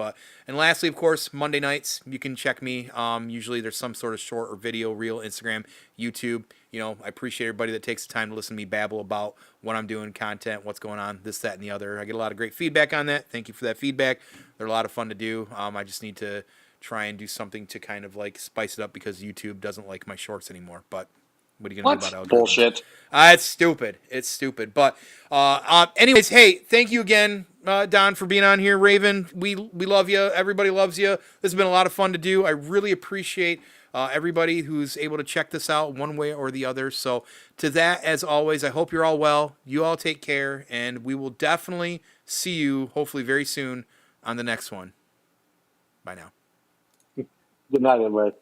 And lastly, of course, Monday nights, you can check me. Usually there's some sort of short or video, reel, Instagram, YouTube. I appreciate everybody that takes the time to listen to me babble about what I'm doing, content, what's going on, this, that, and the other. I get a lot of great feedback on that. Thank you for that feedback. They're a lot of fun to do. I just need to try and do something to kind of like spice it up because YouTube doesn't like my shorts anymore. But what are you going to do about it? Bullshit. It's stupid. It's stupid. But anyways, hey, thank you again, Don, for being on here. Raven, we love you. Everybody loves you. This has been a lot of fun to do. I really appreciate everybody who's able to check this out one way or the other. So to that, as always, I hope you're all well. You all take care, and we will definitely see you hopefully very soon on the next one. Bye now. Good night, everybody.